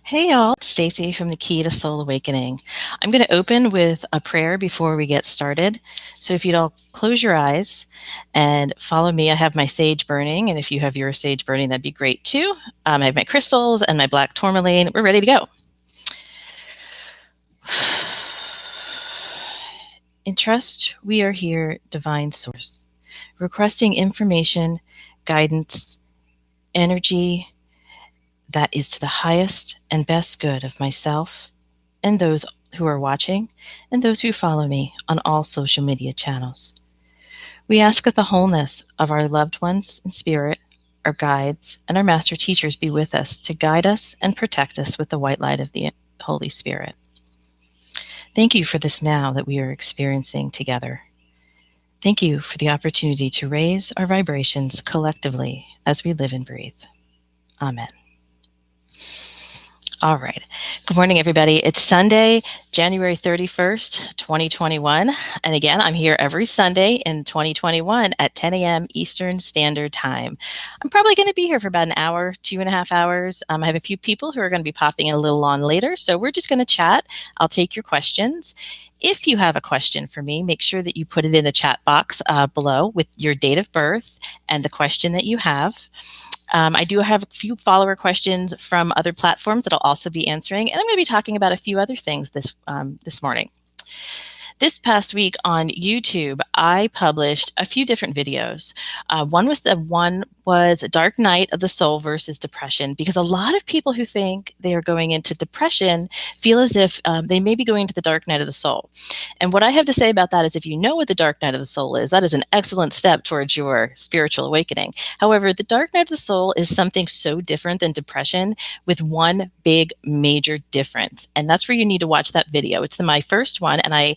Hey y'all, it's Stacie from the Key to Soul Awakening. I'm going to open with a prayer before we get started. So if you'd all close your eyes and follow me, I have my sage burning, and if you have your sage burning, that'd be great too. I have my crystals and my black tourmaline. We're ready to go. In trust, we are here, Divine Source, requesting information, guidance, energy that is to the highest and best good of myself and those who are watching, and those who follow me on all social media channels. We ask that the wholeness of our loved ones in spirit, our guides, and our master teachers be with us to guide us and protect us with the white light of the Holy Spirit. Thank you for this now that we are experiencing together. Thank you for the opportunity to raise our vibrations collectively as we live and breathe. Amen. All right. Good morning, everybody. It's Sunday, January 31st, 2021. And again, I'm here every Sunday in 2021 at 10 a.m. Eastern Standard Time. I'm probably going to be here for about an hour, 2.5 hours. I have a few people who are going to be popping in a little on later. So we're just going to chat. I'll take your questions. If you have a question for me, make sure that you put it in the chat box below with your date of birth and the question that you have. I do have a few follower questions from other platforms that I'll also be answering, and I'm going to be talking about a few other things this morning. This past week on YouTube, I published a few different videos. One was Dark Night of the Soul versus Depression, because a lot of people who think they are going into depression feel as if they may be going into the dark night of the soul. And what I have to say about that is, if you know what the dark night of the soul is, that is an excellent step towards your spiritual awakening. However, the dark night of the soul is something so different than depression, with one big major difference. And that's where you need to watch that video. It's my first one, and I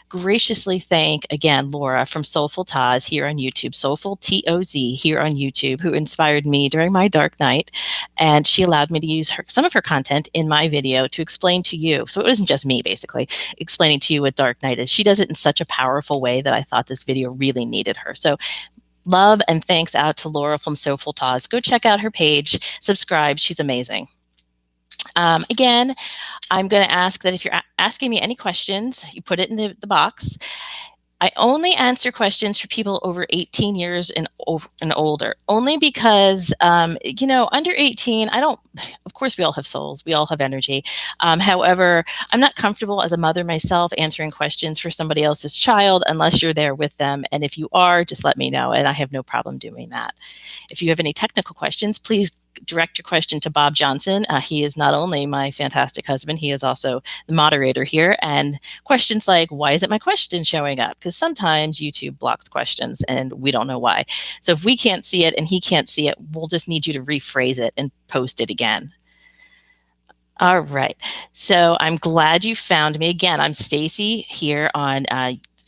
graciously thank, again, Laura from Soulful Taz here on YouTube, Soulful T-O-Z here on YouTube, who inspired me during my dark night. And she allowed me to use some of her content in my video to explain to you. So it wasn't just me, basically, explaining to you what dark night is. She does it in such a powerful way that I thought this video really needed her. So love and thanks out to Laura from Soulful Taz. Go check out her page, subscribe. She's amazing. Again, I'm going to ask that if you're asking me any questions, you put it in the box. I only answer questions for people over 18 years and older, only because, under 18, of course, we all have souls. We all have energy. However, I'm not comfortable as a mother myself answering questions for somebody else's child unless you're there with them. And if you are, just let me know, and I have no problem doing that. If you have any technical questions, please direct your question to Bob Johnson. He is not only my fantastic husband, he is also the moderator here. And questions like, why isn't my question showing up? Because sometimes YouTube blocks questions and we don't know why. So if we can't see it and he can't see it, we'll just need you to rephrase it and post it again. All right. So I'm glad you found me. Again, I'm Stacie here on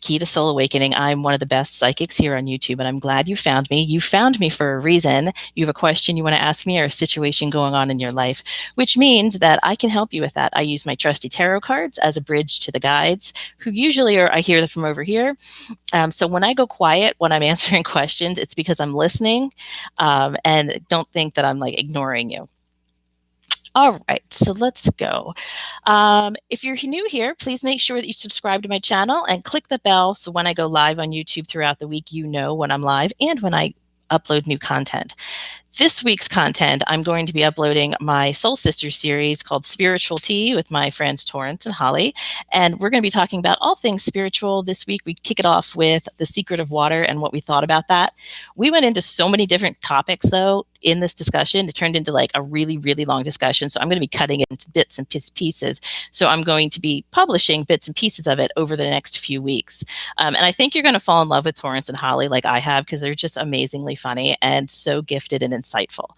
Key to Soul Awakening. I'm one of the best psychics here on YouTube, and I'm glad you found me. You found me for a reason. You have a question you want to ask me or a situation going on in your life, which means that I can help you with that. I use my trusty tarot cards as a bridge to the guides, who usually are, I hear them from over here. So when I go quiet when I'm answering questions, it's because I'm listening, and don't think that I'm ignoring you. All right, so let's go. If you're new here, please make sure that you subscribe to my channel and click the bell so when I go live on YouTube throughout the week, you know when I'm live and when I upload new content. This week's content, I'm going to be uploading my Soul Sisters series called Spiritual Tea with my friends Torrance and Holly. And we're going to be talking about all things spiritual. This week, we kick it off with The Secret of Water and what we thought about that. We went into so many different topics, though, in this discussion. It turned into a really, really long discussion. So I'm going to be cutting it into bits and pieces. So I'm going to be publishing bits and pieces of it over the next few weeks. And I think you're going to fall in love with Torrance and Holly like I have, because they're just amazingly funny and so gifted and insightful.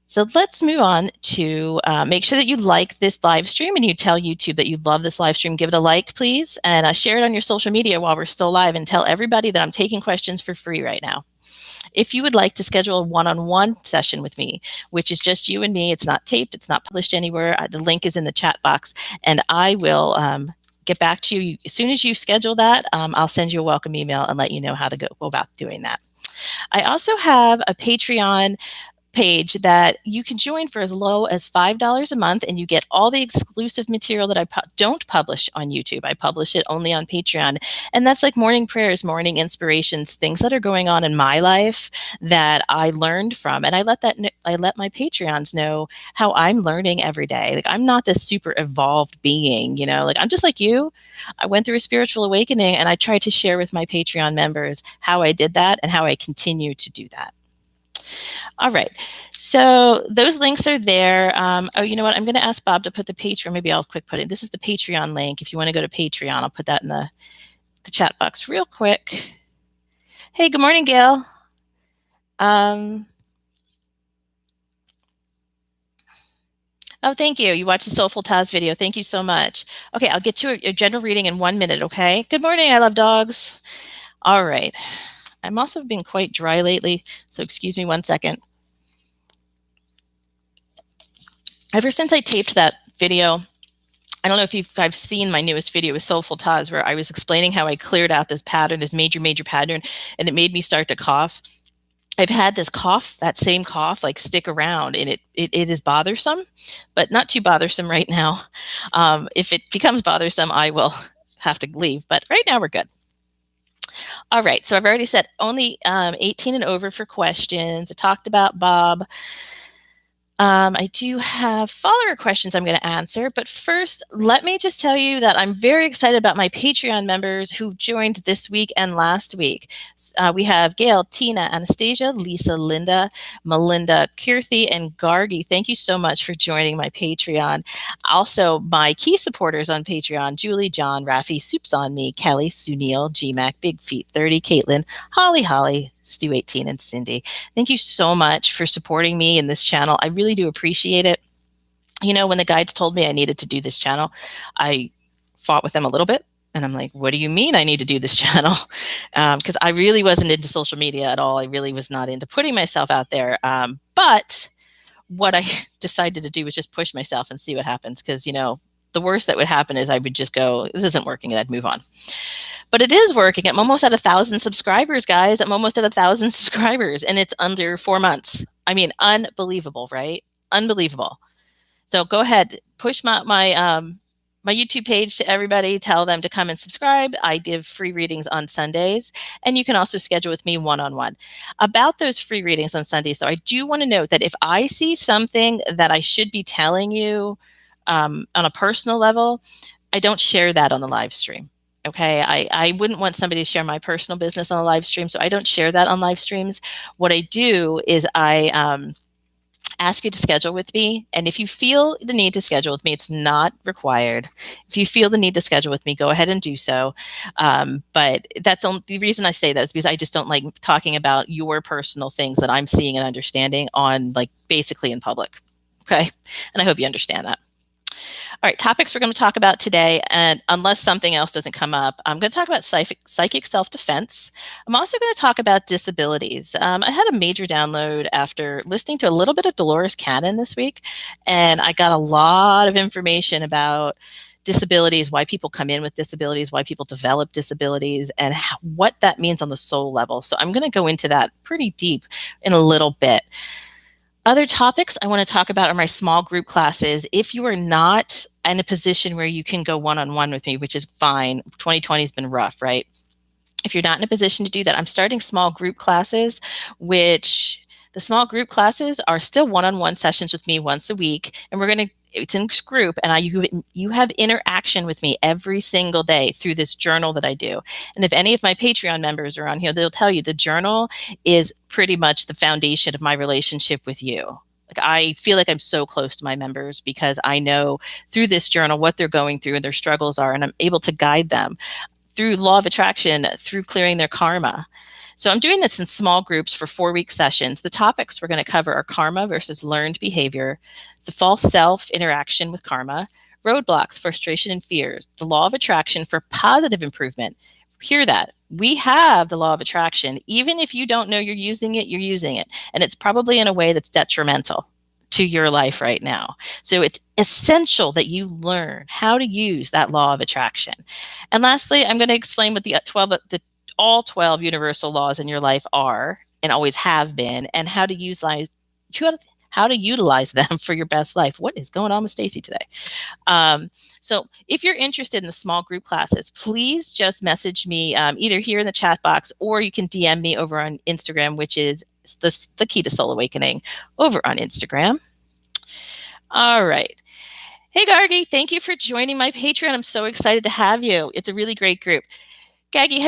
So let's move on to make sure that you like this live stream and you tell YouTube that you love this live stream. Give it a like, please, and share it on your social media while we're still live, and tell everybody that I'm taking questions for free right now. If you would like to schedule a one-on-one session with me, which is just you and me, it's not taped, it's not published anywhere, the link is in the chat box, and I will get back to you as soon as you schedule that. I'll send you a welcome email and let you know how to go about doing that. I also have a Patreon page that you can join for as low as $5 a month, and you get all the exclusive material that I don't publish on YouTube. I publish it only on Patreon. And that's like morning prayers, morning inspirations, things that are going on in my life that I learned from. And I let my Patreons know how I'm learning every day. Like, I'm not this super evolved being, like, I'm just like you. I went through a spiritual awakening, and I try to share with my Patreon members how I did that and how I continue to do that. All right. So those links are there. Oh, you know what? I'm going to ask Bob to put the Patreon. Maybe I'll quick put it. This is the Patreon link. If you want to go to Patreon, I'll put that in the chat box real quick. Hey, good morning, Gail. Oh, thank you. You watched the Soulful Taz video. Thank you so much. Okay, I'll get to a general reading in 1 minute, okay? Good morning. I love dogs. All right. I'm also being quite dry lately, so excuse me 1 second. Ever since I taped that video, I don't know if you've guys seen my newest video with Soulful Taz, where I was explaining how I cleared out this pattern, this major pattern, and it made me start to cough. I've had this cough, that same cough, like stick around, and it is bothersome, but not too bothersome right now. If it becomes bothersome, I will have to leave, but right now we're good. All right, so I've already said only 18 and over for questions. I talked about Bob. I do have follower questions I'm going to answer, but first, let me just tell you that I'm very excited about my Patreon members who joined this week and last week. We have Gail, Tina, Anastasia, Lisa, Linda, Melinda, Kirthi, and Gargi. Thank you so much for joining my Patreon. Also, my key supporters on Patreon: Julie, John, Rafi, Soups on Me, Kelly, Sunil, GMAC, Big Feet 30, Caitlin, Holly, Stu 18, and Cindy. Thank you so much for supporting me in this channel. I really do appreciate it. When the guides told me I needed to do this channel, I fought with them a little bit. And I'm like, what do you mean I need to do this channel? Because I really wasn't into social media at all. I really was not into putting myself out there. But what I decided to do was just push myself and see what happens. Because, the worst that would happen is I would just go, this isn't working, and I'd move on. But it is working. I'm almost at 1,000 subscribers, guys. I'm almost at 1,000 subscribers, and it's under 4 months. I mean, unbelievable, right? Unbelievable. So go ahead, push my YouTube page to everybody. Tell them to come and subscribe. I give free readings on Sundays, and you can also schedule with me one-on-one. About those free readings on Sundays, so I do want to note that if I see something that I should be telling you on a personal level, I don't share that on the live stream. Okay, I wouldn't want somebody to share my personal business on a live stream, so I don't share that on live streams. What I do is I ask you to schedule with me, and if you feel the need to schedule with me, it's not required. If you feel the need to schedule with me, go ahead and do so. But that's the reason I say that is because I just don't like talking about your personal things that I'm seeing and understanding on, like, basically in public. Okay, and I hope you understand that. All right, topics we're going to talk about today, and unless something else doesn't come up, I'm going to talk about psychic self-defense. I'm also going to talk about disabilities. I had a major download after listening to a little bit of Dolores Cannon this week, and I got a lot of information about disabilities, why people come in with disabilities, why people develop disabilities, and what that means on the soul level. So I'm going to go into that pretty deep in a little bit. Other topics I want to talk about are my small group classes. If you are not in a position where you can go one-on-one with me, which is fine, 2020 has been rough, right? If you're not in a position to do that, I'm starting small group classes, which the small group classes are still one-on-one sessions with me once a week, and it's in group, and you have interaction with me every single day through this journal that I do. And if any of my Patreon members are on here, they'll tell you the journal is pretty much the foundation of my relationship with you. Like, I feel like I'm so close to my members because I know through this journal what they're going through and their struggles are, and I'm able to guide them through law of attraction, through clearing their karma. So I'm doing this in small groups for 4-week sessions. The topics we're going to cover are karma versus learned behavior, the false self interaction with karma, roadblocks, frustration, and fears, the law of attraction for positive improvement. Hear that. We have the law of attraction. Even if you don't know you're using it, you're using it. And it's probably in a way that's detrimental to your life right now. So it's essential that you learn how to use that law of attraction. And lastly, I'm going to explain what all 12 universal laws in your life are and always have been, and how to utilize how to utilize them for your best life. What is going on with Stacie today? So if you're interested in the small group classes, please just message me either here in the chat box, or you can DM me over on Instagram, which is the Key to Soul Awakening over on Instagram. All right. Hey, Gargi, thank you for joining my Patreon. I'm so excited to have you. It's a really great group. Gaggy,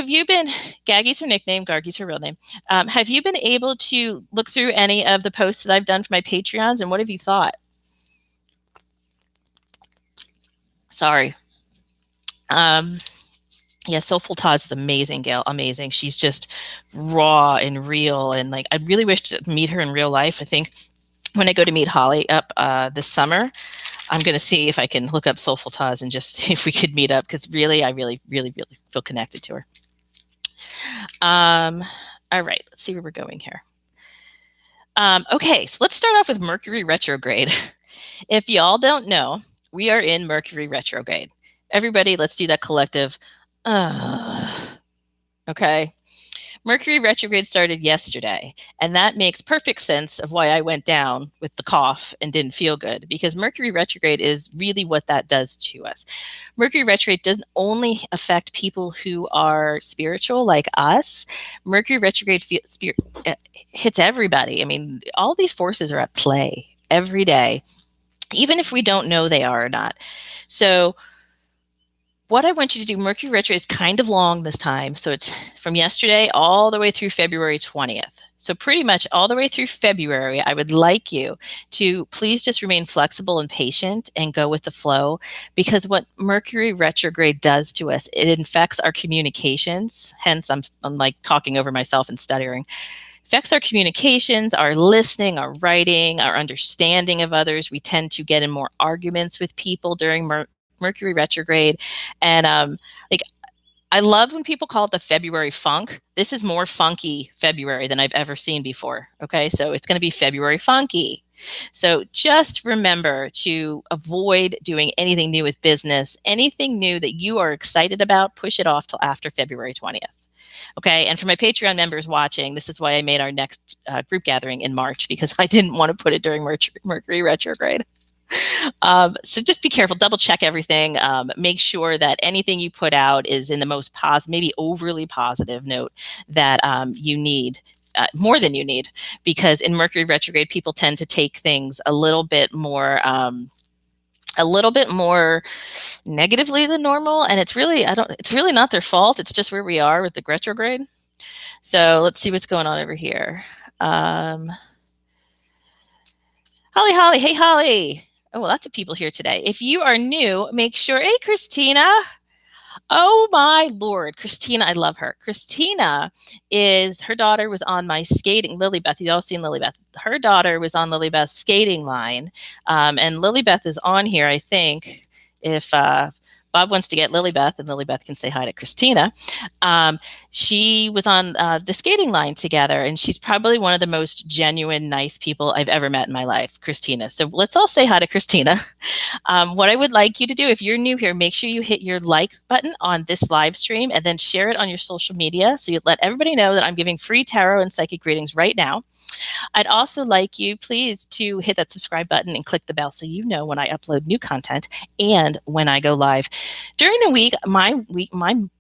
Gaggy's her nickname, Gargi's her real name. Have you been able to look through any of the posts that I've done for my Patreons, and what have you thought? Sorry. Yeah, Soulful Taz is amazing, Gail. Amazing. She's just raw and real. And like, I really wish to meet her in real life. I think when I go to meet Holly up this summer, I'm going to see if I can look up Soulful Taz and just see if we could meet up, because really, I really feel connected to her. All right, let's see where we're going here. Okay, so let's start off with Mercury retrograde. If y'all don't know, we are in Mercury retrograde. Everybody, let's do that collective. Okay. Mercury retrograde started yesterday, and that makes perfect sense of why I went down with the cough and didn't feel good, because Mercury retrograde is really what that does to us. Mercury retrograde doesn't only affect people who are spiritual like us. Mercury retrograde hits everybody. I mean, all these forces are at play every day, even if we don't know they are or not. So what I want you to do, Mercury retrograde is kind of long this time. So it's from yesterday all the way through February 20th. So pretty much all the way through February, I would like you to please just remain flexible and patient and go with the flow, because what Mercury retrograde does to us, it infects our communications. Hence, I'm like talking over myself and stuttering. Affects our communications, our listening, our writing, our understanding of others. We tend to get in more arguments with people during Mercury retrograde. And like, I love when people call it the February funk. This is more funky February than I've ever seen before. Okay, so it's going to be February funky. So just remember to avoid doing anything new with business. Anything new that you are excited about, push it off till after February 20th. Okay, and for my Patreon members watching, this is why I made our next group gathering in March, because I didn't want to put it during Mercury retrograde. So just be careful, double check everything. Make sure that anything you put out is in the most positive, maybe overly positive note that you need. More than you need, because in Mercury retrograde, people tend to take things a little bit more negatively than normal, and it's really not their fault. It's just where we are with the retrograde. So let's see what's going on over here. Holly, hey Holly. Oh, lots of people here today. If you are new, make sure. Hey, Christina. Oh my Lord, Christina, I love her. Christina her daughter was on my skating, Lilybeth, you all seen Lilybeth. Her daughter was on Lilybeth's skating line. And Lilybeth is on here, I think, if Bob wants to get Lilybeth, and Lilybeth can say hi to Christina. She was on the skating line together, and she's probably one of the most genuine, nice people I've ever met in my life, Christina. So let's all say hi to Christina. What I would like you to do, if you're new here, make sure you hit your like button on this live stream and then share it on your social media, so you let everybody know that I'm giving free tarot and psychic readings right now. I'd also like you, please, to hit that subscribe button and click the bell so you know when I upload new content and when I go live. During the week, my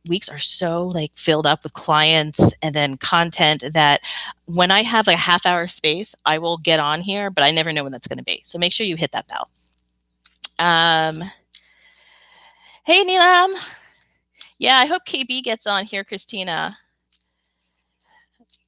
weeks are so like filled up with clients and then content that when I have like a half-hour space, I will get on here, but I never know when that's going to be. So make sure you hit that bell. Hey, Neelam. Yeah, I hope KB gets on here, Christina.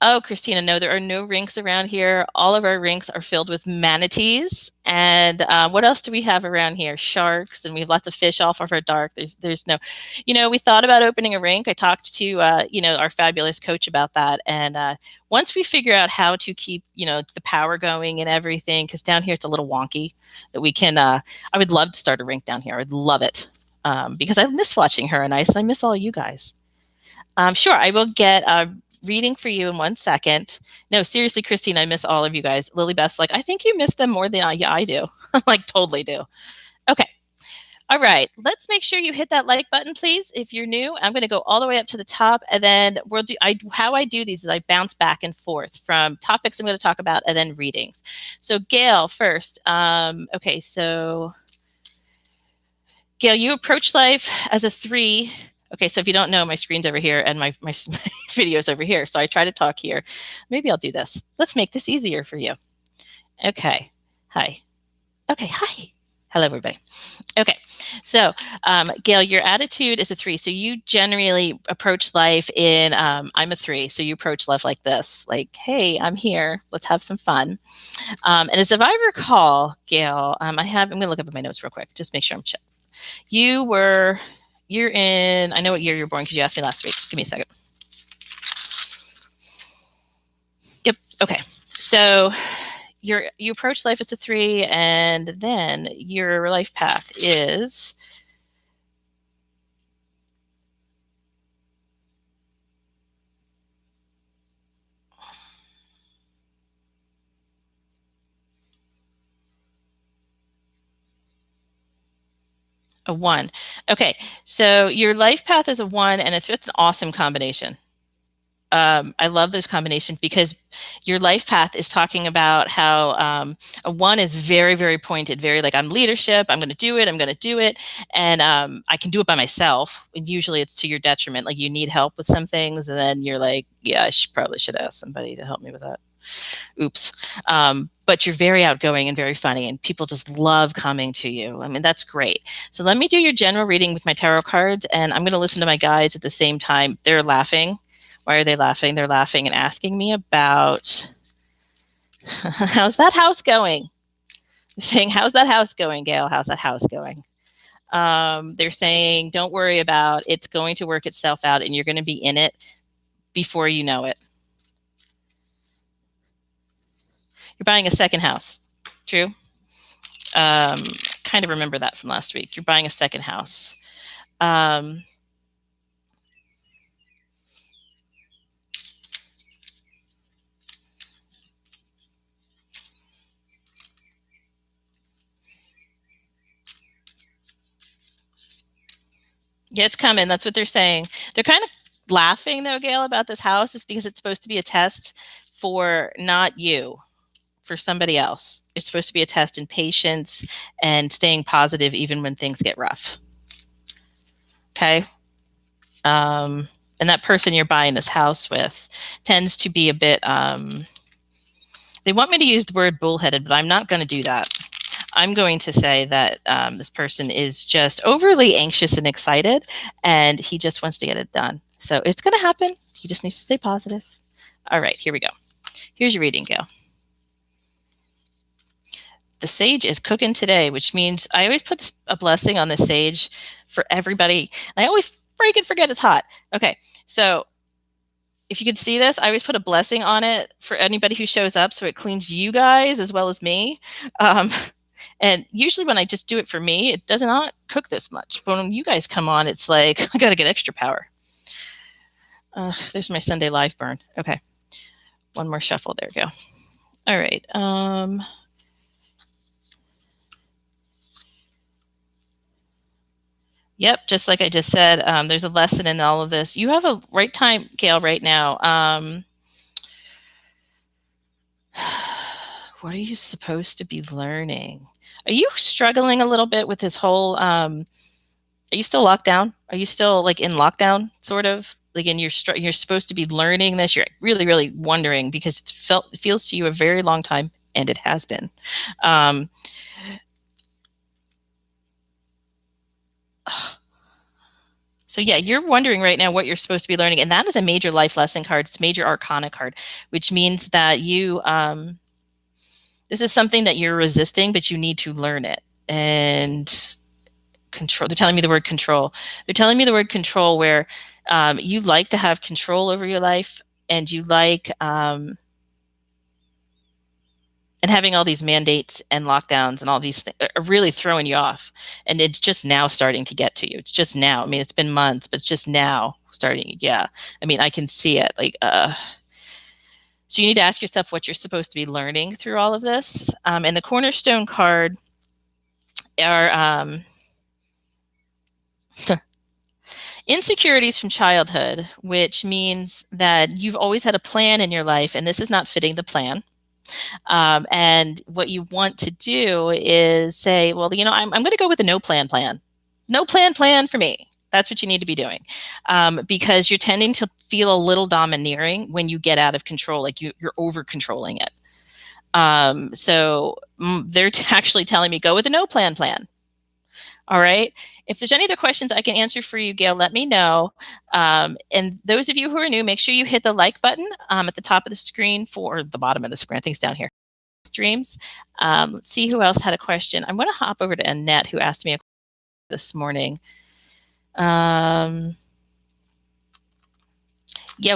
Oh, Christina, no, there are no rinks around here. All of our rinks are filled with manatees. And what else do we have around here? Sharks, and we have lots of fish off of our dark. There's no, we thought about opening a rink. I talked to, our fabulous coach about that. And once we figure out how to keep, the power going and everything, because down here it's a little wonky, that we can, I would love to start a rink down here. I'd love it, because I miss watching her and I miss all you guys. Sure, I will get reading for you in 1 second. No, seriously, Christine, I miss all of you guys. Lilybeth's like, I think you miss them more than I do. Like, totally do. Okay. All right, let's make sure you hit that like button, please. If you're new, I'm going to go all the way up to the top, and then we'll do. How I do these is I bounce back and forth from topics I'm going to talk about, and then readings. So, Gail, first. Okay, so Gail, you approach life as a 3. Okay, so if you don't know, my screen's over here and my video's over here. So I try to talk here. Maybe I'll do this. Let's make this easier for you. Okay. Hi. Okay. Hi. Hello, everybody. Okay. So, Gail, your attitude is a 3. So you generally approach life in, I'm a 3. So you approach life like this, like, hey, I'm here. Let's have some fun. And as if I recall, Gail, I'm going to look up at my notes real quick, just make sure I'm checked. You're in, I know what year you're born because you asked me last week. So give me a second. Yep. Okay. So you approach life as a 3, and then your life path is a 1. Okay. So your life path is a 1, and it's an awesome combination. I love those combinations because your life path is talking about how a 1 is very, very pointed, very like, I'm leadership, I'm going to do it, and I can do it by myself. And usually it's to your detriment. Like you need help with some things, and then you're like, yeah, I probably should ask somebody to help me with that. Oops. But you're very outgoing and very funny, and people just love coming to you. I mean, that's great. So let me do your general reading with my tarot cards, and I'm going to listen to my guides at the same time. They're laughing. Why are they laughing? They're laughing and asking me about how's that house going? They're saying, how's that house going, Gail? How's that house going? They're saying, don't worry about it. It's going to work itself out, and you're going to be in it before you know it. You're buying a second house. True. Kind of remember that from last week. You're buying a second house. Yeah, it's coming. That's what they're saying. They're kind of laughing though, Gail, about this house is because it's supposed to be a test for not you, for somebody else. It's supposed to be a test in patience and staying positive even when things get rough. Okay. And that person you're buying this house with tends to be a bit, they want me to use the word bullheaded, but I'm not going to do that. I'm going to say that this person is just overly anxious and excited, and he just wants to get it done. So it's going to happen. He just needs to stay positive. All right, here we go. Here's your reading, Gail. The sage is cooking today, which means I always put a blessing on the sage for everybody. I always freaking forget it's hot. Okay, so if you could see this, I always put a blessing on it for anybody who shows up, so it cleans you guys as well as me. And usually when I just do it for me, it does not cook this much. But when you guys come on, it's like, I got to get extra power. There's my Sunday live burn. Okay. One more shuffle. There we go. All right. Yep, just like I just said, there's a lesson in all of this. You have a right time, Gail, right now. What are you supposed to be learning? Are you struggling a little bit with this whole, are you still locked down? Are you still like in lockdown, sort of? Like, and you're supposed to be learning this. You're really, really wondering because it feels to you a very long time, and it has been. So yeah, you're wondering right now what you're supposed to be learning, and that is a major life lesson card. It's a major arcana card, which means that you this is something that you're resisting, but you need to learn it. And control. They're telling me the word control. They're telling me the word control, where you like to have control over your life, and you like and having all these mandates and lockdowns and all these things are really throwing you off. And it's just now starting to get to you. It's just now. I mean, it's been months, but it's just now starting. Yeah. I mean, I can see it. Like, so you need to ask yourself what you're supposed to be learning through all of this. And the cornerstone card are Insecurities from childhood, which means that you've always had a plan in your life and this is not fitting the plan. And what you want to do is say, well, I'm going to go with a no plan. No plan for me. That's what you need to be doing, because you're tending to feel a little domineering when you get out of control, like you're over controlling it. So they're actually telling me go with a no plan. All right. If there's any other questions I can answer for you, Gail, let me know. And those of you who are new, make sure you hit the like button at the top of the screen or the bottom of the screen. I think it's down here. Streams. Let's see who else had a question. I'm going to hop over to Annette, who asked me a question this morning. Yeah,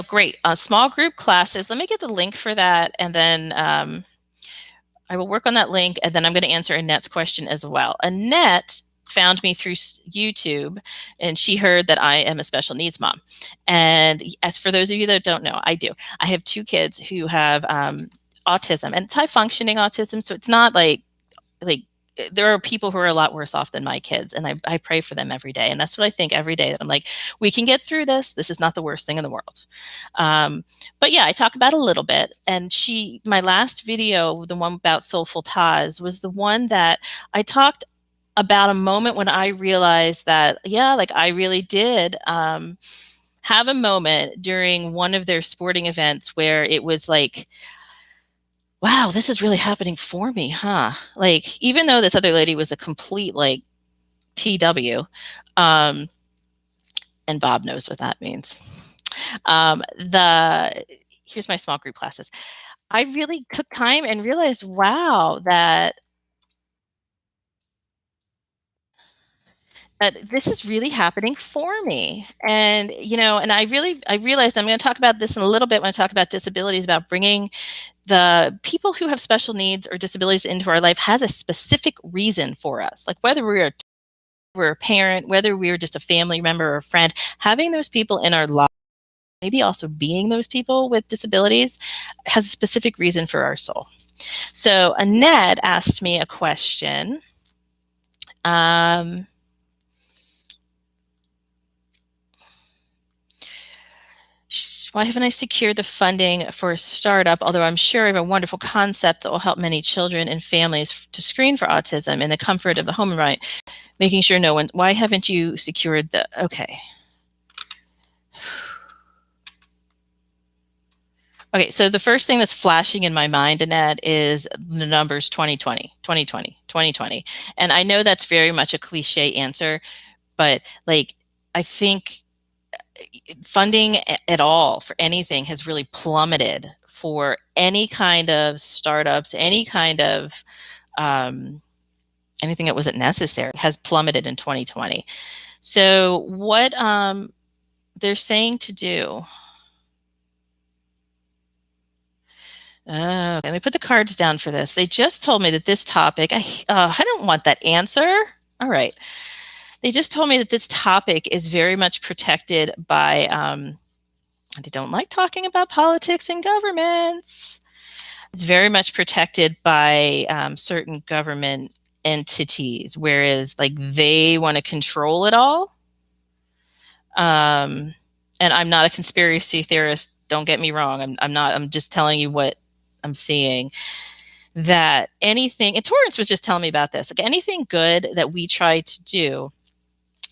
great. Small group classes. Let me get the link for that, and then I will work on that link, and then I'm going to answer Annette's question as well. Annette found me through YouTube, and she heard that I am a special needs mom. And as for those of you that don't know, I do. I have two kids who have autism, and it's high functioning autism, so it's not like there are people who are a lot worse off than my kids, and I pray for them every day. And that's what I think every day, that I'm like, we can get through this. This is not the worst thing in the world. But yeah, I talk about a little bit. And my last video, the one about Soulful Taz, was the one that I talked about a moment when I realized that, yeah, like I really did have a moment during one of their sporting events where it was like, wow, this is really happening for me, huh? Like, even though this other lady was a complete like TW, and Bob knows what that means. Here's my small group classes. I really took time and realized, wow, that this is really happening for me. And, and I realized I'm going to talk about this in a little bit when I talk about disabilities, about bringing the people who have special needs or disabilities into our life has a specific reason for us. Like whether we're a parent, whether we're just a family member or a friend, having those people in our life, maybe also being those people with disabilities, has a specific reason for our soul. So Annette asked me a question. Why haven't I secured the funding for a startup? Although I'm sure I have a wonderful concept that will help many children and families to screen for autism in the comfort of the home environment, making sure no one. Why haven't you secured the? Okay. Okay, so the first thing that's flashing in my mind, Annette, is the numbers 2020, 2020, 2020. And I know that's very much a cliche answer, but like, I think funding at all for anything has really plummeted for any kind of startups, any kind of anything that wasn't necessary has plummeted in 2020. So what they're saying to do. Okay, let me put the cards down for this. They just told me that this topic, I don't want that answer. All right. They just told me that this topic is very much protected by, they don't like talking about politics and governments. It's very much protected by certain government entities, whereas like they want to control it all. And I'm not a conspiracy theorist. Don't get me wrong. I'm not. I'm just telling you what I'm seeing. That anything, and Torrance was just telling me about this, like anything good that we try to do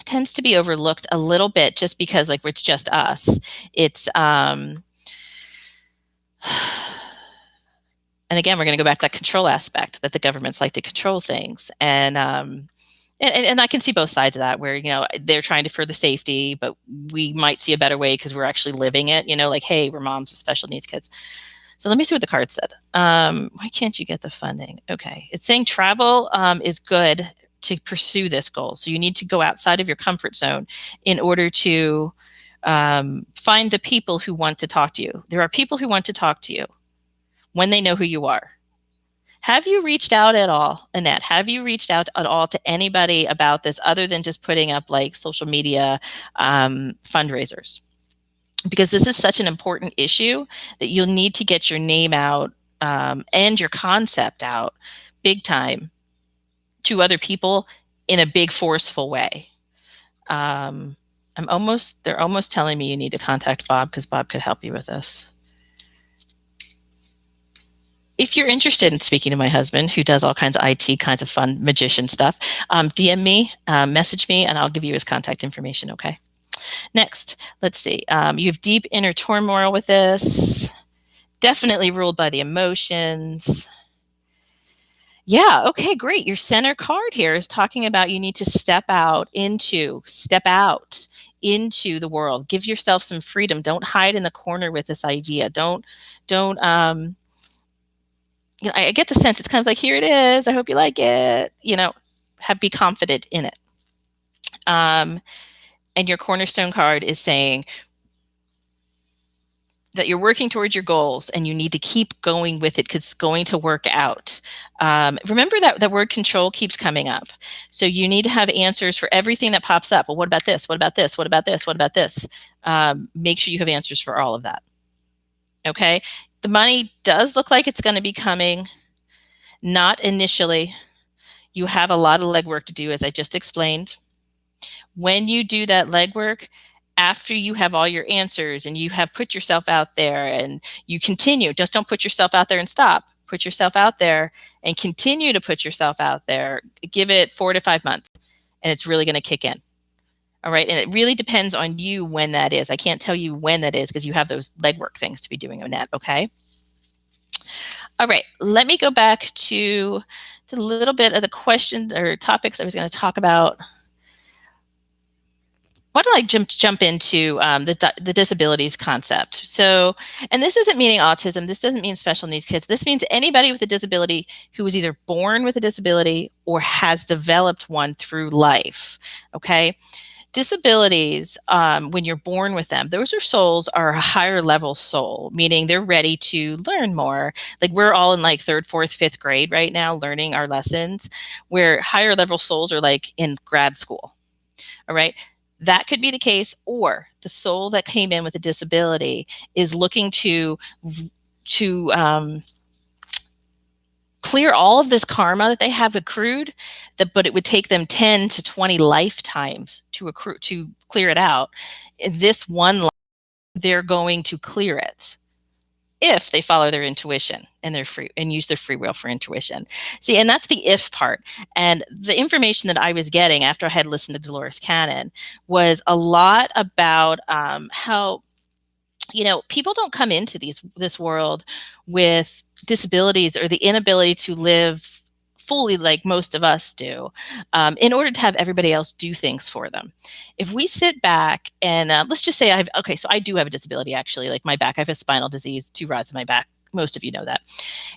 tends to be overlooked a little bit just because like it's just us. It's and again, we're going to go back to that control aspect, that the governments like to control things. And I can see both sides of that, where, they're trying to further safety, but we might see a better way because we're actually living it, like, hey, we're moms with special needs kids. So let me see what the card said. Why can't you get the funding? Okay. It's saying travel is good to pursue this goal. So you need to go outside of your comfort zone in order to find the people who want to talk to you. There are people who want to talk to you when they know who you are. Have you reached out at all, Annette? Have you reached out at all to anybody about this other than just putting up like social media fundraisers? Because this is such an important issue that you'll need to get your name out and your concept out big time to other people in a big, forceful way. Um, they're almost telling me you need to contact Bob because Bob could help you with this. If you're interested in speaking to my husband, who does all kinds of IT, kinds of fun magician stuff, DM me, message me, and I'll give you his contact information, okay? Next, let's see. You have deep inner turmoil with this. Definitely ruled by the emotions. Yeah, okay, great. Your center card here is talking about you need to step out into the world. Give yourself some freedom. Don't hide in the corner with this idea. Don't I get the sense it's kind of like, here it is. I hope you like it. Be confident in it. And your cornerstone card is saying that you're working towards your goals and you need to keep going with it because it's going to work out. Remember that the word control keeps coming up. So you need to have answers for everything that pops up. Well, what about this? What about this? What about this? What about this? Make sure you have answers for all of that. Okay. The money does look like it's going to be coming, not initially. You have a lot of legwork to do, as I just explained. When you do that legwork, after you have all your answers and you have put yourself out there and you continue, just don't put yourself out there and stop. Put yourself out there and continue to put yourself out there. Give it 4 to 5 months and it's really going to kick in. All right. And it really depends on you when that is. I can't tell you when that is because you have those legwork things to be doing on that. Okay. All right. Let me go back to a little bit of the questions or topics I was going to talk about. Why don't I jump into the disabilities concept? So, and this isn't meaning autism. This doesn't mean special needs kids. This means anybody with a disability who was either born with a disability or has developed one through life. Okay. Disabilities, when you're born with them, those souls are a higher level soul, meaning they're ready to learn more. Like we're all in like 3rd, 4th, 5th grade right now, learning our lessons, where higher level souls are like in grad school. All right. That could be the case, or the soul that came in with a disability is looking to clear all of this karma that they have accrued, but it would take them 10 to 20 lifetimes to clear it out. This one life, they're going to clear it if they follow their intuition and use their free will for intuition. See, and that's the if part. And the information that I was getting after I had listened to Dolores Cannon was a lot about how people don't come into this world with disabilities or the inability to live fully like most of us do, in order to have everybody else do things for them. If we sit back and let's just say so I do have a disability, actually, like my back, I have a spinal disease, 2 rods in my back. Most of you know that.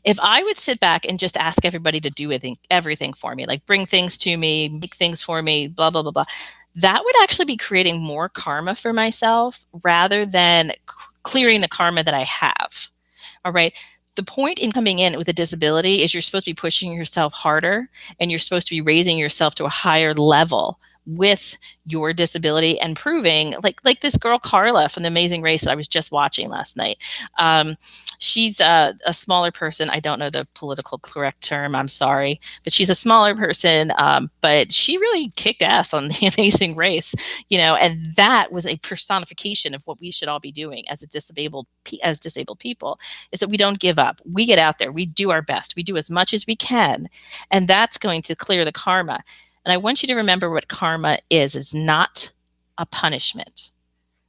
If I would sit back and just ask everybody to do everything for me, like bring things to me, make things for me, blah, blah, blah, blah, that would actually be creating more karma for myself rather than clearing the karma that I have. All right. The point in coming in with a disability is you're supposed to be pushing yourself harder and you're supposed to be raising yourself to a higher level with your disability and proving like this girl Carla from The Amazing Race that I was just watching last night. She's a smaller person. I don't know the political correct term. I'm sorry, but she's a smaller person. But she really kicked ass on The Amazing Race, and that was a personification of what we should all be doing as disabled people, is that we don't give up. We get out there. We do our best. We do as much as we can, and that's going to clear the karma. And I want you to remember what karma is not a punishment.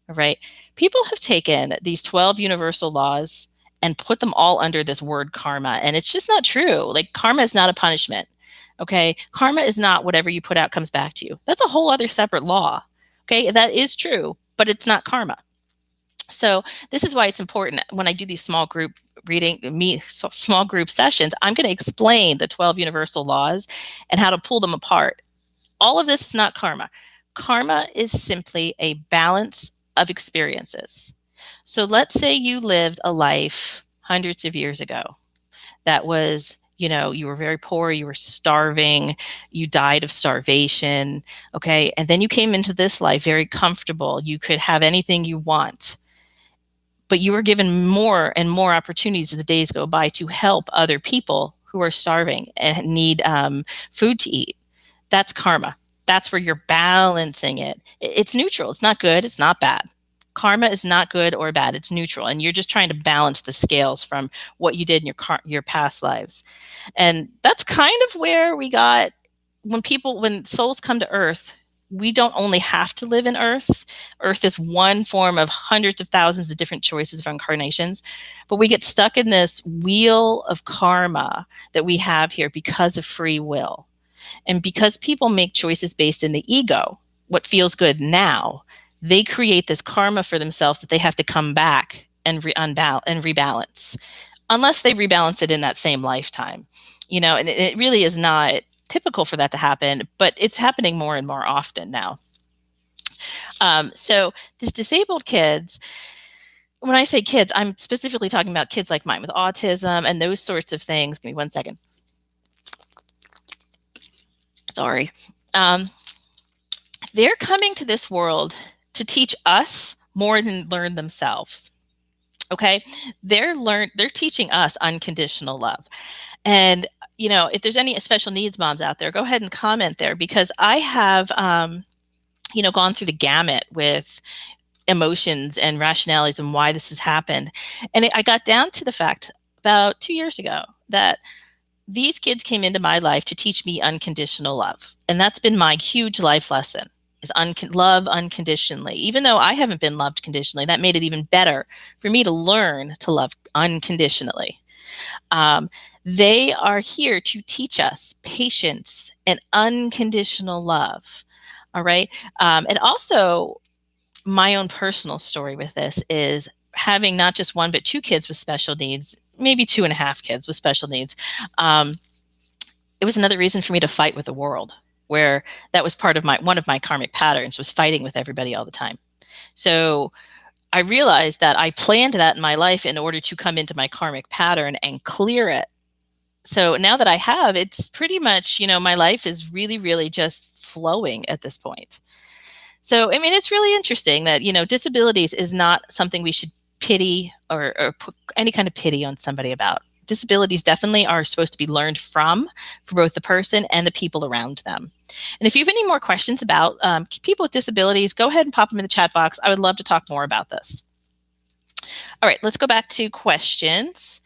All right. People have taken these 12 universal laws and put them all under this word karma. And it's just not true. Like karma is not a punishment. Okay. Karma is not whatever you put out comes back to you. That's a whole other separate law. Okay. That is true, but it's not karma. So this is why it's important when I do these small group small group sessions, I'm going to explain the 12 universal laws and how to pull them apart. All of this is not karma. Karma is simply a balance of experiences. So let's say you lived a life hundreds of years ago that was, you were very poor, you were starving, you died of starvation, okay? And then you came into this life very comfortable. You could have anything you want. But you were given more and more opportunities as the days go by to help other people who are starving and need food to eat. That's karma. That's where you're balancing it. It's neutral. It's not good. It's not bad. Karma is not good or bad. It's neutral, and you're just trying to balance the scales from what you did in your past lives. And that's kind of where we got when souls come to Earth. We don't only have to live in Earth. Earth is one form of hundreds of thousands of different choices of incarnations, but we get stuck in this wheel of karma that we have here because of free will. And because people make choices based in the ego, what feels good now, they create this karma for themselves that they have to come back and rebalance, unless they rebalance it in that same lifetime. And it really is not typical for that to happen, but it's happening more and more often now. So these disabled kids, when I say kids, I'm specifically talking about kids like mine with autism and those sorts of things. Give me 1 second. Sorry. They're coming to this world to teach us more than learn themselves. Okay? They're teaching us unconditional love. And if there's any special needs moms out there, go ahead and comment there, because I have gone through the gamut with emotions and rationalities and why this has happened. And I got down to the fact about 2 years ago that these kids came into my life to teach me unconditional love. And that's been my huge life lesson, is love unconditionally. Even though I haven't been loved conditionally, that made it even better for me to learn to love unconditionally. They are here to teach us patience and unconditional love. All right. And also, my own personal story with this is having not just one, but two kids with special needs, maybe 2.5 kids with special needs. It was another reason for me to fight with the world, where that was part of one of my karmic patterns, was fighting with everybody all the time. So I realized that I planned that in my life in order to come into my karmic pattern and clear it. So now that I have, it's pretty much, my life is really, really just flowing at this point. So, I mean, it's really interesting that, disabilities is not something we should pity or put any kind of pity on somebody about. Disabilities definitely are supposed to be learned for both the person and the people around them. And if you have any more questions about people with disabilities, go ahead and pop them in the chat box. I would love to talk more about this. All right, let's go back to questions.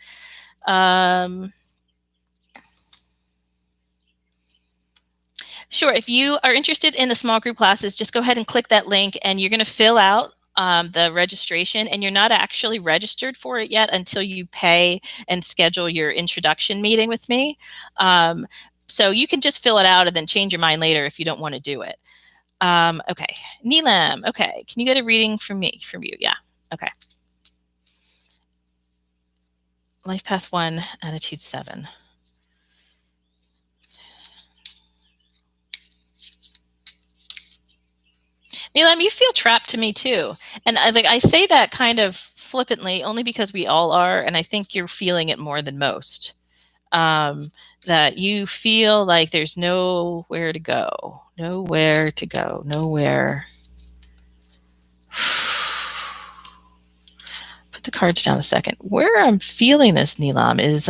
Sure. If you are interested in the small group classes, just go ahead and click that link, and you're going to fill out the registration, and you're not actually registered for it yet until you pay and schedule your introduction meeting with me. So you can just fill it out and then change your mind later if you don't want to do it. Okay. Neelam, okay. Can you get a reading from you? Yeah. Okay. Life Path 1, Attitude 7. Neelam, you feel trapped to me too. And I say that kind of flippantly only because we all are, and I think you're feeling it more than most. That you feel like there's nowhere to go. Nowhere to go. Nowhere. Put the cards down a second. Where I'm feeling this, Neelam, is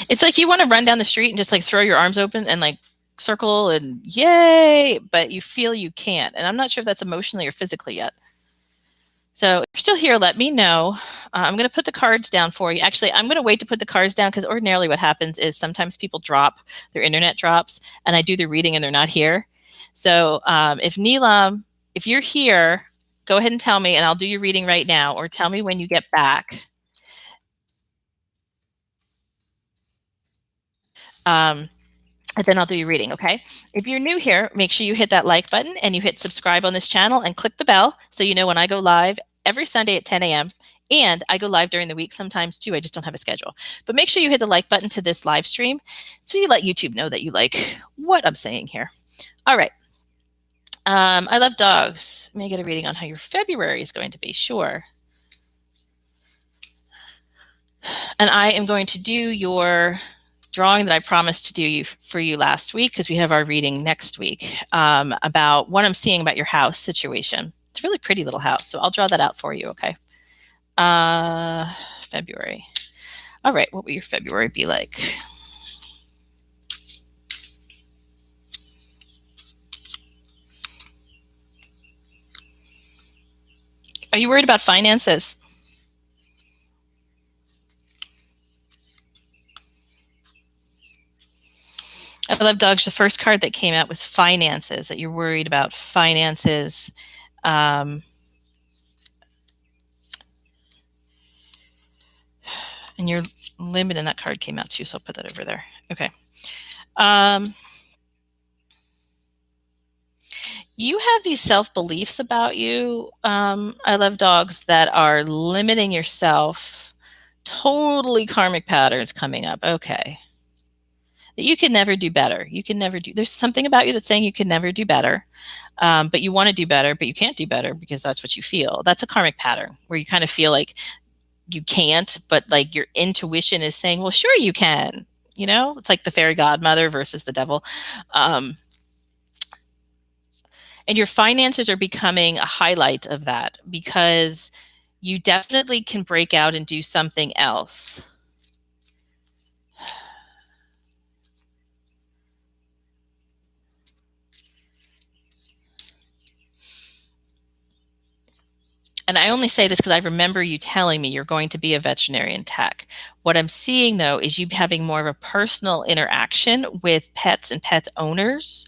it's like you want to run down the street and just throw your arms open and circle and yay, but you feel you can't. And I'm not sure if that's emotionally or physically yet. So if you're still here, let me know. I'm going to put the cards down for you. Actually, I'm going to wait to put the cards down, because ordinarily what happens is sometimes people drop, their internet drops, and I do the reading and they're not here. So if Neelam, if you're here, go ahead and tell me, and I'll do your reading right now, or tell me when you get back. And then I'll do your reading, okay? If you're new here, make sure you hit that like button and you hit subscribe on this channel and click the bell so you know when I go live every Sunday at 10 a.m. And I go live during the week sometimes too. I just don't have a schedule. But make sure you hit the like button to this live stream so you let YouTube know that you like what I'm saying here. All right. I love dogs. May I get a reading on how your February is going to be? Sure. And I am going to do your drawing that I promised to do for you last week, because we have our reading next week about what I'm seeing about your house situation. It's a really pretty little house, so I'll draw that out for you, okay? February. All right, what will your February be like? Are you worried about finances? I love dogs. The first card that came out was finances, that you're worried about finances. Um, and your limit in that card came out too, so I'll put that over there. Okay. You have these self-beliefs about you. I love dogs that are limiting yourself. Totally karmic patterns coming up. Okay. That you can never do better. You can never do. There's something about you that's saying you can never do better, but you want to do better, but you can't do better because that's what you feel. That's a karmic pattern where you kind of feel like you can't, but like your intuition is saying, well, sure you can. You know, it's like the fairy godmother versus the devil. Um, and your finances are becoming a highlight of that because you definitely can break out and do something else. And I only say this because I remember you telling me you're going to be a veterinarian tech. What I'm seeing though is you having more of a personal interaction with pets and pet owners,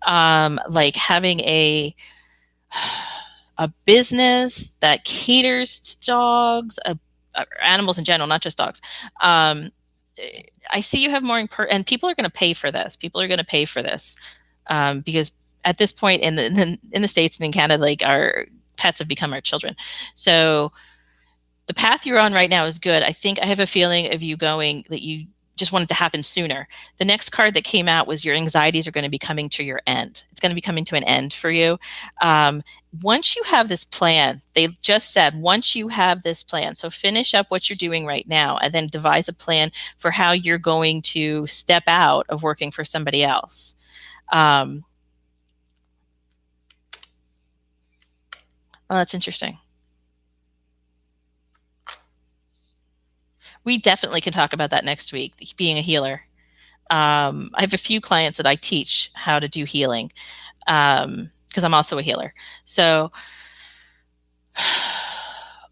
like having a business that caters to dogs, animals in general, not just dogs. Um, I see you have more, and people are going to pay for this. People are going to pay for this because at this point in the States and in Canada, like our pets have become our children. So the path you're on right now is good. I think I have a feeling of you going that you just want it to happen sooner. The next card that came out was your anxieties are going to be coming to your end. It's going to be coming to an end for you. Once you have this plan, they just said, once you have this plan, so finish up what you're doing right now and then devise a plan for how you're going to step out of working for somebody else. Oh, that's interesting. We definitely can talk about that next week, being a healer. I have a few clients that I teach how to do healing because I'm also a healer. So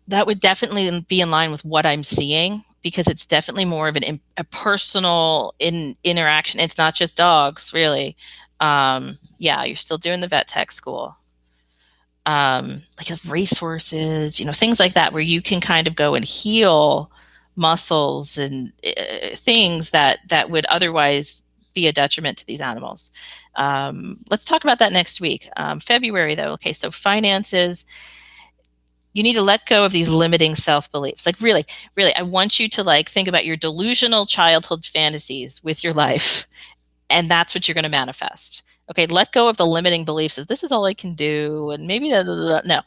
that would definitely be in line with what I'm seeing because it's definitely more of a personal interaction. It's not just dogs, really. Yeah, you're still doing the vet tech school. Like racehorses, things like that, where you can kind of go and heal muscles and things that would otherwise be a detriment to these animals. Let's talk about that next week. February, though. Okay, so finances. You need to let go of these limiting self-beliefs. Like really, really, I want you to think about your delusional childhood fantasies with your life, and that's what you're going to manifest. Okay, let go of the limiting beliefs as this is all I can do, and maybe no.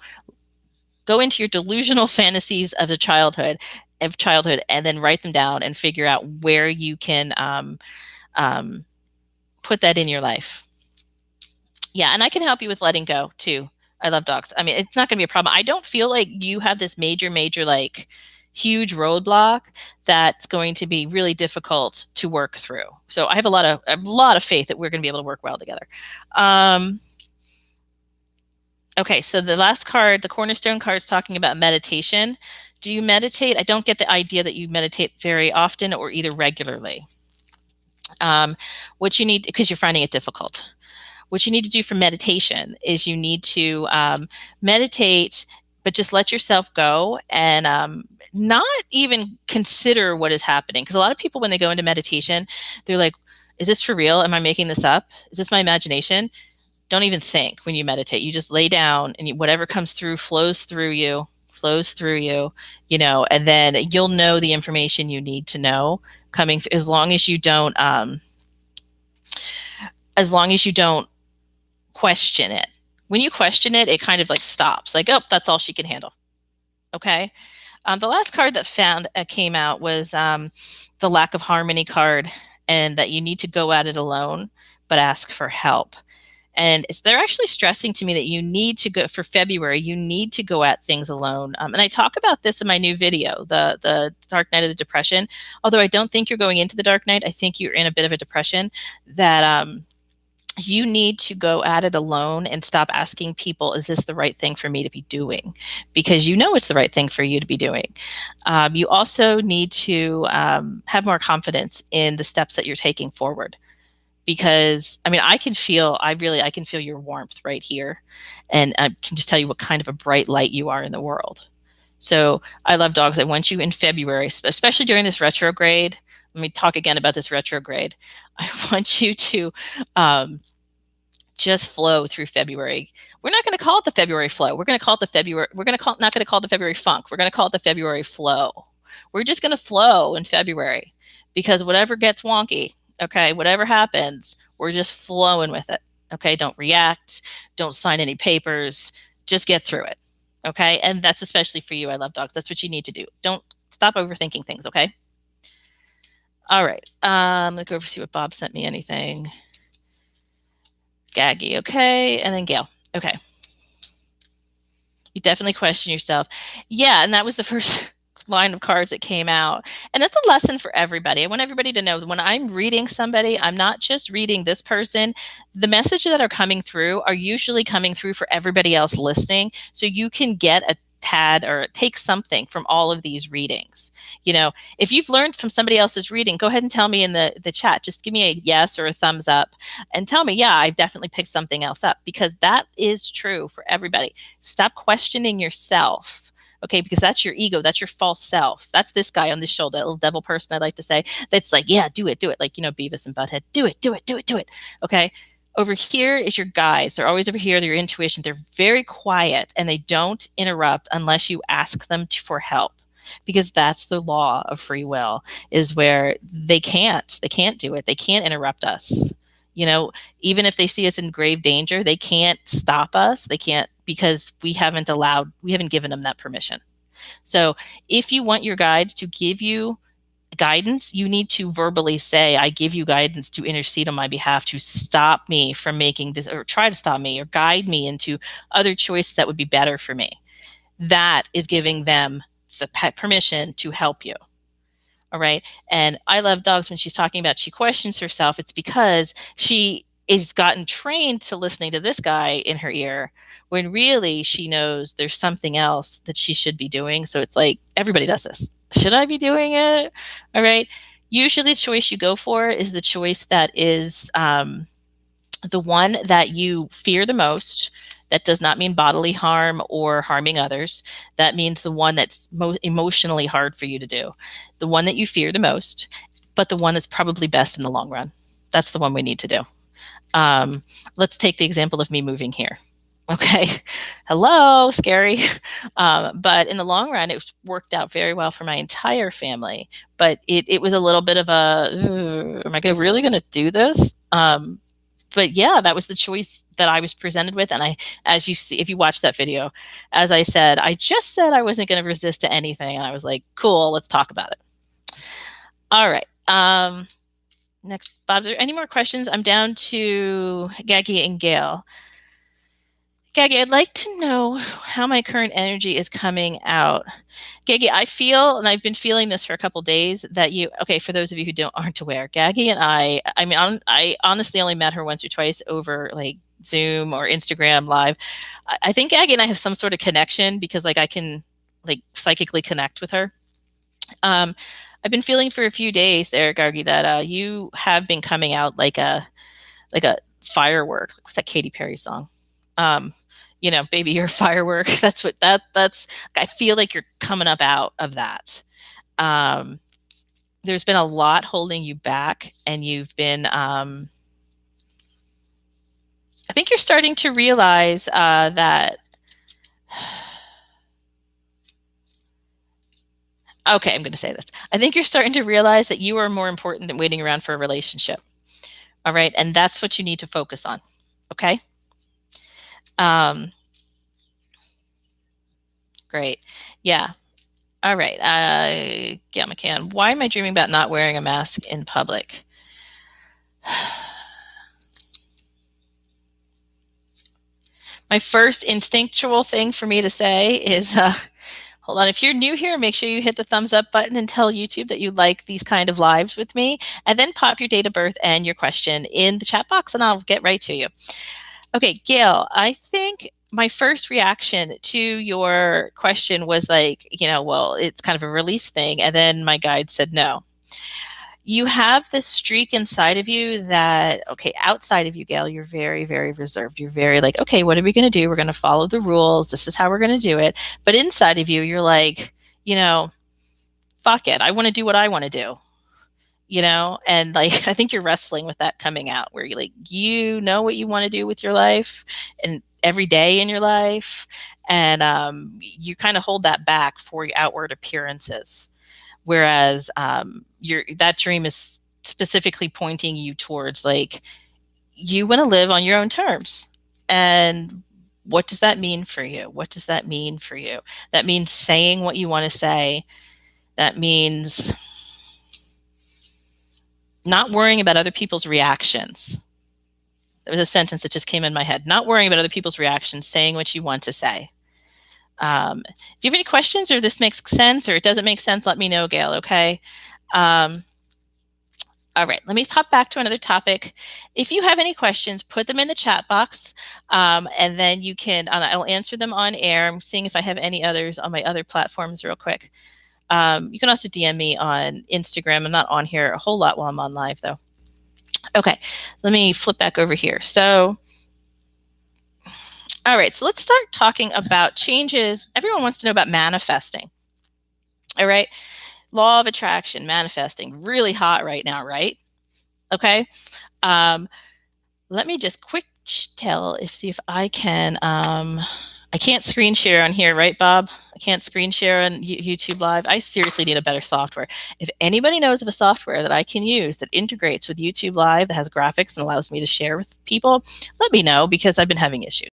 Go into your delusional fantasies of childhood, and then write them down and figure out where you can um, put that in your life. Yeah, and I can help you with letting go too. I love dogs. I mean, it's not going to be a problem. I don't feel like you have this major, huge roadblock that's going to be really difficult to work through. So I have a lot of faith that we're going to be able to work well together. Okay, so the last card, the cornerstone card, is talking about meditation. Do you meditate? I don't get the idea that you meditate very often or either regularly. What you need, because you're finding it difficult. What you need to do for meditation is you need to meditate, but just let yourself go and not even consider what is happening. Because a lot of people, when they go into meditation, they're like, is this for real? Am I making this up? Is this my imagination? Don't even think when you meditate. You just lay down and whatever comes through flows through you, and then you'll know the information you need to know coming as long as you don't question it. When you question it, it kind of stops. Oh, that's all she can handle. Okay. The last card that came out was the lack of harmony card, and that you need to go at it alone, but ask for help. And they're actually stressing to me that you need to go for February, you need to go at things alone. And I talk about this in my new video, the Dark Night of the Depression. Although I don't think you're going into the dark night, I think you're in a bit of a depression that you need to go at it alone and stop asking people, is this the right thing for me to be doing? Because you know it's the right thing for you to be doing. You also need to have more confidence in the steps that you're taking forward. Because I mean, I can feel your warmth right here. And I can just tell you what kind of a bright light you are in the world. So I love dogs. I want you in February, especially during this retrograde. Let me talk again about this retrograde. I want you to just flow through February. We're not going to call it the February flow. We're going to call it the February. We're going to call not going to call it the February funk. We're going to call it the February flow. We're just going to flow in February because whatever gets wonky, okay, whatever happens, we're just flowing with it. Okay, don't react. Don't sign any papers. Just get through it. Okay, and that's especially for you. I love dogs. That's what you need to do. Don't stop overthinking things. Okay. All right. Let's go over see what Bob sent me. Anything. Gaggy, okay, and then Gail, okay. You definitely question yourself. Yeah, and that was the first line of cards that came out. And that's a lesson for everybody. I want everybody to know that when I'm reading somebody, I'm not just reading this person. The messages that are coming through are usually coming through for everybody else listening. So you can get a tad or take something from all of these readings. You know, if you've learned from somebody else's reading, go ahead and tell me in the chat. Just give me a yes or a thumbs up and tell me, yeah, I've definitely picked something else up, because that is true for everybody. Stop questioning yourself. Okay, because that's your ego, that's your false self. That's this guy on the show, that little devil person I like to say, that's like, yeah, do it, like, you know, Beavis and Butthead, do it, do it, do it, do it. Okay, over here is your guides. They're always over here. They're your intuition. They're very quiet and they don't interrupt unless you ask them for help, because that's the law of free will, is where they can't do it. They can't interrupt us. You know, even if they see us in grave danger, they can't stop us. They can't, because we haven't given them that permission. So if you want your guides to give you guidance, you need to verbally say, I give you guidance to intercede on my behalf, to stop me from making this, or try to stop me, or guide me into other choices that would be better for me. That is giving them the permission to help you. All right. And I love dogs, when she's talking about she questions herself, it's because she is gotten trained to listening to this guy in her ear, when really she knows there's something else that she should be doing. So it's like, everybody does this. Should I be doing it? All right. Usually the choice you go for is the choice that is the one that you fear the most. That does not mean bodily harm or harming others. That means the one that's most emotionally hard for you to do, the one that you fear the most, but the one that's probably best in the long run. That's the one we need to do. Let's take the example of me moving here. Okay. Hello, scary. But in the long run, it worked out very well for my entire family. But it was a little bit of a, am I really going to do this? But yeah, that was the choice that I was presented with. And I, as you see, if you watch that video, as I said, I just said I wasn't going to resist to anything. And I was like, cool, let's talk about it. All right. Next, Bob, are there any more questions? I'm down to Gaggy and Gail. Gaggy, I'd like to know how my current energy is coming out. Gaggy, I feel, and I've been feeling this for a couple days, that you, okay, for those of you who aren't aware, Gaggy and I mean, I honestly only met her once or twice over like Zoom or Instagram Live. I think Gaggy and I have some sort of connection, because like I can like psychically connect with her. I've been feeling for a few days there, Gaggy, that you have been coming out like a firework. What's that Katy Perry song? You know, baby, you're a firework. That's what that's, I feel like you're coming up out of that. There's been a lot holding you back, and you've been, I think you're starting to realize that, okay, I'm going to say this. I think you're starting to realize that you are more important than waiting around for a relationship. All right. And that's what you need to focus on. Okay. Great. Yeah. All right. Gail McCann, why am I dreaming about not wearing a mask in public? My first instinctual thing for me to say is, hold on, if you're new here, make sure you hit the thumbs up button and tell YouTube that you like these kind of lives with me, and then pop your date of birth and your question in the chat box and I'll get right to you. Okay, Gail, I think my first reaction to your question was like, well, it's kind of a release thing. And then my guide said no. You have this streak inside of you that, okay, outside of you, Gail, you're very, very reserved. You're very like, okay, what are we going to do? We're going to follow the rules. This is how we're going to do it. But inside of you, you're like, fuck it. I want to do what I want to do. And like, I think you're wrestling with that coming out where you're like, what you want to do with your life and every day in your life. And you kind of hold that back for your outward appearances. Whereas that dream is specifically pointing you towards like, you want to live on your own terms. And what does that mean for you? What does that mean for you? That means saying what you want to say. That means not worrying about other people's reactions. There was a sentence that just came in my head. Not worrying about other people's reactions, saying what you want to say. If you have any questions or this makes sense or it doesn't make sense, let me know, Gail, okay? All right, let me pop back to another topic. If you have any questions, put them in the chat box, and then you can, I'll answer them on air. I'm seeing if I have any others on my other platforms real quick. You can also DM me on Instagram. I'm not on here a whole lot while I'm on live, though. Okay, let me flip back over here. So, all right, so let's start talking about changes. Everyone wants to know about manifesting. All right, law of attraction, manifesting, really hot right now, right? Okay, let me just quick see if I can, I can't screen share on here, right, Bob? I can't screen share on YouTube Live. I seriously need a better software. If anybody knows of a software that I can use that integrates with YouTube Live, that has graphics and allows me to share with people, let me know because I've been having issues.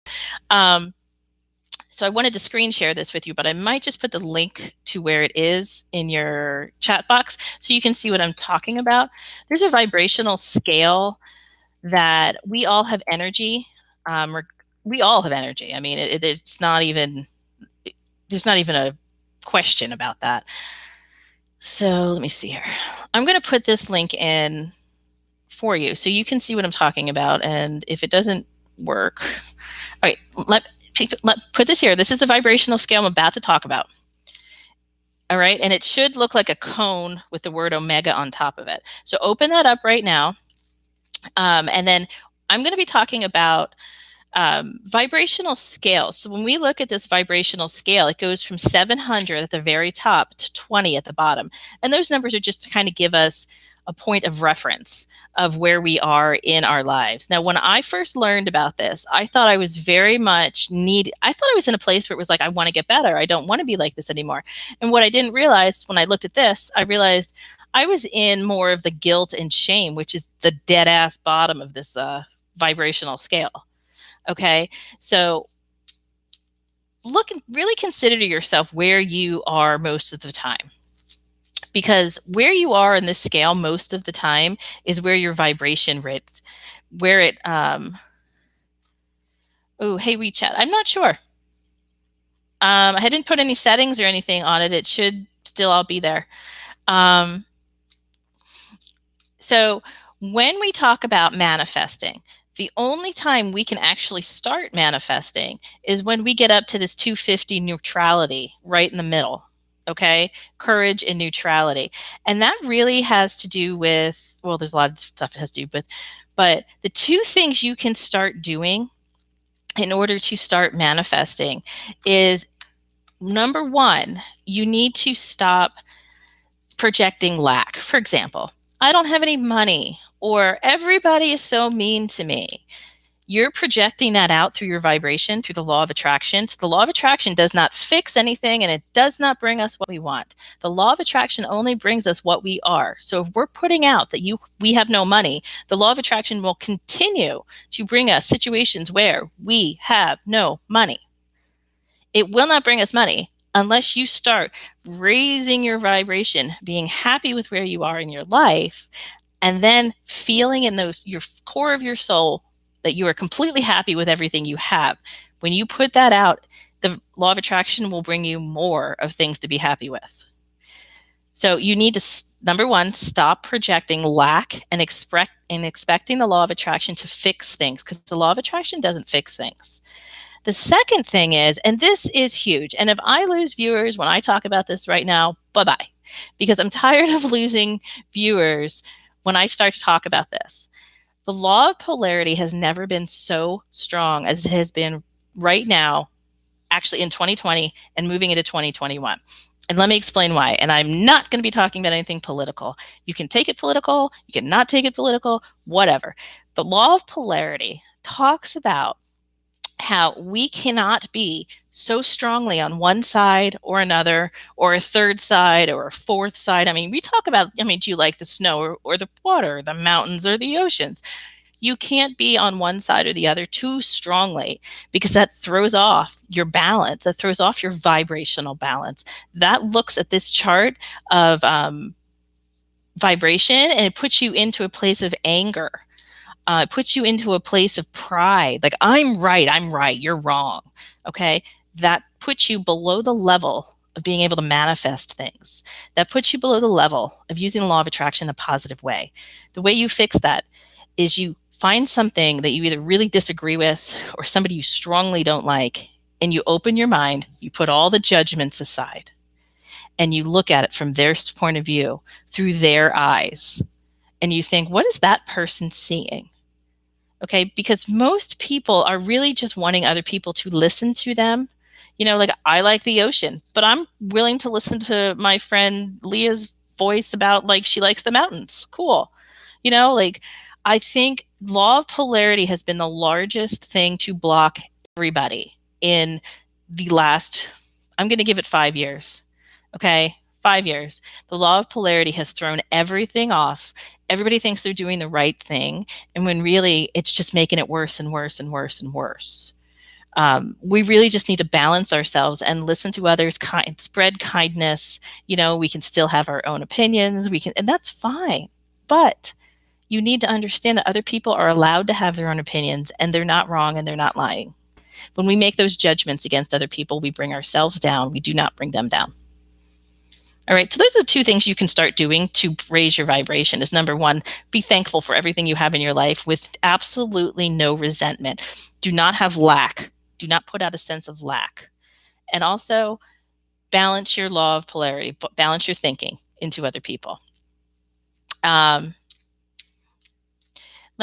So I wanted to screen share this with you, but I might just put the link to where it is in your chat box so you can see what I'm talking about. There's a vibrational scale that we all have energy. We all have energy. I mean, it's not even, there's not even a question about that. So let me see here. I'm going to put this link in for you so you can see what I'm talking about. And if it doesn't work, all right, let put this here. This is the vibrational scale I'm about to talk about. All right, and it should look like a cone with the word omega on top of it. So open that up right now. And then I'm going to be talking about vibrational scale. So when we look at this vibrational scale, it goes from 700 at the very top to 20 at the bottom. And those numbers are just to kind of give us a point of reference of where we are in our lives. Now, when I first learned about this, I thought I was very much I thought I was in a place where it was like, I want to get better. I don't want to be like this anymore. And what I didn't realize when I looked at this, I realized I was in more of the guilt and shame, which is the dead ass bottom of this vibrational scale. Okay, so really consider to yourself where you are most of the time. Because where you are in this scale most of the time is where your vibration rates, where it, oh, hey, WeChat, I'm not sure. I didn't put any settings or anything on it. It should still all be there. So when we talk about manifesting, the only time we can actually start manifesting is when we get up to this 250 neutrality right in the middle. Okay, courage and neutrality. And that really has to do with, well, there's a lot of stuff it has to do with, but the two things you can start doing in order to start manifesting is, number one, you need to stop projecting lack. For example, I don't have any money, or everybody is so mean to me. You're projecting that out through your vibration, through the law of attraction. So the law of attraction does not fix anything and it does not bring us what we want. The law of attraction only brings us what we are. So if we're putting out that we have no money, the law of attraction will continue to bring us situations where we have no money. It will not bring us money unless you start raising your vibration, being happy with where you are in your life, and then feeling in your core of your soul that you are completely happy with everything you have. When you put that out, the law of attraction will bring you more of things to be happy with. So you need to, number one, stop projecting lack and expecting the law of attraction to fix things, because the law of attraction doesn't fix things. The second thing is, and this is huge, and if I lose viewers when I talk about this right now, bye-bye, because I'm tired of losing viewers when I start to talk about this. The law of polarity has never been so strong as it has been right now, actually in 2020 and moving into 2021. And let me explain why. And I'm not going to be talking about anything political. You can take it political, you can not take it political, whatever. The law of polarity talks about how we cannot be so strongly on one side or another, or a third side or a fourth side. I mean, we talk about, do you like the snow or the water, the mountains or the oceans? You can't be on one side or the other too strongly, because that throws off your balance. That throws off your vibrational balance. That looks at this chart of vibration, and it puts you into a place of anger. It puts you into a place of pride. Like, I'm right, you're wrong. Okay. That puts you below the level of being able to manifest things. That puts you below the level of using the law of attraction in a positive way. The way you fix that is you find something that you either really disagree with or somebody you strongly don't like, and you open your mind, you put all the judgments aside, and you look at it from their point of view through their eyes. And you think, what is that person seeing? Okay, because most people are really just wanting other people to listen to them. Like, I like the ocean, but I'm willing to listen to my friend Leah's voice about, like, she likes the mountains. Cool. Like, I think law of polarity has been the largest thing to block everybody in the last, I'm going to give it 5 years. Okay, 5 years. The law of polarity has thrown everything off. Everybody thinks they're doing the right thing, and when really it's just making it worse and worse and worse and worse. We really just need to balance ourselves and listen to others, spread kindness. We can still have our own opinions. And that's fine. But you need to understand that other people are allowed to have their own opinions, and they're not wrong and they're not lying. When we make those judgments against other people, we bring ourselves down. We do not bring them down. All right, so those are the two things you can start doing to raise your vibration. Is number one, be thankful for everything you have in your life with absolutely no resentment. Do not have lack. Do not put out a sense of lack. And also balance your law of polarity, balance your thinking into other people. Let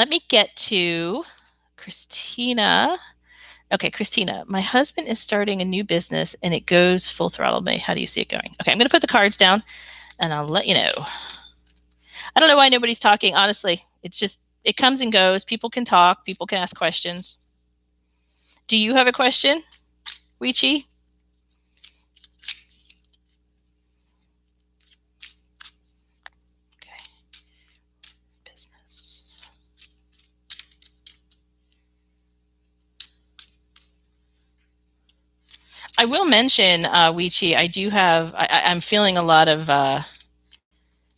me get to Christina. Okay, Christina, my husband is starting a new business and it goes full throttle. How do you see it going? Okay, I'm going to put the cards down and I'll let you know. I don't know why nobody's talking. Honestly, it's just, it comes and goes. People can talk. People can ask questions. Do you have a question, Weechi? Okay. Business. I will mention, Weechi, I do have, I'm feeling a lot of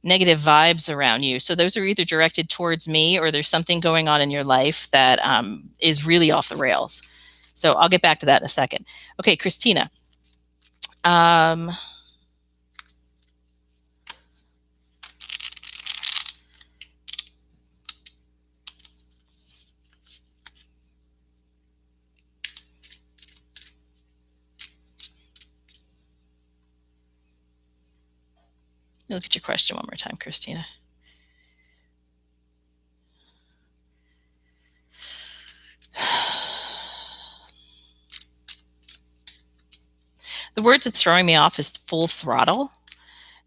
negative vibes around you. So those are either directed towards me or there's something going on in your life that is really off the rails. So I'll get back to that in a second. Okay, Christina. Look at your question one more time, Christina. The word that's throwing me off is full throttle,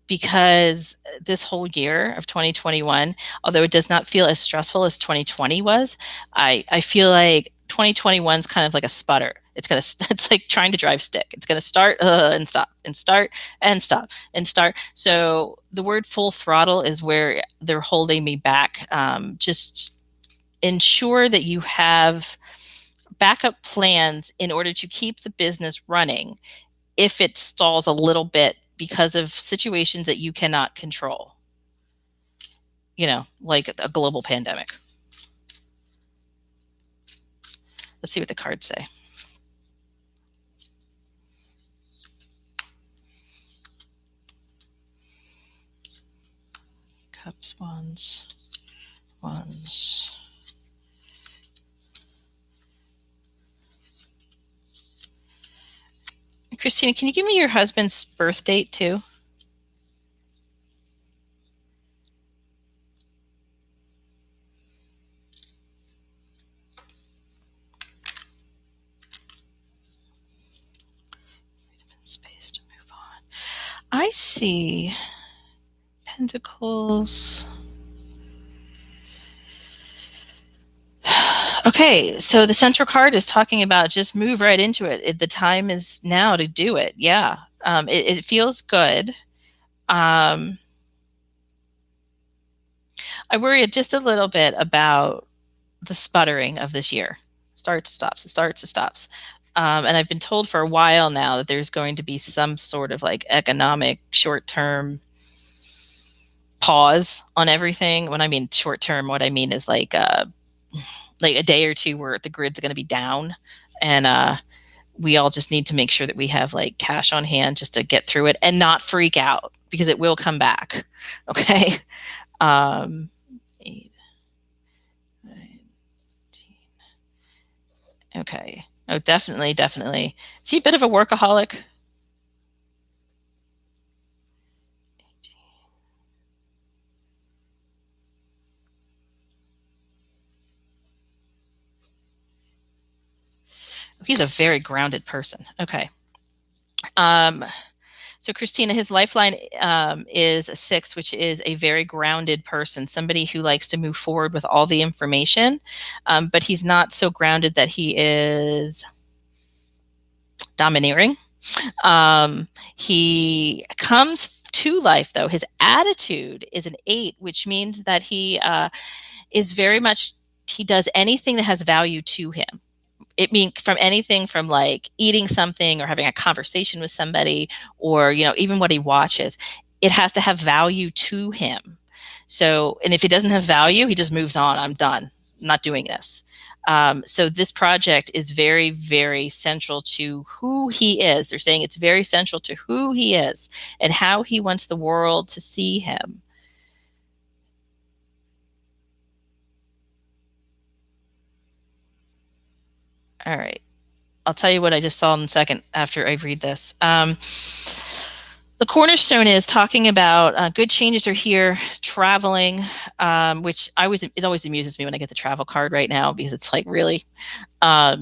because this whole year of 2021, although it does not feel as stressful as 2020 was, I feel like 2021 is kind of like a sputter. It's like trying to drive stick. It's gonna start and stop and start and stop and start. So the word full throttle is where they're holding me back. Just ensure that you have backup plans in order to keep the business running if it stalls a little bit because of situations that you cannot control, like a global pandemic. Let's see what the cards say. Cups, wands. Christina, can you give me your husband's birth date too? Space to move on. I see Pentacles. Okay, so the central card is talking about just move right into it. The time is now to do it. Yeah, it feels good. I worry just a little bit about the sputtering of this year. Starts, stops, starts, stops. And I've been told for a while now that there's going to be some sort of like economic short-term pause on everything. When I mean short-term, what I mean is like a day or two where the grid's going to be down, and we all just need to make sure that we have like cash on hand just to get through it and not freak out because it will come back. Okay. 8, 9, 10. Okay. Oh, definitely, definitely. Is he a bit of a workaholic? He's a very grounded person. Okay. So Christina, his lifeline is a 6, which is a very grounded person, somebody who likes to move forward with all the information, but he's not so grounded that he is domineering. He comes to life, though. His attitude is an 8, which means that he is very much, he does anything that has value to him. It means from anything from like eating something or having a conversation with somebody, or even what he watches, it has to have value to him. So, and if it doesn't have value, he just moves on. I'm done, I'm not doing this. So this project is very, very central to who he is. They're saying it's very central to who he is and how he wants the world to see him. All right. I'll tell you what I just saw in a second after I read this. The cornerstone is talking about good changes are here, traveling, which it always amuses me when I get the travel card right now because it's like really, but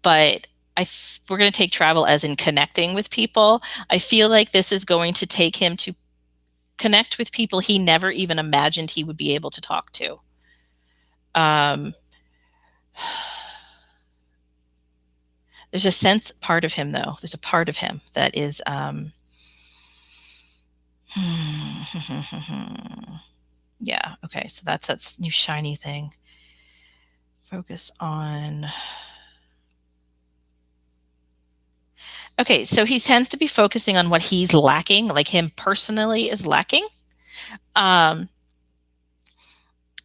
we're going to take travel as in connecting with people. I feel like this is going to take him to connect with people he never even imagined he would be able to talk to. There's a sense part of him, though. There's a part of him that is, yeah, okay, so that's that new shiny thing. Focus on. Okay, so he tends to be focusing on what he's lacking, like him personally is lacking.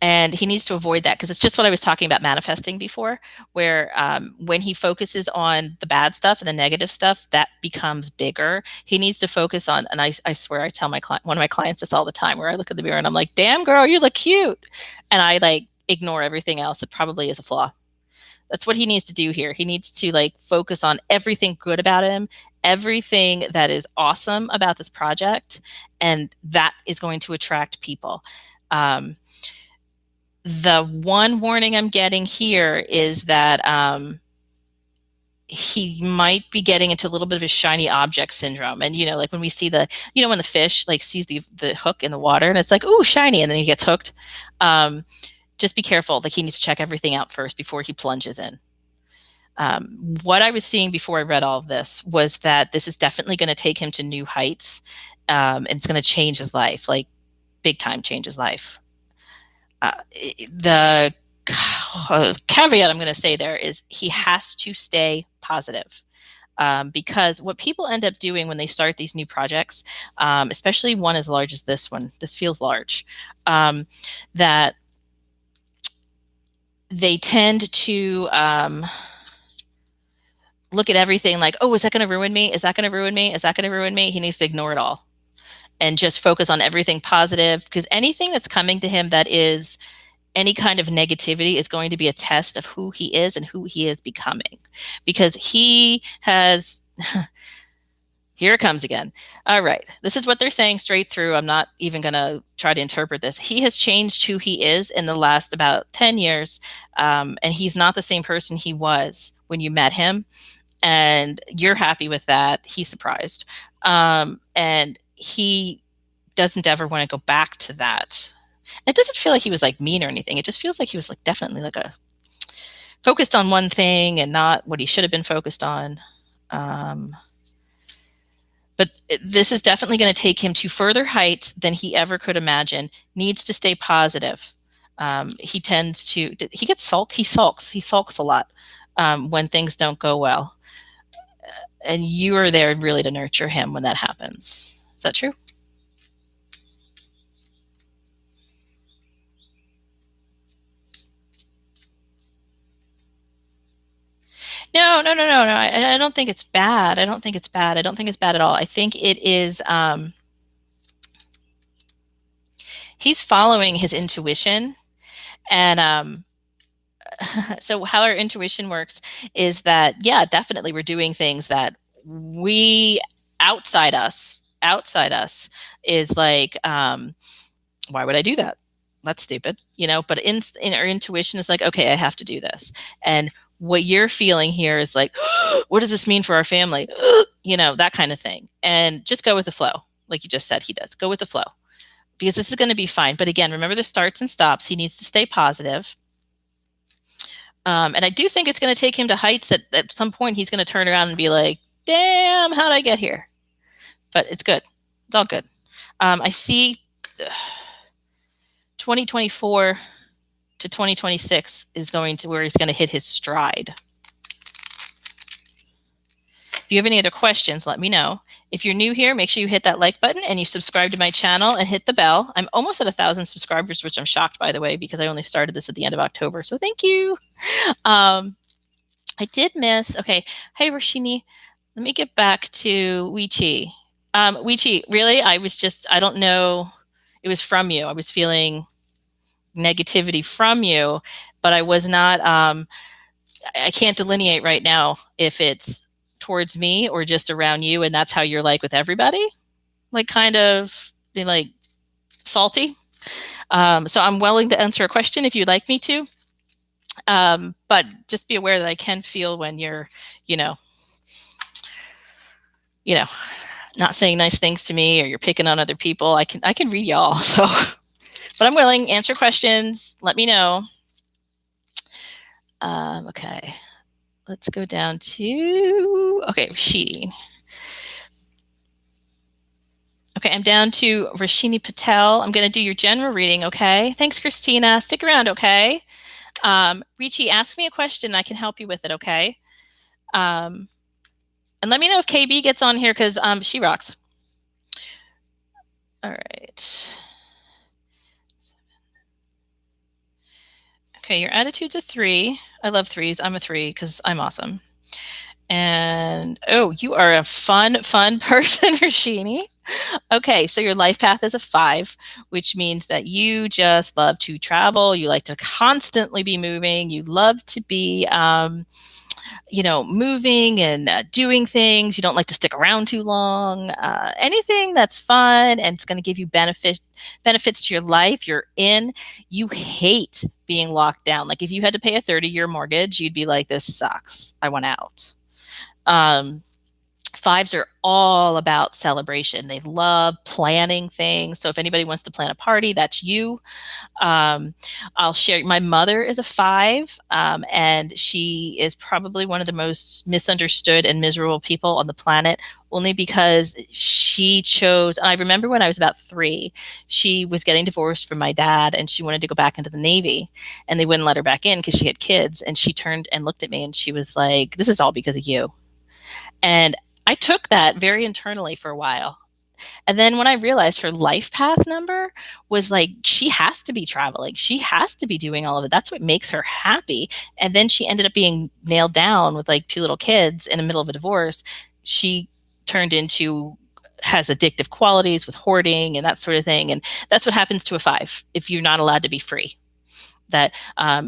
And he needs to avoid that because it's just what I was talking about manifesting before, where when he focuses on the bad stuff and the negative stuff, that becomes bigger. He needs to focus on, and I swear I tell one of my clients this all the time, where I look at the mirror and I'm like, damn girl, you look cute. And I like ignore everything else that probably is a flaw. That's what he needs to do here. He needs to like focus on everything good about him, everything that is awesome about this project, and that is going to attract people. The one warning I'm getting here is that he might be getting into a little bit of a shiny object syndrome. And, like when we see when the fish like sees the hook in the water and it's like, ooh, shiny. And then he gets hooked. Just be careful. Like he needs to check everything out first before he plunges in. What I was seeing before I read all of this was that this is definitely going to take him to new heights. And it's going to change his life, like big time change his life. The caveat I'm going to say there is he has to stay positive, because what people end up doing when they start these new projects, especially one as large as this one, this feels large, that they tend to look at everything like, oh, is that going to ruin me? Is that going to ruin me? Is that going to ruin me? He needs to ignore it all and just focus on everything positive, because anything that's coming to him that is any kind of negativity is going to be a test of who he is and who he is becoming, because he has here it comes again. All right. This is what they're saying straight through. I'm not even going to try to interpret this. He has changed who he is in the last about 10 years. And he's not the same person he was when you met him. And you're happy with that. He's surprised. And he doesn't ever want to go back to that. It doesn't feel like he was like mean or anything. It just feels like he was like definitely like a focused on one thing and not what he should have been focused on. But this is definitely going to take him to further heights than he ever could imagine. Needs to stay positive. He tends to, he gets sulk, he sulks a lot when things don't go well. And you are there really to nurture him when that happens. Is that true? No. I don't think it's bad. I don't think it's bad. I don't think it's bad at all. I think it is, he's following his intuition. And so how our intuition works is that, yeah, definitely we're doing things that we outside us is like, why would I do that? That's stupid, but in our intuition is like, okay, I have to do this. And what you're feeling here is like, what does this mean for our family? That kind of thing. And just go with the flow. Like you just said, he does go with the flow, because this is going to be fine. But again, remember the starts and stops. He needs to stay positive. And I do think it's going to take him to heights that at some point he's going to turn around and be like, damn, how'd I get here? But it's good. It's all good. I see 2024 to 2026 is going to where he's going to hit his stride. If you have any other questions, let me know. If you're new here, make sure you hit that like button and you subscribe to my channel and hit the bell. I'm almost at 1,000 subscribers, which I'm shocked, by the way, because I only started this at the end of October. So thank you. I did miss. Okay. Hey, Rashini, let me get back to Weechi. Weechi, really? I don't know. It was from you. I was feeling negativity from you, but I was not, I can't delineate right now if it's towards me or just around you, and that's how you're like with everybody, like kind of like salty. So I'm willing to answer a question if you'd like me to, but just be aware that I can feel when you're, not saying nice things to me, or you're picking on other people. I can read y'all. So, but I'm willing to answer questions. Let me know. Okay. Let's go down to, okay, Rashidi. Okay, I'm down to Rashini Patel. I'm going to do your general reading, okay? Thanks, Christina. Stick around, okay? Richie, ask me a question. I can help you with it, okay? And let me know if KB gets on here, because she rocks. All right. Okay, your attitude's a 3. I love 3s. I'm a 3 because I'm awesome. And, oh, you are a fun person, Rashini. Okay, so your life path is a 5, which means that you just love to travel. You like to constantly be moving. You love to be, moving and doing things. You don't like to stick around too long. Anything that's fun and it's going to give you benefits to your life, you're in. You hate being locked down. Like if you had to pay a 30-year mortgage, you'd be like, this sucks. I want out. 5s are all about celebration. They love planning things. So if anybody wants to plan a party, that's you. I'll share. My mother is a 5, and she is probably one of the most misunderstood and miserable people on the planet, only because she chose. I remember when I was about 3, she was getting divorced from my dad, and she wanted to go back into the Navy, and they wouldn't let her back in because she had kids. And she turned and looked at me, and she was like, "This is all because of you." And I took that very internally for a while. And then when I realized her life path number was like, she has to be traveling. She has to be doing all of it. That's what makes her happy. And then she ended up being nailed down with like 2 little kids in the middle of a divorce. She turned into has addictive qualities with hoarding and that sort of thing. And that's what happens to a 5 if you're not allowed to be free. That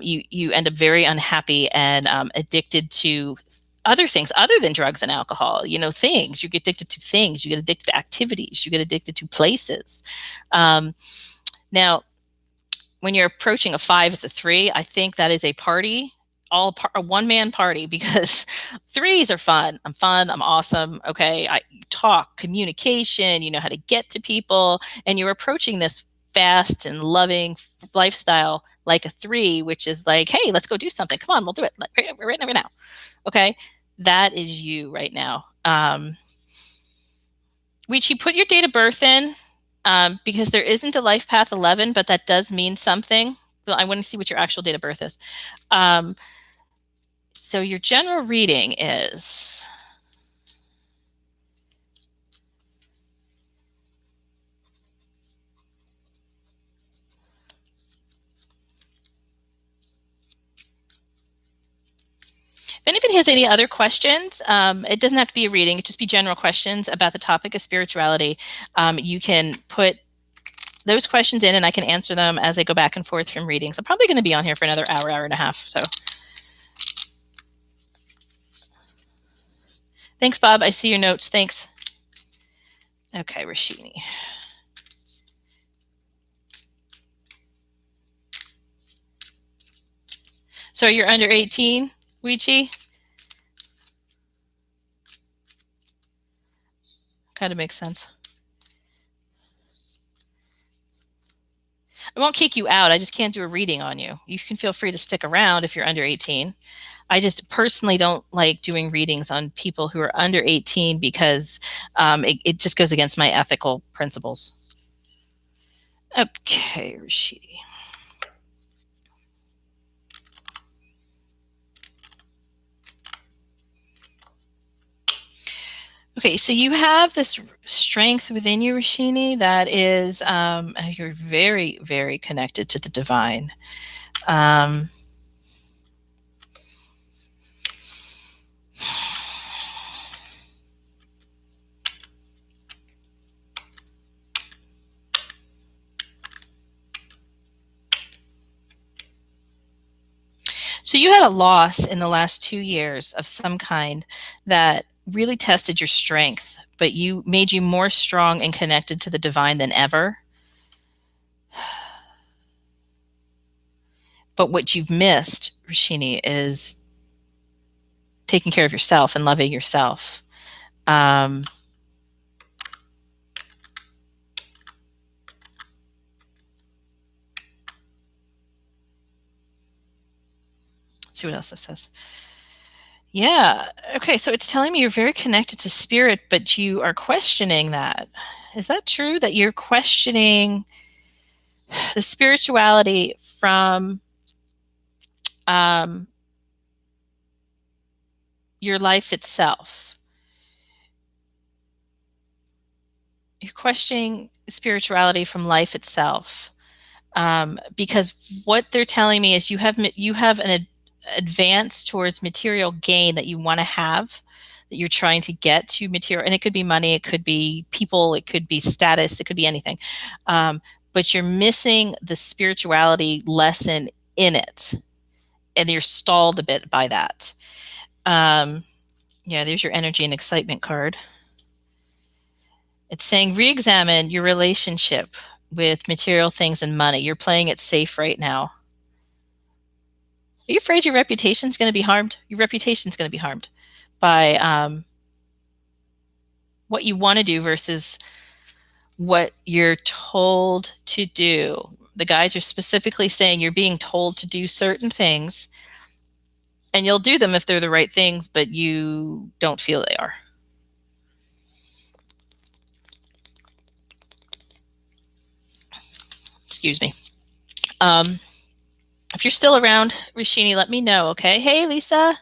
you end up very unhappy and addicted to other things other than drugs and alcohol. Things you get addicted to, things you get addicted to, activities you get addicted to, places. Now, when you're approaching a 5, it's a 3. I think that is a party, a one-man party, because 3s are fun. I'm fun. I'm awesome. Okay, I talk, communication. You know how to get to people, and you're approaching this fast and loving lifestyle like a 3, which is like, hey, let's go do something. Come on, we'll do it right now. Okay, that is you right now. Wichi, put your date of birth in. Because there isn't a life path 11, but that does mean something. Well, I want to see what your actual date of birth is. So your general reading is, if anybody has any other questions, it doesn't have to be a reading, it just be general questions about the topic of spirituality. You can put those questions in and I can answer them as I go back and forth from readings. I'm probably going to be on here for another hour and a half. So thanks, Bob. I see your notes. Thanks. Okay, Rashini. So you're under 18, Wichi? Kind of makes sense. I won't kick you out. I just can't do a reading on you. You can feel free to stick around if you're under 18. I just personally don't like doing readings on people who are under 18 because it just goes against my ethical principles. Okay, Rashidi. Okay, so you have this strength within you, Rashini, that is, you're very, very connected to the divine. So you had a loss in the last 2 years of some kind that really tested your strength, but you made you more strong and connected to the divine than ever. But what you've missed, Rashini, is taking care of yourself and loving yourself. Let's see what else this says. Yeah. Okay. So it's telling me you're very connected to spirit, but you are questioning that. Is that true that you're questioning the spirituality from your life itself? You're questioning spirituality from life itself. Because what they're telling me is you have an advance towards material gain that you want to have, that you're trying to get to material, and it could be money, it could be people, it could be status, it could be anything. But you're missing the spirituality lesson in it, and you're stalled a bit by that. Yeah, there's your energy and excitement card. It's saying re-examine your relationship with material things and money. You're playing it safe right now. Are you afraid your reputation's going to be harmed? Your reputation's going to be harmed by what you want to do versus what you're told to do. The guides are specifically saying you're being told to do certain things, and you'll do them if they're the right things, but you don't feel they are. Excuse me. If you're still around, Rashini, let me know, okay? Hey, Lisa.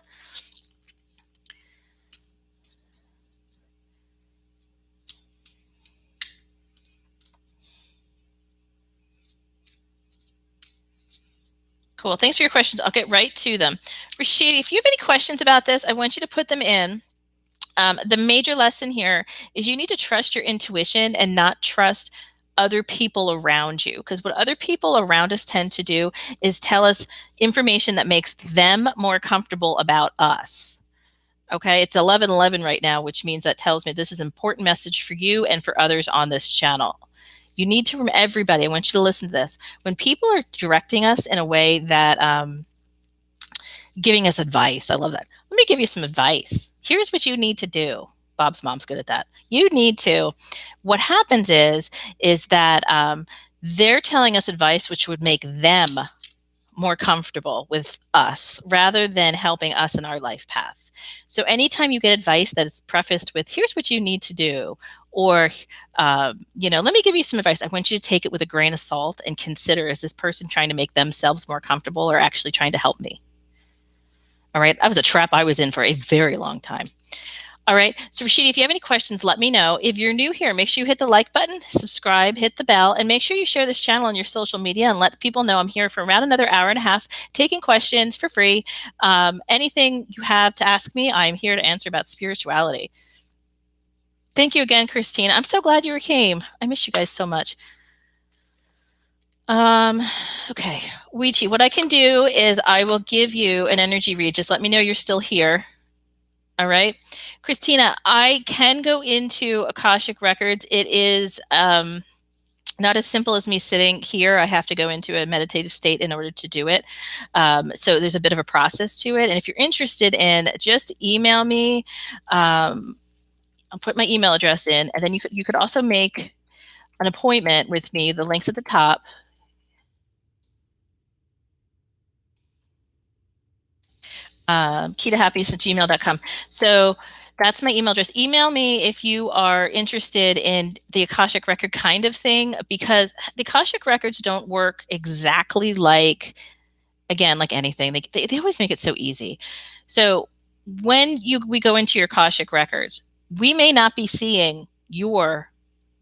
Cool. Thanks for your questions. I'll get right to them. Rashidi, if you have any questions about this, I want you to put them in. The major lesson here is you need to trust your intuition and not trust other people around you. Because what other people around us tend to do is tell us information that makes them more comfortable about us. Okay, it's 11:11 right now, which means that tells me this is an important message for you and for others on this channel. You need to, everybody, I want you to listen to this. When people are directing us in a way that giving us advice. I love that. Let me give you some advice. Here's what you need to do. Bob's mom's good at that. You need to. What happens is that they're telling us advice which would make them more comfortable with us rather than helping us in our life path. So anytime you get advice that is prefaced with "Here's what you need to do," or let me give you some advice, I want you to take it with a grain of salt and consider: is this person trying to make themselves more comfortable or actually trying to help me? All right. That was a trap I was in for a very long time. All right. So Rashidi, if you have any questions, let me know. If you're new here, make sure you hit the like button, subscribe, hit the bell, and make sure you share this channel on your social media and let people know I'm here for around another hour and a half, taking questions for free. Anything you have to ask me, I'm here to answer about spirituality. Thank you again, Christine. I'm so glad you came. I miss you guys so much. Okay. Weechi, what I can do is I will give you an energy read. Just let me know you're still here. All right. Christina, I can go into Akashic Records. It is not as simple as me sitting here. I have to go into a meditative state in order to do it. So there's a bit of a process to it. And if you're interested in, just email me. I'll put my email address in, and then you could also make an appointment with me. The link's at the top. KitaHappiness@gmail.com. So that's my email address. Email me if you are interested in the Akashic Record kind of thing, because the Akashic Records don't work exactly like, again, like anything. They always make it so easy. So when we go into your Akashic Records, we may not be seeing your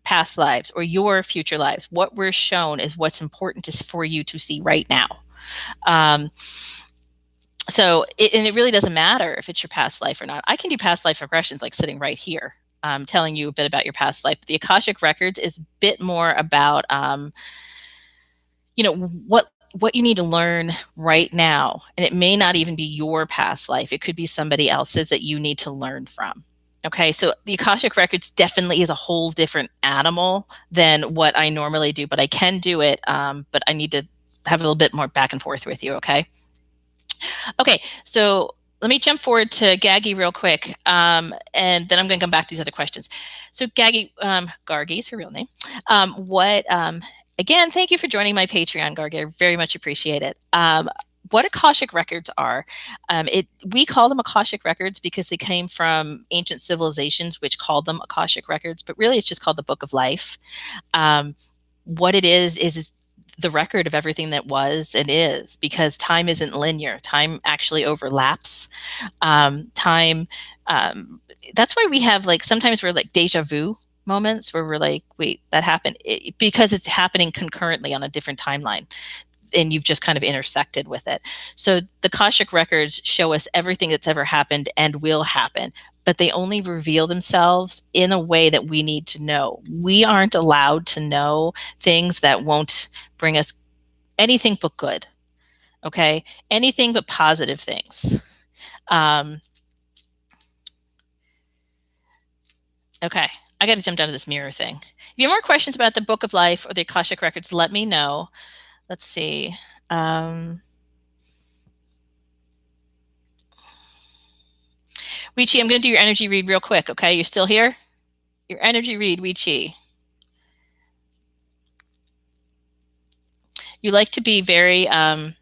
past lives or your future lives. What we're shown is what's important for you to see right now. Um, and it really doesn't matter if it's your past life or not. I can do past life regressions like sitting right here, telling you a bit about your past life. The Akashic Records is a bit more about, what you need to learn right now. And it may not even be your past life. It could be somebody else's that you need to learn from. Okay, so the Akashic Records definitely is a whole different animal than what I normally do, but I can do it. But I need to have a little bit more back and forth with you, okay? Okay, so let me jump forward to Gaggy real quick, and then I'm going to come back to these other questions. So Gaggy, Gargi is her real name. Again, thank you for joining my Patreon, Gargi. I very much appreciate it. What Akashic Records are, we call them Akashic Records because they came from ancient civilizations, which called them Akashic Records, but really it's just called the Book of Life. What it is the record of everything that was and is, because time isn't linear. Time actually overlaps. Time, that's why we have, like, sometimes we're like deja vu moments where we're like, wait, that happened, because it's happening concurrently on a different timeline and you've just kind of intersected with it. So the Akashic Records show us everything that's ever happened and will happen, but they only reveal themselves in a way that we need to know. We aren't allowed to know things that won't bring us anything but good, okay? Anything but positive things. Okay, I got to jump down to this mirror thing. If you have more questions about the Book of Life or the Akashic Records, let me know. Let's see. Weechi, I'm going to do your energy read real quick, okay? You're still here? Your energy read, Weechi. You like to be very, hey,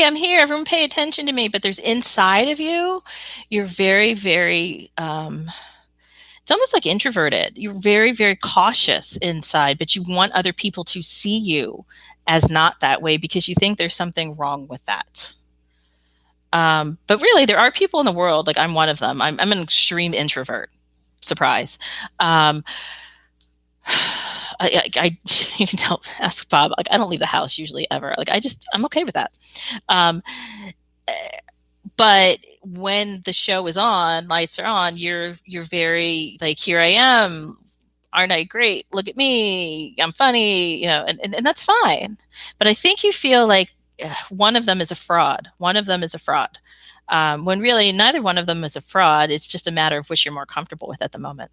I'm here, everyone pay attention to me, but there's inside of you, you're very, very, it's almost like introverted. You're very, very cautious inside, but you want other people to see you as not that way because you think there's something wrong with that. But really, there are people in the world, like I'm one of them. I'm an extreme introvert. Surprise. You can tell, ask Bob, like I don't leave the house usually ever. Like I'm okay with that. But when the show is on, lights are on, you're very like, here I am, aren't I great? Look at me, I'm funny, and that's fine. But I think you feel like one of them is a fraud. One of them is a fraud. When really neither one of them is a fraud. It's just a matter of which you're more comfortable with at the moment.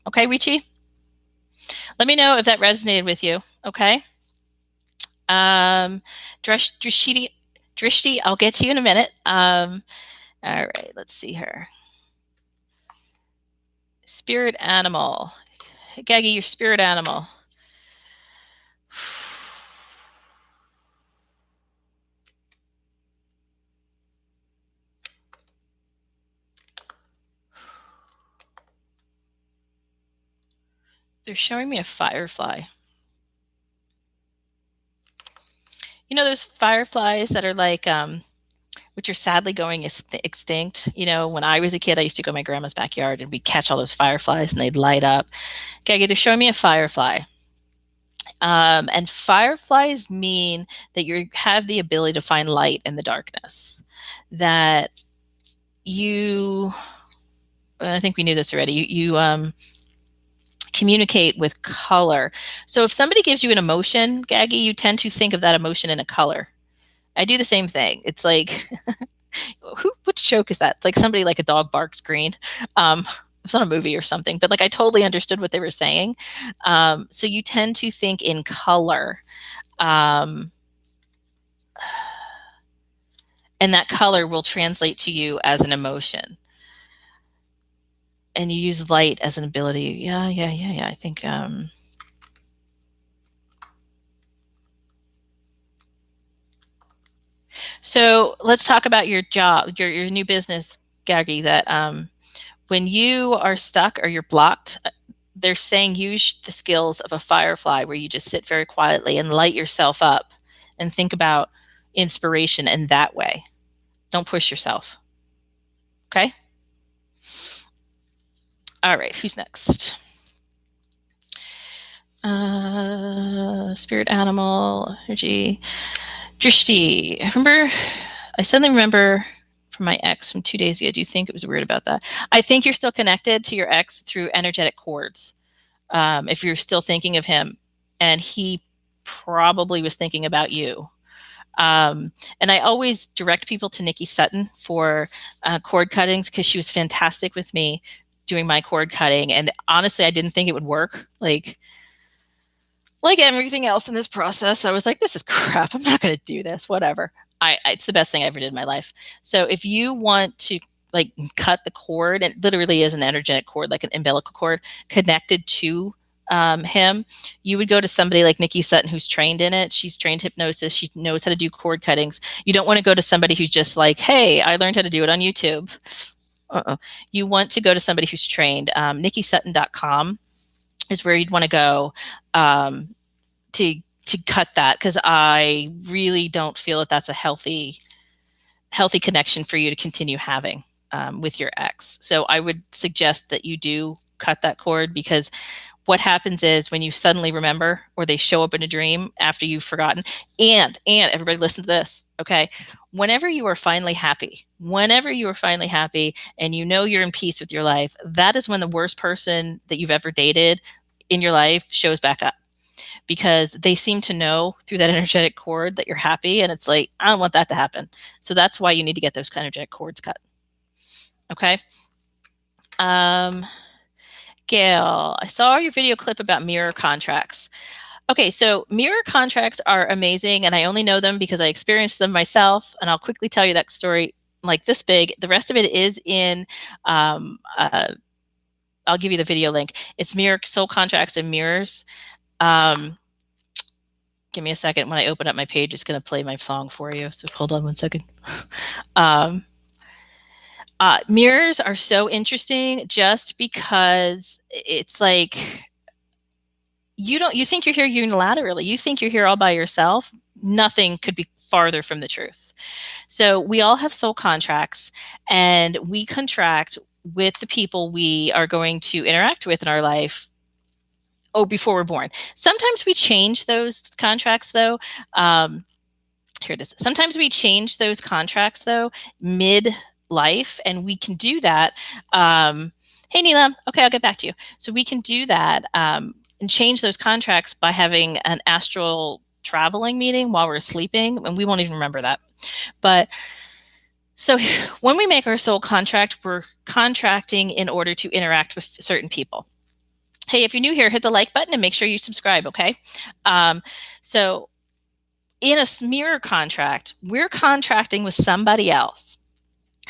Okay, Wichi? Let me know if that resonated with you. Okay. Drishti, Drishti, I'll get to you in a minute. All right, let's see her. Spirit animal. Gaggy, your spirit animal. They're showing me a firefly. You know those fireflies that are like, which are sadly going extinct. When I was a kid, I used to go to my grandma's backyard and we'd catch all those fireflies and they'd light up. Okay, they're showing me a firefly. And fireflies mean that you have the ability to find light in the darkness. That I think we knew this already. You communicate with color. So if somebody gives you an emotion, Gaggy, you tend to think of that emotion in a color. I do the same thing. It's like, which joke is that? It's like somebody like a dog barks green. It's not a movie or something, but like I totally understood what they were saying. So you tend to think in color. And that color will translate to you as an emotion. And you use light as an ability. Yeah. I think so let's talk about your job, your new business, Gaggy, that when you are stuck or you're blocked, they're saying use the skills of a firefly where you just sit very quietly and light yourself up and think about inspiration in that way. Don't push yourself. Okay? All right, who's next? Spirit animal, energy. Drishti, I suddenly remember from my ex from 2 days ago. Do you think it was weird about that? I think you're still connected to your ex through energetic cords. If you're still thinking of him, and he probably was thinking about you. And I always direct people to Nikki Sutton for cord cuttings because she was fantastic with me doing my cord cutting. And honestly, I didn't think it would work. Like everything else in this process, I was like, this is crap. I'm not going to do this, whatever. It's the best thing I ever did in my life. So if you want to like cut the cord, it literally is an energetic cord, like an umbilical cord connected to him, you would go to somebody like Nikki Sutton, who's trained in it. She's trained hypnosis. She knows how to do cord cuttings. You don't want to go to somebody who's just like, hey, I learned how to do it on YouTube. You want to go to somebody who's trained. NikkiSutton.com is where you'd want to go to cut that, because I really don't feel that that's a healthy connection for you to continue having with your ex. So I would suggest that you do cut that cord, because what happens is when you suddenly remember or they show up in a dream after you've forgotten, and everybody listen to this, okay? Whenever you are finally happy and you know you're in peace with your life, that is when the worst person that you've ever dated in your life shows back up, because they seem to know through that energetic cord that you're happy, and it's like, I don't want that to happen. So that's why you need to get those energetic cords cut. Okay. Gail, I saw your video clip about mirror contracts. Okay, so mirror contracts are amazing, and I only know them because I experienced them myself, and I'll quickly tell you that story like this big. The rest of it is in, I'll give you the video link. It's mirror soul contracts and mirrors. Give me a second. When I open up my page, it's going to play my song for you. So hold on one second. Mirrors are so interesting just because it's like, you think you're here unilaterally. You think you're here all by yourself. Nothing could be farther from the truth. So we all have soul contracts, and we contract with the people we are going to interact with in our life before we're born. Sometimes we change those contracts though. Here it is. Sometimes we change those contracts though mid-life, and we can do that. Hey Neelam, okay, I'll get back to you. So we can do that and change those contracts by having an astral traveling meeting while we're sleeping, and we won't even remember that. But so when we make our soul contract, we're contracting in order to interact with certain people. Hey, if you're new here, hit the like button and make sure you subscribe, okay? So in a mirror contract, we're contracting with somebody else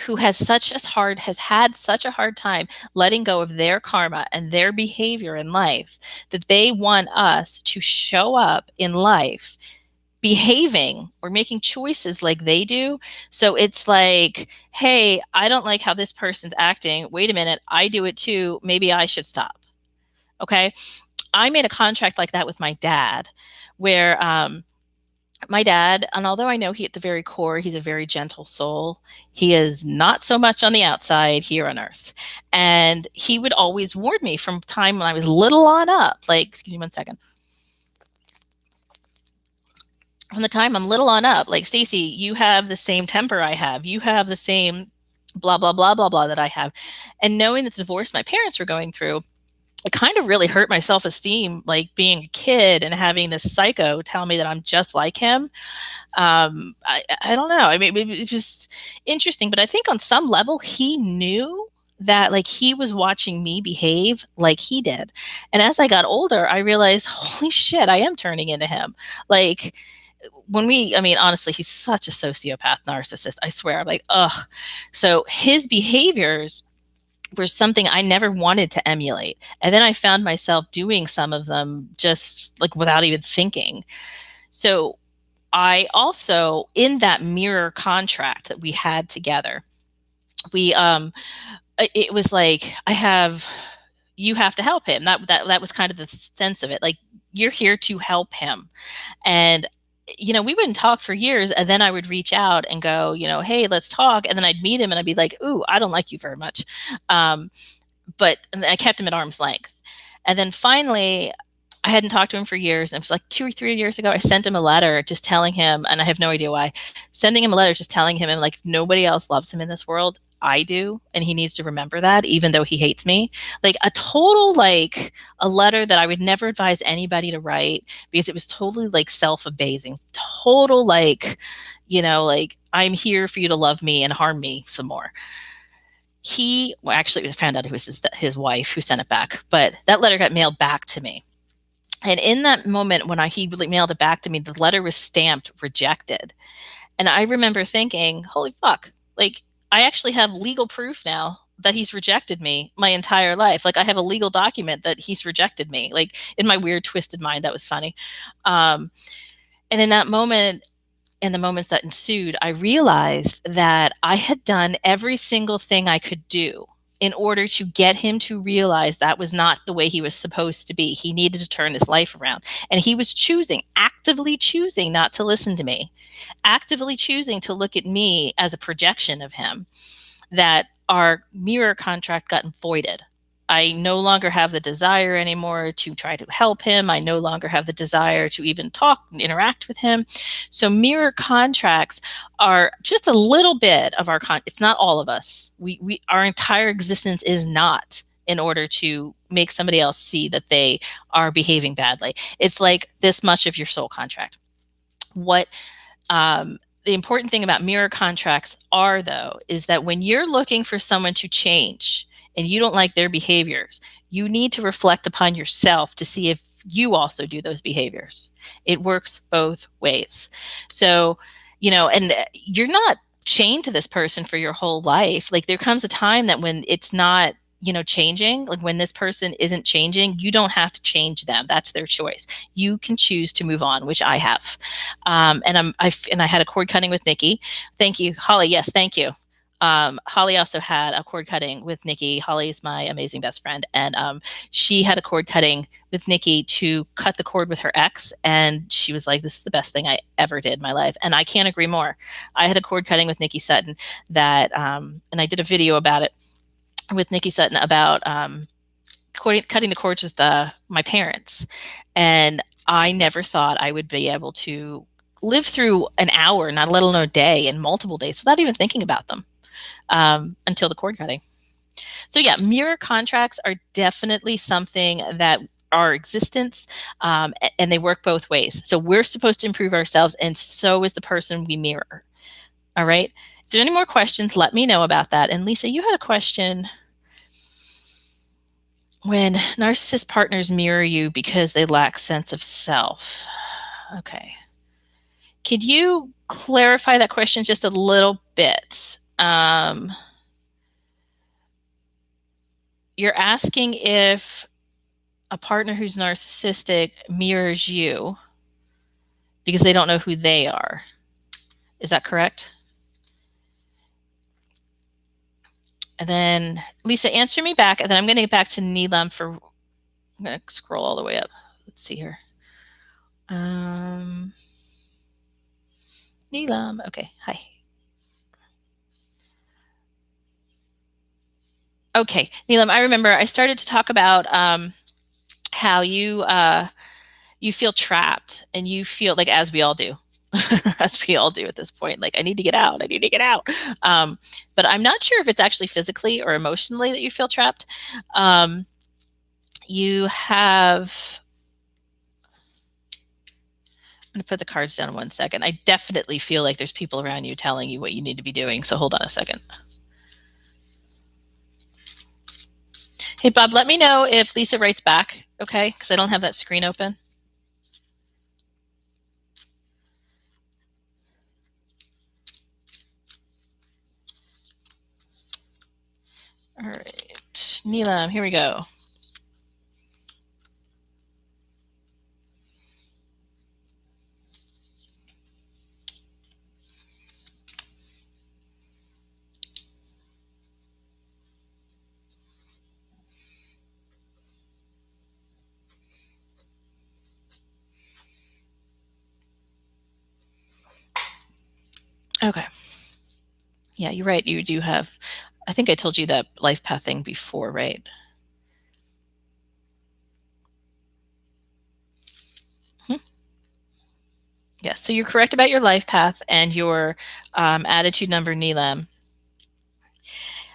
who has had such a hard time letting go of their karma and their behavior in life that they want us to show up in life behaving or making choices like they do. So it's like, hey, I don't like how this person's acting. Wait a minute, I do it too. Maybe I should stop. Okay. I made a contract like that with my dad, where my dad, and although I know he at the very core, he's a very gentle soul, he is not so much on the outside here on earth. And he would always warn me from time when I was little on up, like, excuse me 1 second. From the time I'm little on up, like, Stacie, you have the same temper I have. You have the same blah, blah, blah, blah, blah that I have. And knowing that the divorce my parents were going through, it kind of really hurt my self-esteem, like being a kid and having this psycho tell me that I'm just like him. I don't know. I mean, it's just interesting, but I think on some level he knew that, like, he was watching me behave like he did. And as I got older, I realized, holy shit, I am turning into him. Like, I mean, honestly, he's such a sociopath narcissist. I swear. I'm like, ugh. So his behaviors were something I never wanted to emulate. And then I found myself doing some of them just like without even thinking. So I also, in that mirror contract that we had together, we it was like, you have to help him. That was kind of the sense of it. Like, you're here to help him. And we wouldn't talk for years, and then I would reach out and go, hey, let's talk. And then I'd meet him and I'd be like, ooh, I don't like you very much. But I kept him at arm's length. And then finally, I hadn't talked to him for years. And it was like 2 or 3 years ago, I sent him a letter just telling him, and I have no idea why, sending him a letter just telling him, like, if nobody else loves him in this world, I do. And he needs to remember that, even though he hates me. Like, a letter that I would never advise anybody to write, because it was totally like self-abasing, total like, I'm here for you to love me and harm me some more. Actually, found out it was his wife who sent it back, but that letter got mailed back to me. And in that moment, when he mailed it back to me, the letter was stamped rejected. And I remember thinking, holy fuck, like, I actually have legal proof now that he's rejected me my entire life. Like, I have a legal document that he's rejected me. Like, in my weird, twisted mind, that was funny. And in that moment, and the moments that ensued, I realized that I had done every single thing I could do in order to get him to realize that was not the way he was supposed to be. He needed to turn his life around. And he was actively choosing not to listen to me, actively choosing to look at me as a projection of him, that our mirror contract got voided. I no longer have the desire anymore to try to help him. I no longer have the desire to even talk and interact with him. So mirror contracts are just a little bit of it's not all of us. Our entire existence is not in order to make somebody else see that they are behaving badly. It's like this much of your soul contract. What the important thing about mirror contracts are, though, is that when you're looking for someone to change and you don't like their behaviors, you need to reflect upon yourself to see if you also do those behaviors. It works both ways. So, and you're not chained to this person for your whole life. Like, there comes a time that when it's not, changing, like when this person isn't changing, you don't have to change them. That's their choice. You can choose to move on, which I have. And I had a cord cutting with Nikki. Thank you, Holly. Yes, thank you. Holly also had a cord cutting with Nikki. Holly is my amazing best friend. And she had a cord cutting with Nikki to cut the cord with her ex. And she was like, this is the best thing I ever did in my life. And I can't agree more. I had a cord cutting with Nikki Sutton and I did a video about it with Nikki Sutton about cutting the cords with my parents. And I never thought I would be able to live through an hour, not let alone a day and multiple days without even thinking about them until the cord cutting. So yeah, mirror contracts are definitely something that our existence, and they work both ways. So we're supposed to improve ourselves, and so is the person we mirror. All right. If there are any more questions, let me know about that. And Lisa, you had a question. When narcissist partners mirror you because they lack sense of self. Okay. Could you clarify that question just a little bit? You're asking if a partner who's narcissistic mirrors you because they don't know who they are. Is that correct? And then Lisa, answer me back, and then I'm going to get back to Neelam for, I'm going to scroll all the way up. Let's see here. Neelam, okay, hi. Okay, Neelam, I remember I started to talk about how you feel trapped, and you feel like, as we all do, as we all do at this point, like I need to get out, I need to get out. But I'm not sure if it's actually physically or emotionally that you feel trapped. You have, I'm going to put the cards down 1 second. I definitely feel like there's people around you telling you what you need to be doing. So hold on a second. Hey, Bob, let me know if Lisa writes back, okay? Because I don't have that screen open. All right, Neelam, here we go. Okay. Yeah, you're right. You do have, I think I told you that life path thing before, right? Yes, so you're correct about your life path and your attitude number, Neelam.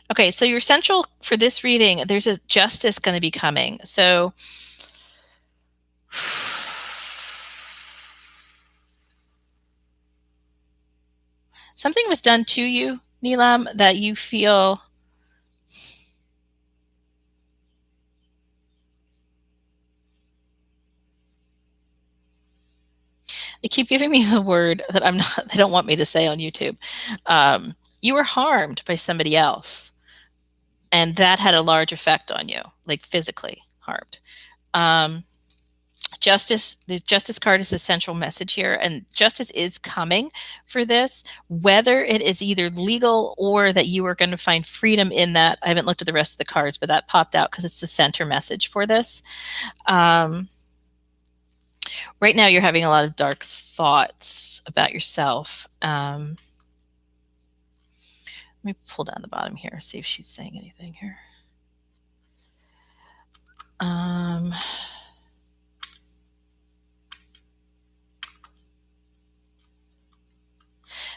Okay, so your central for this reading, there's a justice going to be coming. So something was done to you, Neelam, that you feel they keep giving me the word that I'm not, they don't want me to say on YouTube. You were harmed by somebody else, and that had a large effect on you, like physically harmed. Justice, the justice card is the central message here, and justice is coming for this, whether it is either legal or that you are going to find freedom in that. I haven't looked at the rest of the cards, but that popped out because it's the center message for this. Right now you're having a lot of dark thoughts about yourself. Let me pull down the bottom here, see if she's saying anything here.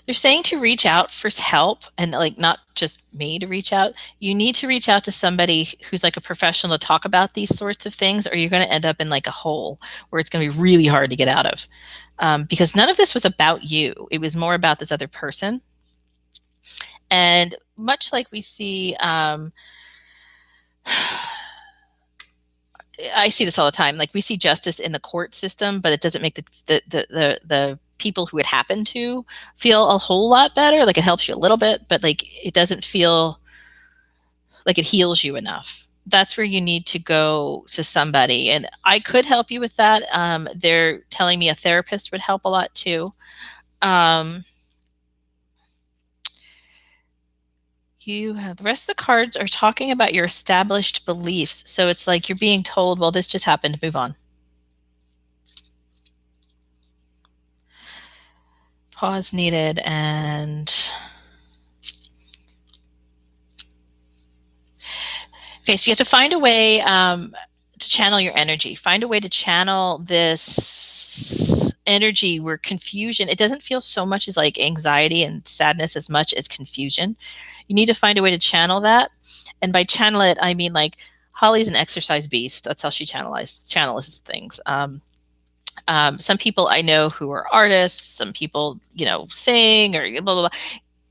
They're saying to reach out for help, and like not just me to reach out. You need to reach out to somebody who's like a professional to talk about these sorts of things, or you're going to end up in like a hole where it's going to be really hard to get out of. Because none of this was about you. It was more about this other person. And much like we see, I see this all the time. Like we see justice in the court system, but it doesn't make the people who it happened to feel a whole lot better. Like it helps you a little bit, but like it doesn't feel like it heals you enough. That's where you need to go to somebody, and I could help you with that. They're telling me a therapist would help a lot too. You have the rest of the cards are talking about your established beliefs. So it's like you're being told, well, this just happened, move on. Pause needed. And okay, so you have to find a way to channel your energy. Find a way to channel this energy where confusion, it doesn't feel so much as like anxiety and sadness as much as confusion. You need to find a way to channel that. And by channel it, I mean like Holly's an exercise beast. That's how she channels things. Some people I know who are artists, some people, sing or blah, blah, blah.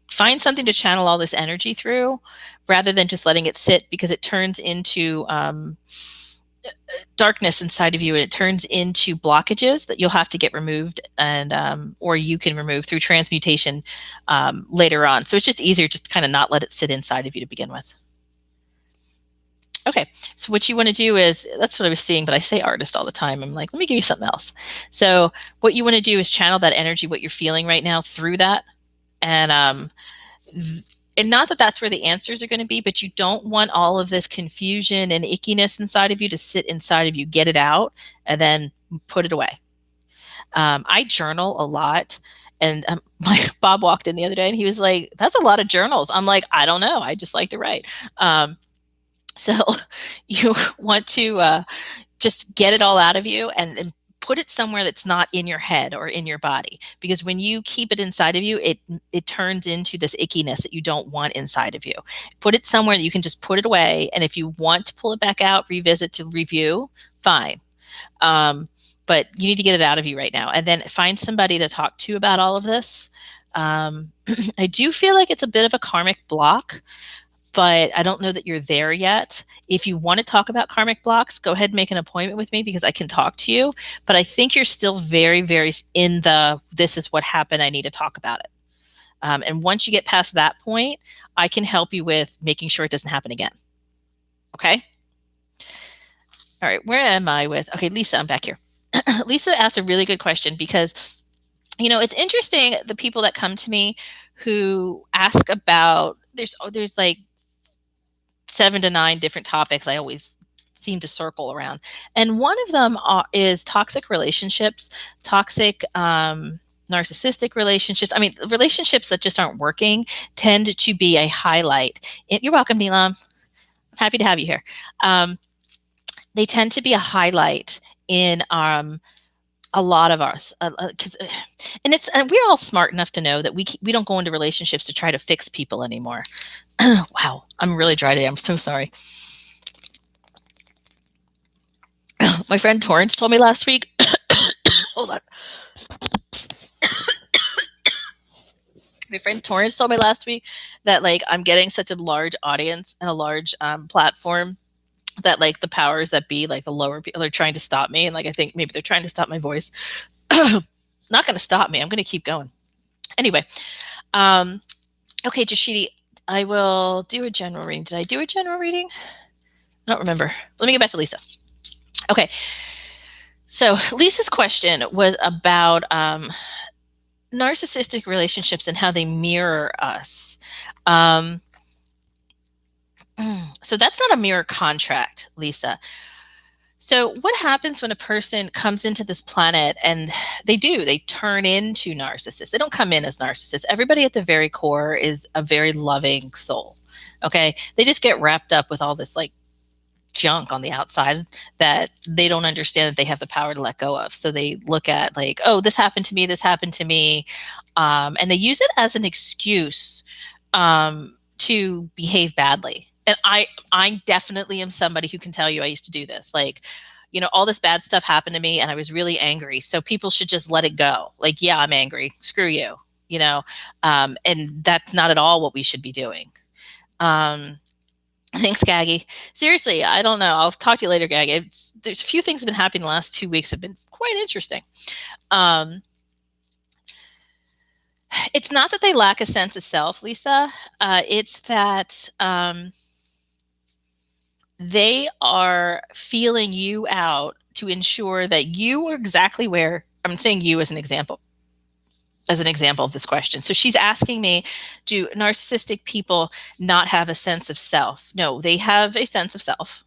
Find something to channel all this energy through rather than just letting it sit, because it turns into darkness inside of you, and it turns into blockages that you'll have to get removed, and or you can remove through transmutation later on. So it's just easier just to kind of not let it sit inside of you to begin with. Okay, so what you want to do is, that's what I was seeing, but I say artist all the time. I'm like, let me give you something else. So what you want to do is channel that energy, what you're feeling right now, through that. And not that that's where the answers are going to be, but you don't want all of this confusion and ickiness inside of you to sit inside of you. Get it out and then put it away. I journal a lot. And my Bob walked in the other day and he was like, that's a lot of journals. I'm like, I don't know. I just like to write. So you want to just get it all out of you, and put it somewhere that's not in your head or in your body, because when you keep it inside of you, it turns into this ickiness that you don't want inside of you. Put it somewhere that you can just put it away, and if you want to pull it back out, revisit to review, fine. But you need to get it out of you right now, and then find somebody to talk to about all of this. I do feel like it's a bit of a karmic block, but I don't know that you're there yet. If you want to talk about karmic blocks, go ahead and make an appointment with me, because I can talk to you. But I think you're still very, very in the, this is what happened, I need to talk about it. And once you get past that point, I can help you with making sure it doesn't happen again. Okay? All right, where am I with? Okay, Lisa, I'm back here. Lisa asked a really good question, because, it's interesting, the people that come to me who ask about, there's like 7 to 9 different topics I always seem to circle around. And one of them is toxic relationships, toxic narcissistic relationships. I mean, relationships that just aren't working tend to be a highlight. You're welcome, Neelam. I'm happy to have you here. They tend to be a highlight in a lot of ours, and we're all smart enough to know that we don't go into relationships to try to fix people anymore. Wow, I'm really dry today. I'm so sorry. My friend Torrance told me last week. Hold on. My friend Torrance told me last week that like I'm getting such a large audience and a large platform that like the powers that be, like the lower people, are trying to stop me, and like I think maybe they're trying to stop my voice. Not going to stop me. I'm going to keep going. Anyway, okay, Jashidi, I will do a general reading. Did I do a general reading? I don't remember. Let me get back to Lisa. Okay. So Lisa's question was about narcissistic relationships and how they mirror us. So that's not a mirror contract, Lisa. So what happens when a person comes into this planet and they turn into narcissists? They don't come in as narcissists. Everybody at the very core is a very loving soul. Okay. They just get wrapped up with all this like junk on the outside that they don't understand that they have the power to let go of. So they look at like, oh, this happened to me, this happened to me. And they use it as an excuse to behave badly. And I definitely am somebody who can tell you I used to do this. Like, all this bad stuff happened to me and I was really angry. So people should just let it go. Like, yeah, I'm angry. Screw you. And that's not at all what we should be doing. Thanks, Gaggy. Seriously, I don't know. I'll talk to you later, Gaggy. There's a few things that have been happening the last 2 weeks have been quite interesting. It's not that they lack a sense of self, Lisa. It's that they are feeling you out to ensure that you are exactly where, I'm saying you as an example of this question. So she's asking me, do narcissistic people not have a sense of self? No, they have a sense of self.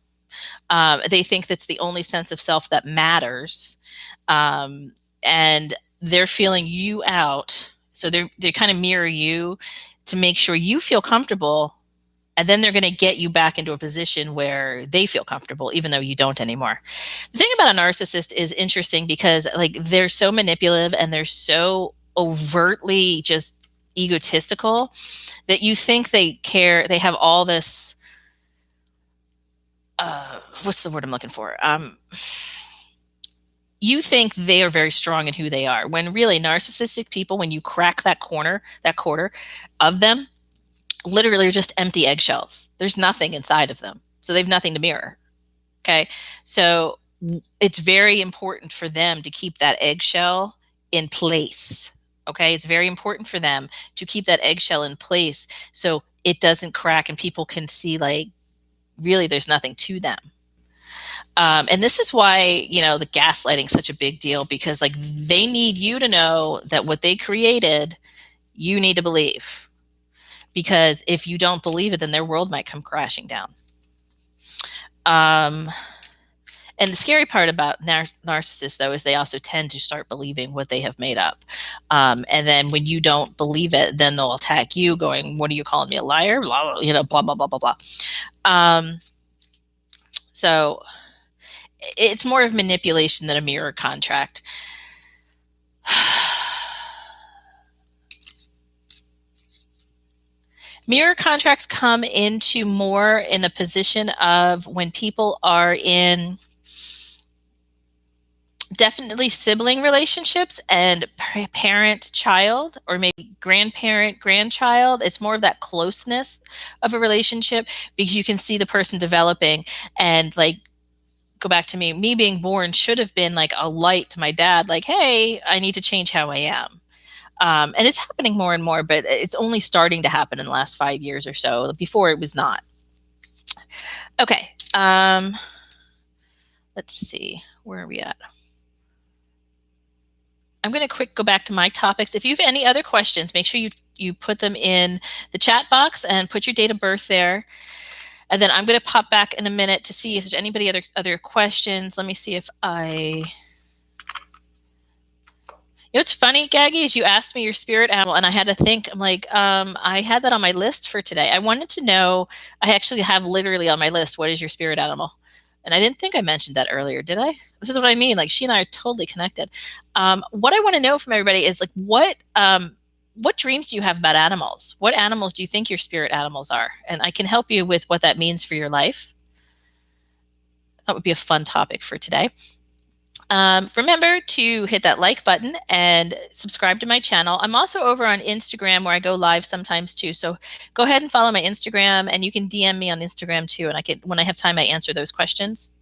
They think that's the only sense of self that matters. And they're feeling you out. So they kind of mirror you to make sure you feel comfortable And then they're going to get you back into a position where they feel comfortable, even though you don't anymore. The thing about a narcissist is interesting because like they're so manipulative and they're so overtly just egotistical that you think they care. They have all this. What's the word I'm looking for? You think they are very strong in who they are, when really narcissistic people, when you crack that quarter of them, literally are just empty eggshells. There's nothing inside of them. So they have nothing to mirror. Okay. So it's very important for them to keep that eggshell in place. Okay. It's very important for them to keep that eggshell in place so it doesn't crack and people can see like really there's nothing to them. And this is why, the gaslighting is such a big deal, because like they need you to know that what they created, you need to believe. Because if you don't believe it, then their world might come crashing down. And the scary part about narcissists, though, is they also tend to start believing what they have made up. And then when you don't believe it, then they'll attack you going, what are you calling me, a liar? Blah, blah, blah, blah, blah, blah. So it's more of manipulation than a mirror contract. Mirror contracts come into more in a position of when people are in definitely sibling relationships and parent-child, or maybe grandparent-grandchild. It's more of that closeness of a relationship because you can see the person developing. And like, go back to me being born should have been like a light to my dad, like, hey, I need to change how I am. And it's happening more and more, but it's only starting to happen in the last 5 years or so. Before it was not. Okay. Let's see. Where are we at? I'm going to go back to my topics. If you have any other questions, make sure you put them in the chat box and put your date of birth there. And then I'm going to pop back in a minute to see if there's anybody other questions. Let me see if what's funny, Gaggy, is you asked me your spirit animal, and I had to think. I'm like, I had that on my list for today. I wanted to know. I actually have literally on my list, what is your spirit animal? And I didn't think I mentioned that earlier, did I? This is what I mean. Like, she and I are totally connected. What I want to know from everybody is like, what dreams do you have about animals? What animals do you think your spirit animals are? And I can help you with what that means for your life. That would be a fun topic for today. Remember to hit that like button and subscribe to my channel. I'm also over on Instagram where I go live sometimes too. So go ahead and follow my Instagram, and you can DM me on Instagram too. And when I have time, I answer those questions.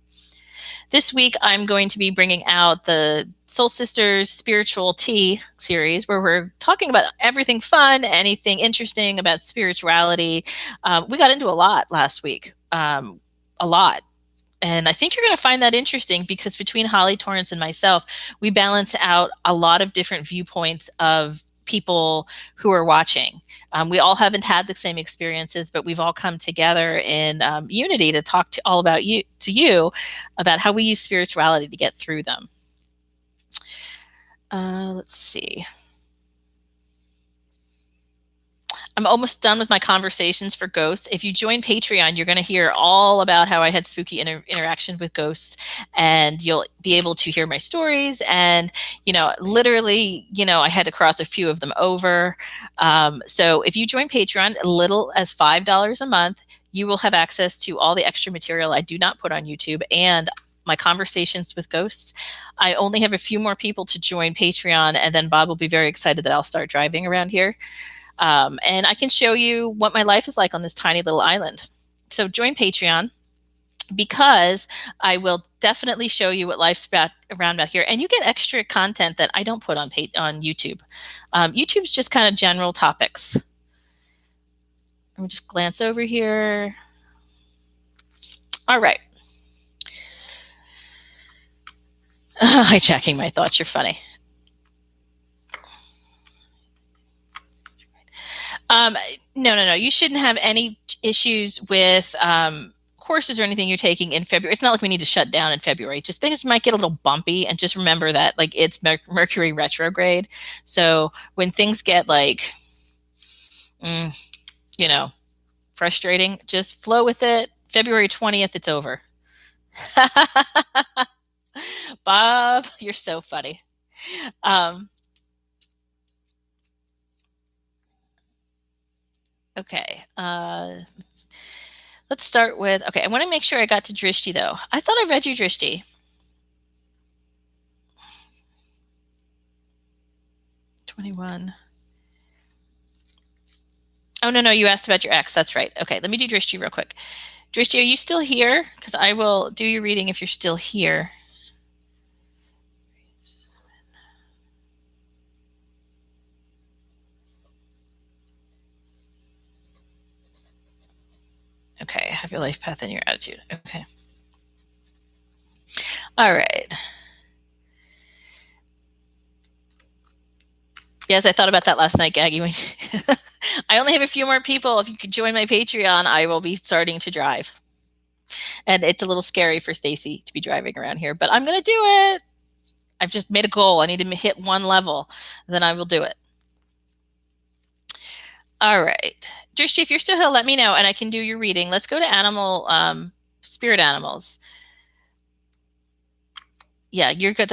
This week, I'm going to be bringing out the Soul Sisters Spiritual Tea series, where we're talking about everything fun, anything interesting about spirituality. We got into a lot last week, a lot. And I think you're going to find that interesting because between Holly Torrance and myself, we balance out a lot of different viewpoints of people who are watching. We all haven't had the same experiences, but we've all come together in unity to talk to you about how we use spirituality to get through them. Let's see. I'm almost done with my conversations for ghosts. If you join Patreon, you're going to hear all about how I had spooky interaction with ghosts, and you'll be able to hear my stories. And, literally, I had to cross a few of them over. So if you join Patreon, as little as $5 a month, you will have access to all the extra material I do not put on YouTube and my conversations with ghosts. I only have a few more people to join Patreon, and then Bob will be very excited that I'll start driving around here. And I can show you what my life is like on this tiny little island. So join Patreon, because I will definitely show you what life's around about here. And you get extra content that I don't put on YouTube. YouTube's just kind of general topics. Let me just glance over here. All right. Hijacking my thoughts. You're funny. No. You shouldn't have any issues with courses or anything you're taking in February. It's not like we need to shut down in February. Just things might get a little bumpy, and just remember that like it's Mercury retrograde. So when things get like, for frustrating. Just flow with it. February 20th, it's over. Bob, you're so funny. Okay. Let's start with, okay, I want to make sure I got to Drishti, though. I thought I read you, Drishti. 21. Oh, no, you asked about your ex. That's right. Okay, let me do Drishti real quick. Drishti, are you still here? Because I will do your reading if you're still here. Okay, have your life path and your attitude. Okay. All right. Yes, I thought about that last night, Gaggy. I only have a few more people. If you could join my Patreon, I will be starting to drive. And it's a little scary for Stacie to be driving around here, but I'm going to do it. I've just made a goal. I need to hit one level, then I will do it. All right. Drishti, if you're still here, let me know and I can do your reading. Let's go to animal, spirit animals. Yeah, you're good.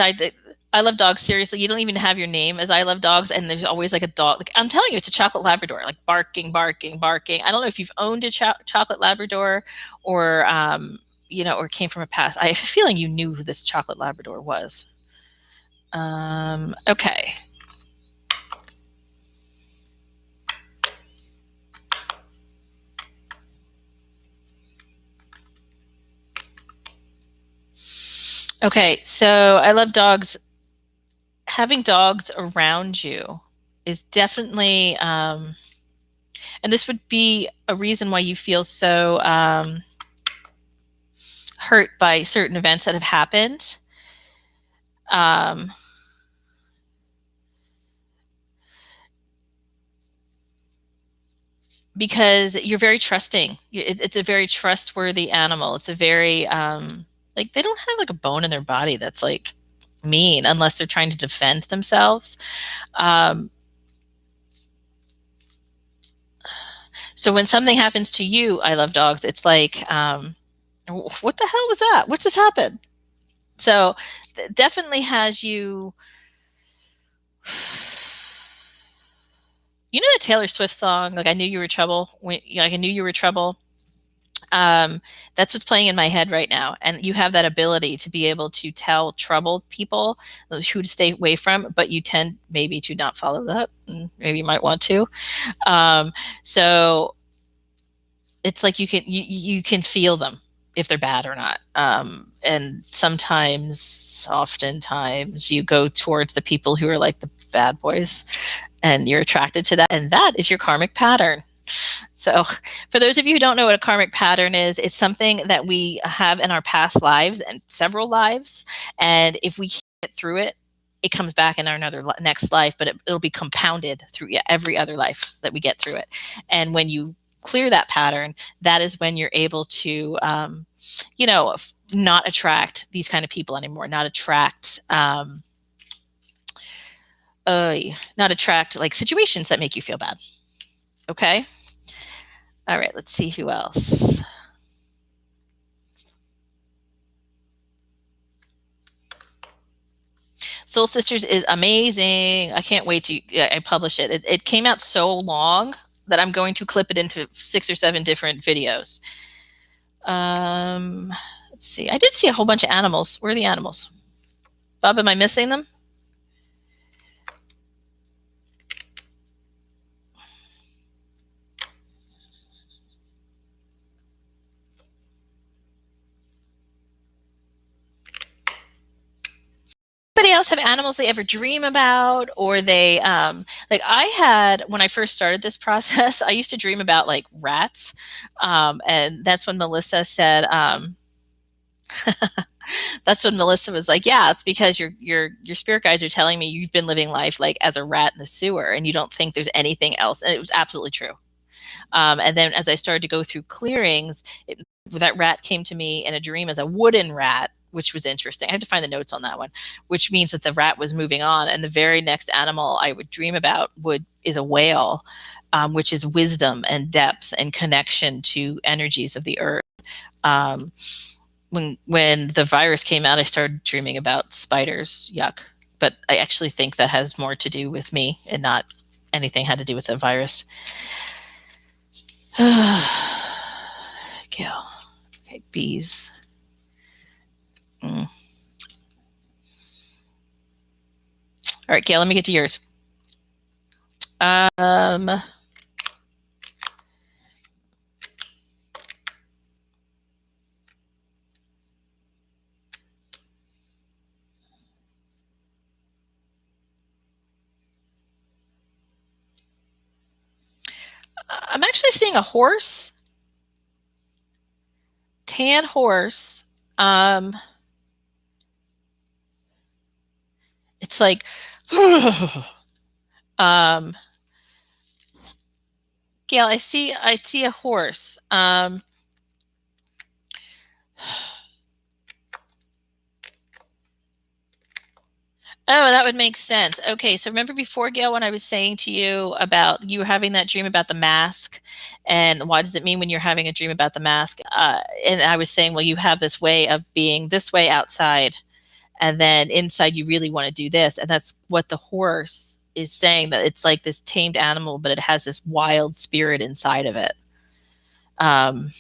I love dogs. Seriously, you don't even have your name as I love dogs, and there's always like a dog. Like, I'm telling you, it's a chocolate Labrador, like barking, barking, barking. I don't know if you've owned a chocolate Labrador, or or came from a past. I have a feeling you knew who this chocolate Labrador was. Okay. Okay, so I love dogs. Having dogs around you is definitely, and this would be a reason why you feel so hurt by certain events that have happened. Because you're very trusting. It's a very trustworthy animal. It's a very, like, they don't have like a bone in their body that's like mean unless they're trying to defend themselves. So when something happens to you, I love dogs. It's like, what the hell was that? What just happened? So definitely has you. You know that Taylor Swift song, like, I knew you were trouble. Like, I knew you were trouble. That's what's playing in my head right now. And you have that ability to be able to tell troubled people who to stay away from, but you tend maybe to not follow that. Maybe you might want to. So it's like you can feel them if they're bad or not. And oftentimes you go towards the people who are like the bad boys, and you're attracted to that. And that is your karmic pattern. So for those of you who don't know what a karmic pattern is, it's something that we have in our past lives and several lives. And if we get through it, it comes back in our next life, but it'll be compounded through every other life that we get through it. And when you clear that pattern, that is when you're able to, not attract these kind of people anymore, not attract like situations that make you feel bad. Okay. All right, let's see who else. Soul Sisters is amazing. I can't wait to I publish it. It came out so long that I'm going to clip it into 6 or 7 different videos. Let's see. I did see a whole bunch of animals. Where are the animals? Bob, am I missing them? Anybody else have animals they ever dream about, or they like I had when I first started this process, I used to dream about like rats, and that's when Melissa said, that's when Melissa was like, yeah, it's because your spirit guides are telling me you've been living life like as a rat in the sewer and you don't think there's anything else. And it was absolutely true. And then as I started to go through clearings, that rat came to me in a dream as a wooden rat, which was interesting. I have to find the notes on that one, which means that the rat was moving on. And the very next animal I would dream about is a whale, which is wisdom and depth and connection to energies of the earth. Um, when the virus came out, I started dreaming about spiders. Yuck. But I actually think that has more to do with me and not anything had to do with the virus. Gail. Okay, bees. Mm. All right, Gail, let me get to yours. I'm actually seeing a horse, tan horse. It's like, Gail, I see a horse. Oh, that would make sense. Okay, so remember before, Gail, when I was saying to you about you having that dream about the mask, and what does it mean when you're having a dream about the mask? And I was saying, well, you have this way of being this way outside, and then inside you really want to do this, and that's what the horse is saying, that it's like this tamed animal, but it has this wild spirit inside of it. Um,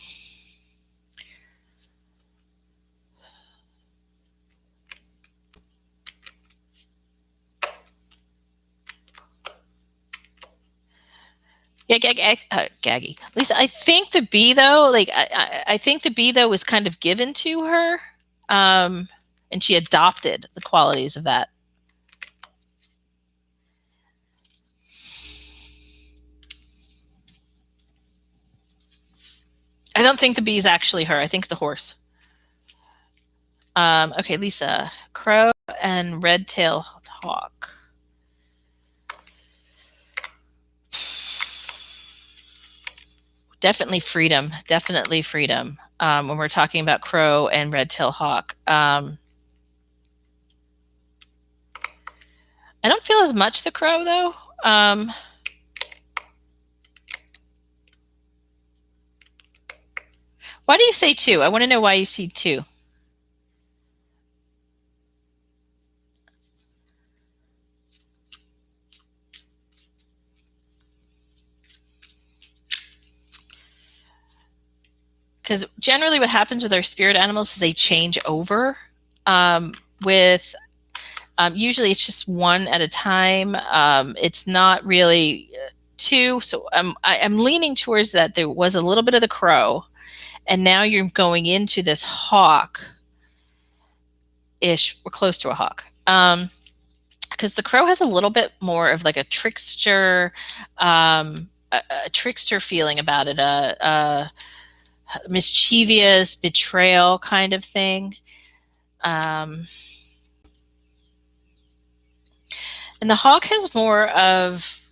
Yeah, Gaggy. Lisa, I think the bee though, like I think the bee though was kind of given to her, and she adopted the qualities of that. I don't think the bee is actually her. I think it's a horse. Okay, Lisa, crow and red-tailed hawk. Definitely freedom. Definitely freedom. When we're talking about crow and red-tailed hawk. I don't feel as much the crow though. Why do you say two? I want to know why you see two. Because generally what happens with our spirit animals is they change over, with usually it's just one at a time. It's not really two. So I'm leaning towards that there was a little bit of the crow, and now you're going into this hawk ish. We're close to a hawk. Because the crow has a little bit more of like a trickster, a trickster feeling about it, a mischievous betrayal kind of thing. And the hawk has more of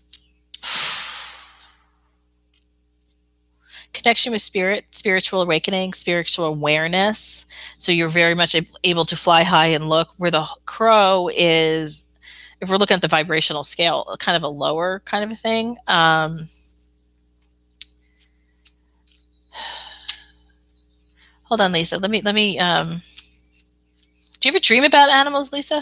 connection with spirit, spiritual awakening, spiritual awareness. So you're very much able to fly high and look, where the crow is, if we're looking at the vibrational scale, kind of a lower kind of a thing. Hold on, Lisa. Let me. Do you ever dream about animals, Lisa?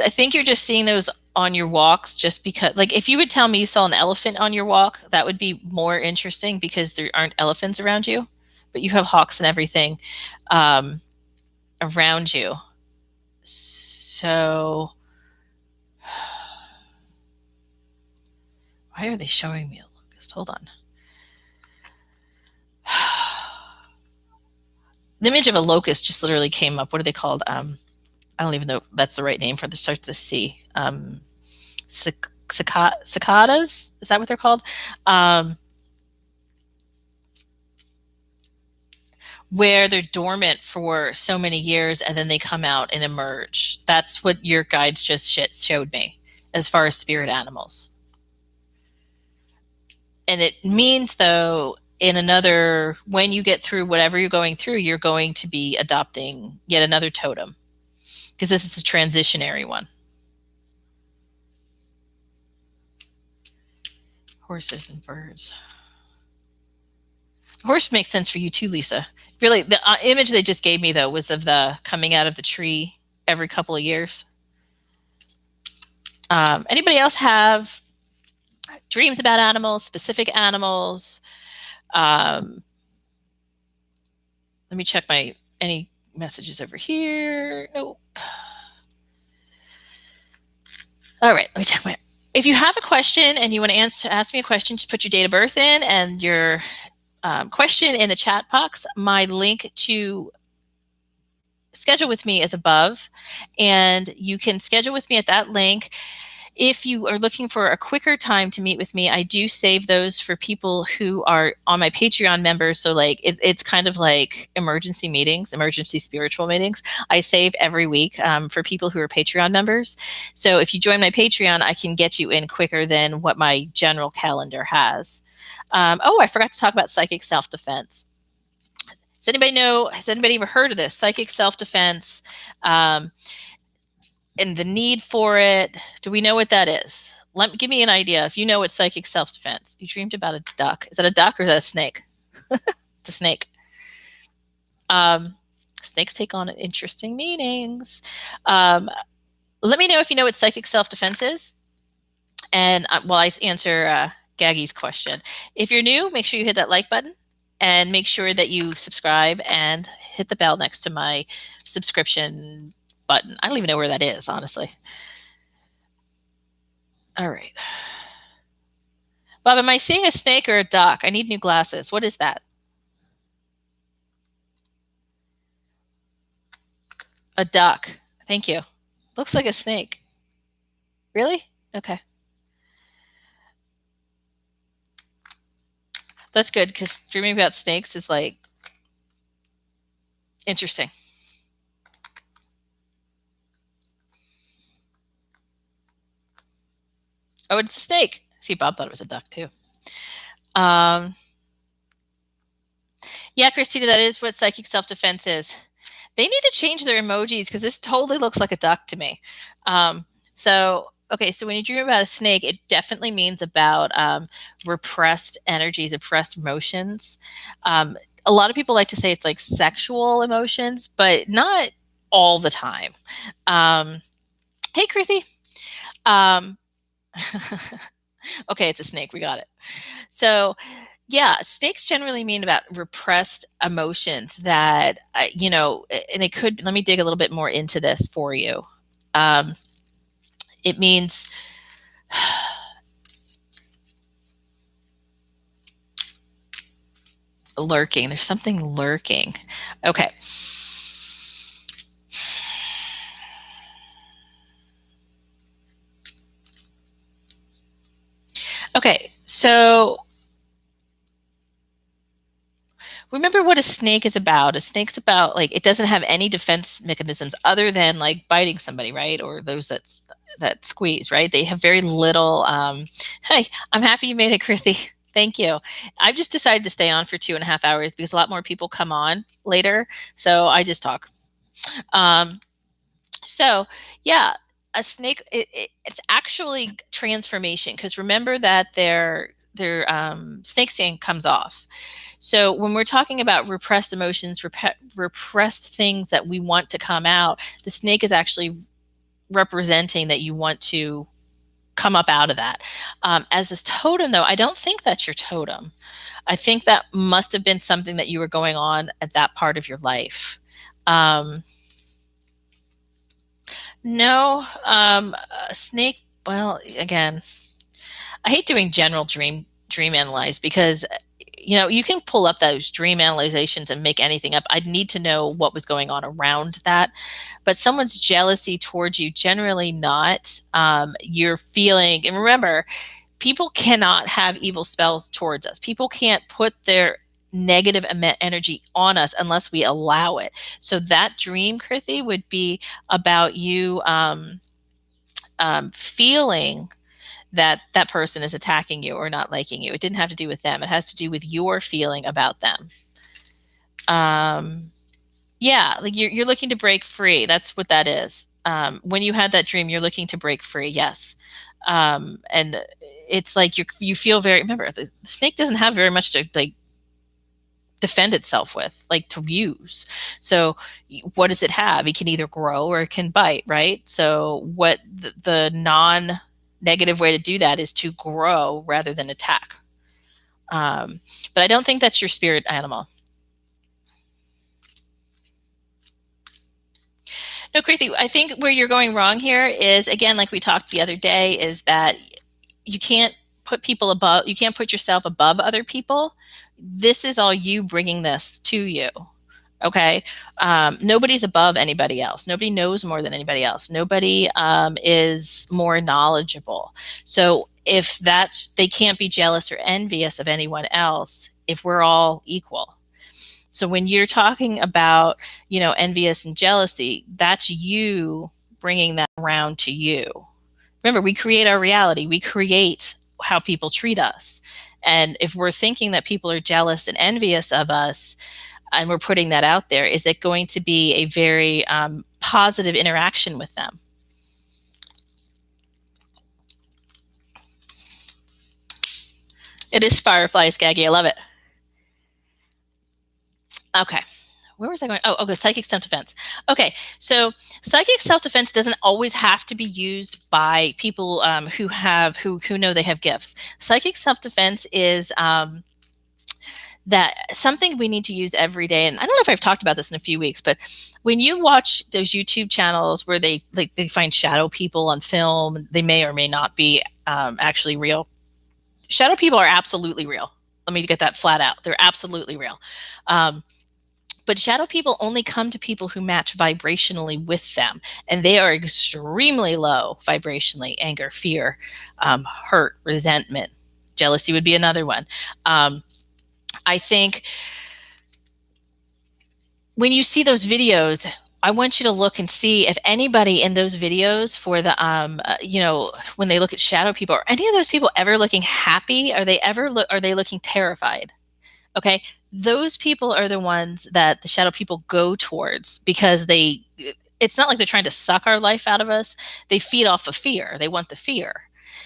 I think you're just seeing those on your walks, just because, like, if you would tell me you saw an elephant on your walk, that would be more interesting because there aren't elephants around you, but you have hawks and everything around you. So why are they showing me a locust? Hold on. The image of a locust just literally came up. What are they called? I don't even know if that's the right name for the start to the C. Cicadas? Is that what they're called? Where they're dormant for so many years and then they come out and emerge. That's what your guides just showed me. as far as spirit animals. And it means, though, when you get through whatever you're going through, you're going to be adopting yet another totem, because this is a transitionary one. Horses and birds. Horse makes sense for you too, Lisa. Really, the image they just gave me, though, was of the coming out of the tree every couple of years. Anybody else have dreams about animals, specific animals? Let me check any messages over here. Nope. All right, let me check my. If you have a question and you want to ask me a question, just put your date of birth in and your question in the chat box. My link to schedule with me is above, and you can schedule with me at that link. If you are looking for a quicker time to meet with me, I do save those for people who are on my Patreon members. So like it's kind of like emergency meetings, emergency spiritual meetings. I save every week for people who are Patreon members. So if you join my Patreon, I can get you in quicker than what my general calendar has. I forgot to talk about psychic self-defense. Has anybody ever heard of this? Psychic self-defense. And the need for it. Do we know what that is? Give me an idea. If you know what psychic self-defense. You dreamed about a duck. Is that a duck or is that a snake? It's a snake. Snakes take on interesting meanings. Let me know if you know what psychic self-defense is. And while I answer Gaggy's question. If you're new, make sure you hit that like button and make sure that you subscribe and hit the bell next to my subscription button. I don't even know where that is, honestly. All right. Bob, am I seeing a snake or a duck? I need new glasses. What is that? A duck. Thank you. Looks like a snake. Really? Okay. That's good, because dreaming about snakes is like interesting. Oh, it's a snake. See, Bob thought it was a duck too. Yeah, Christina, that is what psychic self-defense is. They need to change their emojis because this totally looks like a duck to me. So when you dream about a snake, it definitely means about repressed energies, repressed emotions. A lot of people like to say it's like sexual emotions, but not all the time. Hey, Kruthi. Okay, it's a snake. We got it. So yeah, snakes generally mean about repressed emotions that, and it could, let me dig a little bit more into this for you. It means lurking. There's something lurking. Okay. Okay, so remember what a snake is about. A snake's about, like, it doesn't have any defense mechanisms other than like biting somebody, right? Or those that squeeze, right? They have very little. Hey, I'm happy you made it, Kruthi. Thank you. I've just decided to stay on for 2.5 hours because a lot more people come on later. So I just talk. So yeah, a snake, it's actually transformation, because remember that their snake skin comes off. So when we're talking about repressed emotions, repressed things that we want to come out, the snake is actually representing that you want to come up out of that. As this totem, though, I don't think that's your totem. I think that must have been something that you were going on at that part of your life. No, a snake. Well, again, I hate doing general dream analyze because you can pull up those dream analyzations and make anything up. I'd need to know what was going on around that. But someone's jealousy towards you, generally not. You're feeling, and remember, people cannot have evil spells towards us. People can't put their negative energy on us unless we allow it. So that dream, Kruthi, would be about you feeling that that person is attacking you or not liking you. It didn't have to do with them. It has to do with your feeling about them. Yeah, like you're looking to break free. That's what that is. When you had that dream, you're looking to break free. Yes. And it's like you feel very, remember, the snake doesn't have very much to like defend itself with, like to use. So what does it have? It can either grow or it can bite, right? So what the non-negative way to do that is to grow rather than attack. But I don't think that's your spirit animal. No, Krithi, I think where you're going wrong here is, again, like we talked the other day, is that you can't put people above, you can't put yourself above other people. This is all you bringing this to you. Okay. Nobody's above anybody else. Nobody knows more than anybody else. Nobody is more knowledgeable. So if that's, they can't be jealous or envious of anyone else if we're all equal. So when you're talking about, envious and jealousy, that's you bringing that around to you. Remember, we create our reality. We create how people treat us. And if we're thinking that people are jealous and envious of us, and we're putting that out there, is it going to be a very positive interaction with them? It is Firefly Skaggy. I love it. Okay. Where was I going? Oh, okay, psychic self-defense. Okay, so psychic self-defense doesn't always have to be used by people who know they have gifts. Psychic self-defense is that something we need to use every day. And I don't know if I've talked about this in a few weeks, but when you watch those YouTube channels where they find shadow people on film, they may or may not be actually real. Shadow people are absolutely real. Let me get that flat out. They're absolutely real. But shadow people only come to people who match vibrationally with them. And they are extremely low vibrationally: anger, fear, hurt, resentment. Jealousy would be another one. I think when you see those videos, I want you to look and see if anybody in those videos for the, when they look at shadow people, are any of those people ever looking happy? Are they looking terrified? Okay. Those people are the ones that the shadow people go towards because it's not like they're trying to suck our life out of us. They feed off of fear. They want the fear.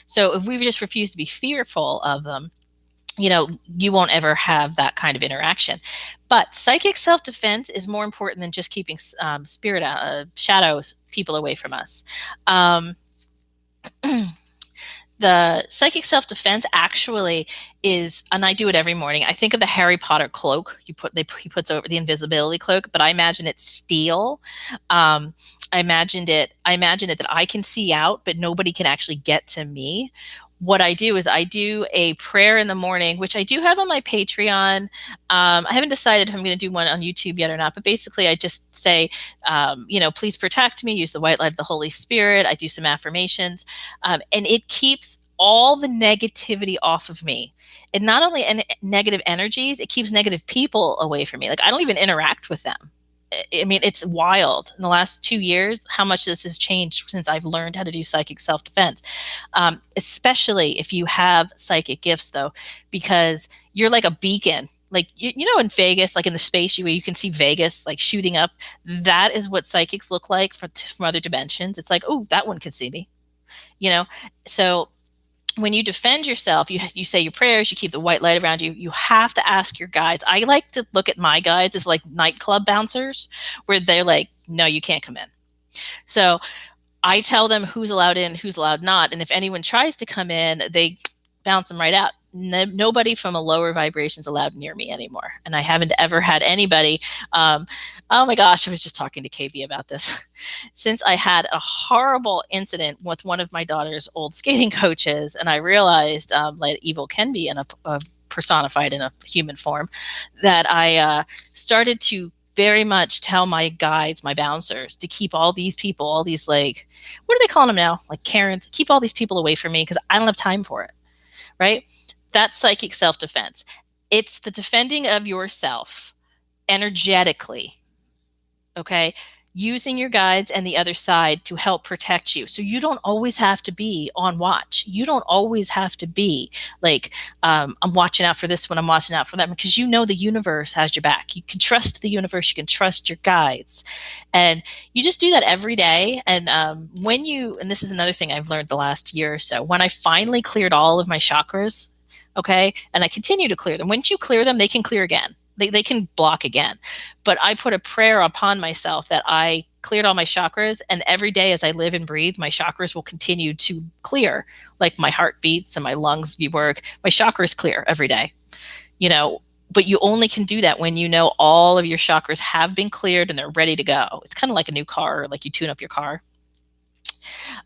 So if we just refuse to be fearful of them, you won't ever have that kind of interaction. But psychic self-defense is more important than just keeping shadows, people away from us. The psychic self-defense actually is, and I do it every morning. I think of the Harry Potter cloak. He puts over the invisibility cloak, but I imagine it's steel. I imagined it that I can see out, but nobody can actually get to me. What I do is I do a prayer in the morning, which I do have on my Patreon. I haven't decided if I'm going to do one on YouTube yet or not, but basically I just say, please protect me, use the white light of the Holy Spirit. I do some affirmations, and it keeps all the negativity off of me. And not only negative energies, it keeps negative people away from me. Like, I don't even interact with them. I mean, it's wild in the last 2 years how much this has changed since I've learned how to do psychic self-defense. Especially if you have psychic gifts, though, because you're like a beacon. Like, in Vegas, like in the space where you can see Vegas like shooting up, that is what psychics look like from other dimensions. It's like, oh, that one can see me, so when you defend yourself, you say your prayers, you keep the white light around you. You have to ask your guides. I like to look at my guides as like nightclub bouncers, where they're like, no, you can't come in. So I tell them who's allowed in, who's allowed not. And if anyone tries to come in, they bounce them right out. Nobody from a lower vibration is allowed near me anymore. And I haven't ever had anybody. Oh my gosh, I was just talking to KB about this. Since I had a horrible incident with one of my daughter's old skating coaches, and I realized like evil can be personified in a human form, that I started to very much tell my guides, my bouncers, to keep all these people, all these, like, what are they calling them now? Like Karens, keep all these people away from me because I don't have time for it, right? That's psychic self-defense. It's the defending of yourself energetically, okay? using your guides and the other side to help protect you. So you don't always have to be on watch. You don't always have to be like, I'm watching out for this one, I'm watching out for that, because you know the universe has your back. You can trust the universe, you can trust your guides. And you just do that every day. And and this is another thing I've learned the last year or so, when I finally cleared all of my chakras, okay, and I continue to clear them. Once you clear them, they can clear again. They can block again. But I put a prayer upon myself that I cleared all my chakras, and every day as I live and breathe, my chakras will continue to clear. Like my heart beats and my lungs work, my chakras clear every day. You know, but you only can do that when you know all of your chakras have been cleared and they're ready to go. It's kind of like a new car, like you tune up your car.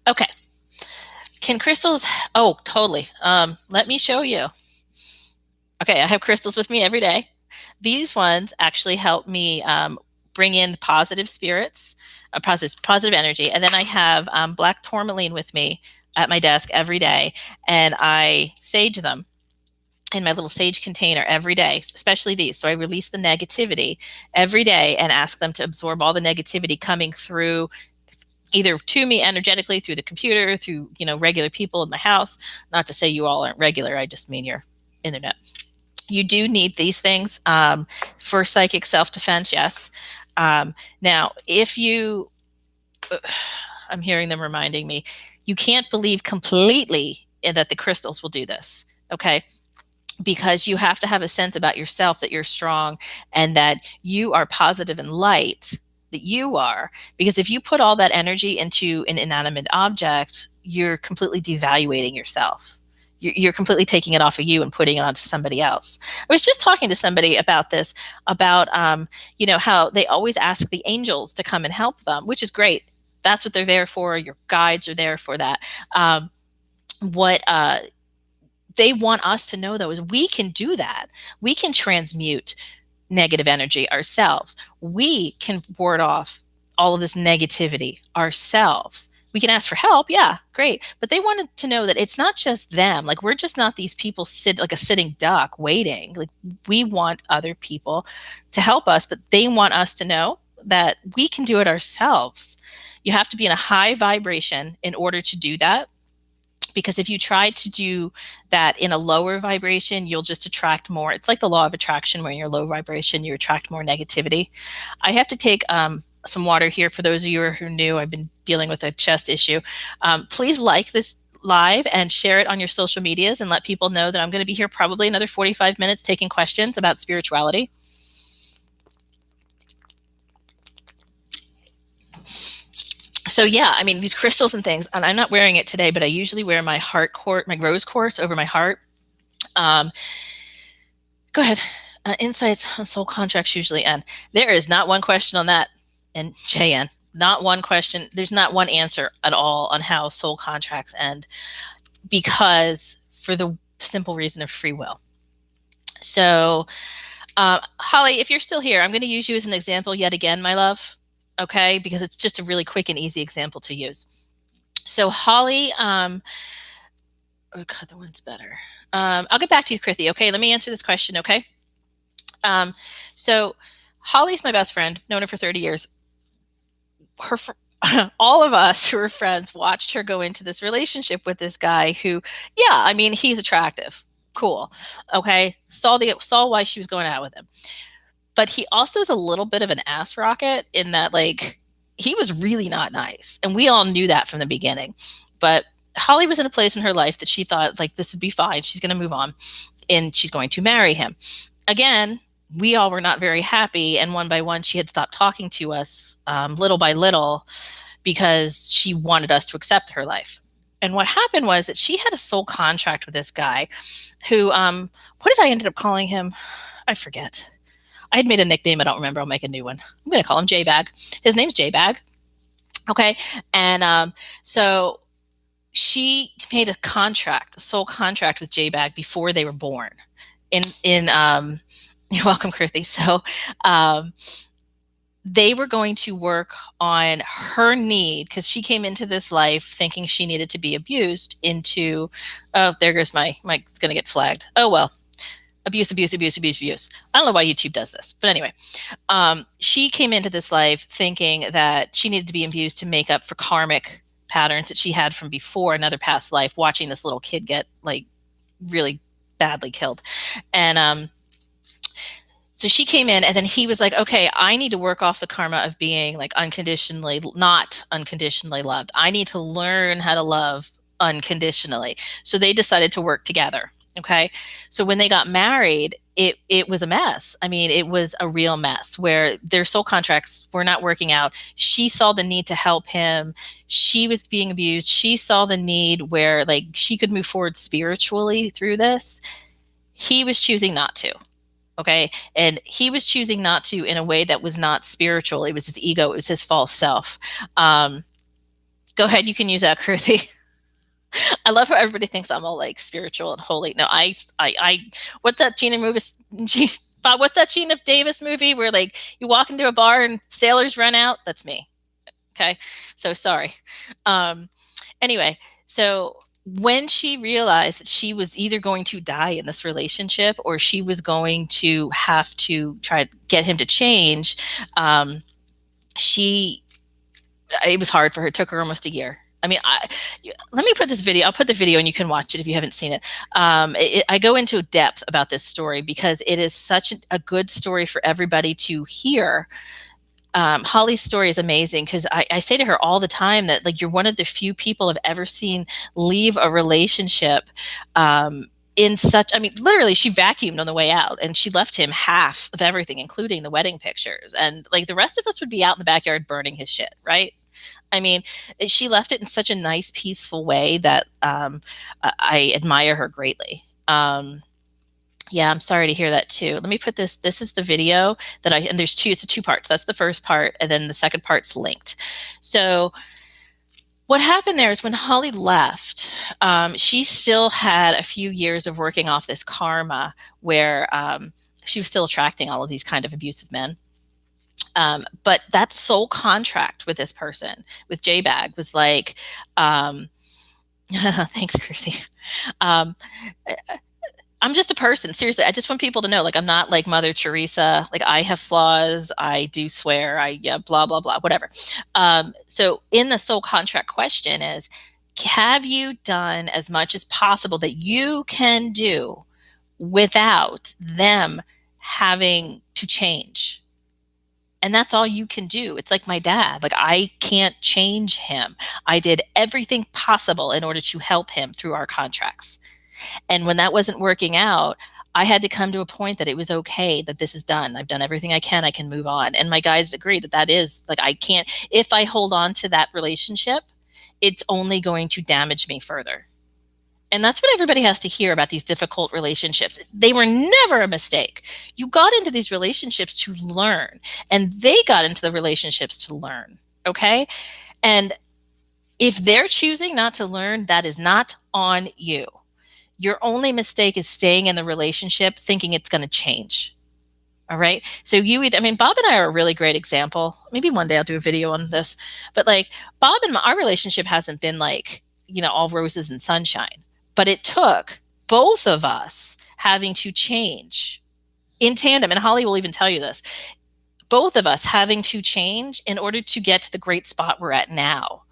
Okay. Can crystals? Oh, totally. Let me show you. Okay, I have crystals with me every day. These ones actually help me bring in positive spirits, positive energy. And then I have black tourmaline with me at my desk every day, and I sage them in my little sage container every day, especially these. So I release the negativity every day and ask them to absorb all the negativity coming through, either to me energetically, through the computer, through, regular people in my house. Not to say you all aren't regular, I just mean your internet. You do need these things for psychic self-defense, yes. Now, if you, I'm hearing them reminding me, you can't believe completely that the crystals will do this, okay? Because you have to have a sense about yourself that you're strong and that you are positive and light, that you are. Because if you put all that energy into an inanimate object, you're completely devaluating yourself. You're completely taking it off of you and putting it onto somebody else. I was just talking to somebody about this, about how they always ask the angels to come and help them, which is great. That's what they're there for. Your guides are there for that. What they want us to know, though, is we can do that. We can transmute negative energy ourselves. We can ward off all of this negativity ourselves. We can ask for help, yeah, great. But they wanted to know that it's not just them. Like, we're just not these people like a sitting duck waiting. Like, we want other people to help us, but they want us to know that we can do it ourselves. You have to be in a high vibration in order to do that. Because if you try to do that in a lower vibration, you'll just attract more. It's like the law of attraction. When you're low vibration, you attract more negativity. I have to take some water here. For those of you who are new, I've been dealing with a chest issue. Please like this live and share it on your social medias and let people know that I'm going to be here probably another 45 minutes taking questions about spirituality. So yeah, I mean, these crystals and things, and I'm not wearing it today, but I usually wear my heart quartz, my rose quartz over my heart. Go ahead. Insights on soul contracts usually end. There is not one question on that. And JN, not one question. There's not one answer at all on how soul contracts end, because for the simple reason of free will. So, Holly, if you're still here, I'm going to use you as an example yet again, my love. Okay, because it's just a really quick and easy example to use. So Holly, oh God, the one's better. I'll get back to you, Krithi. Okay, let me answer this question. Okay. So Holly's my best friend. Known her for 30 years. All of us who are friends watched her go into this relationship with this guy who, yeah, I mean, he's attractive, cool. Okay, saw why she was going out with him. But he also is a little bit of an ass rocket in that, like, he was really not nice. And we all knew that from the beginning. But Holly was in a place in her life that she thought, like, this would be fine. She's going to move on and she's going to marry him. Again, we all were not very happy. And one by one, she had stopped talking to us little by little because she wanted us to accept her life. And what happened was that she had a soul contract with this guy who, what did I end up calling him? I forget. I had made a nickname. I don't remember. I'll make a new one. I'm going to call him J-Bag. His name's J-Bag. Okay. And so she made a soul contract with J-Bag before they were born. You're welcome, Krithi. So they were going to work on her need, because she came into this life thinking she needed to be abused into, oh, there goes my mic's going to get flagged. Oh, well. Abuse, abuse, abuse, abuse, abuse. I don't know why YouTube does this, but anyway, she came into this life thinking that she needed to be abused to make up for karmic patterns that she had from before, another past life, watching this little kid get like really badly killed. And so she came in, and then he was like, okay, I need to work off the karma of being like not unconditionally loved. I need to learn how to love unconditionally. So they decided to work together. Okay. So when they got married, it was a mess. I mean, it was a real mess where their soul contracts were not working out. She saw the need to help him. She was being abused. She saw the need where like she could move forward spiritually through this. He was choosing not to. Okay. And he was choosing not to in a way that was not spiritual. It was his ego. It was his false self. Go ahead. You can use that, Kruthi. I love how everybody thinks I'm all like spiritual and holy. No, what's that Gina movie? Bob, what's that Gina Davis movie where like you walk into a bar and sailors run out? That's me. Okay. So sorry. Anyway, so when she realized that she was either going to die in this relationship or she was going to have to try to get him to change, she it was hard for her. It took her almost a year. I mean, let me put this video. I'll put the video and you can watch it if you haven't seen it. I go into depth about this story because it is such a good story for everybody to hear. Holly's story is amazing because I say to her all the time that like you're one of the few people I've ever seen leave a relationship in such, I mean, literally she vacuumed on the way out and she left him half of everything, including the wedding pictures. And like the rest of us would be out in the backyard burning his shit, right? I mean, she left it in such a nice, peaceful way that I admire her greatly. Yeah, I'm sorry to hear that too. Let me put this. This is the video that and there's it's two parts. That's the first part. And then the second part's linked. So what happened there is when Holly left, she still had a few years of working off this karma where she was still attracting all of these kind of abusive men. But that soul contract with this person, with J-Bag, was like, thanks, Kruthi. I'm just a person. Seriously, I just want people to know, like, I'm not like Mother Teresa. Like, I have flaws. I do swear. Blah, blah, blah, whatever. So in the soul contract question is, have you done as much as possible that you can do without them having to change? And that's all you can do. It's like my dad. Like, I can't change him. I did everything possible in order to help him through our contracts. And when that wasn't working out, I had to come to a point that it was okay, that this is done. I've done everything I can move on. And my guys agree that that is like, I can't, if I hold on to that relationship, it's only going to damage me further. And that's what everybody has to hear about these difficult relationships. They were never a mistake. You got into these relationships to learn, and they got into the relationships to learn. Okay. And if they're choosing not to learn, that is not on you. Your only mistake is staying in the relationship thinking it's going to change. All right. So I mean, Bob and I are a really great example. Maybe one day I'll do a video on this, but like Bob and our relationship hasn't been like, all roses and sunshine, but it took both of us having to change in tandem. And Holly will even tell you this, both of us having to change in order to get to the great spot we're at now.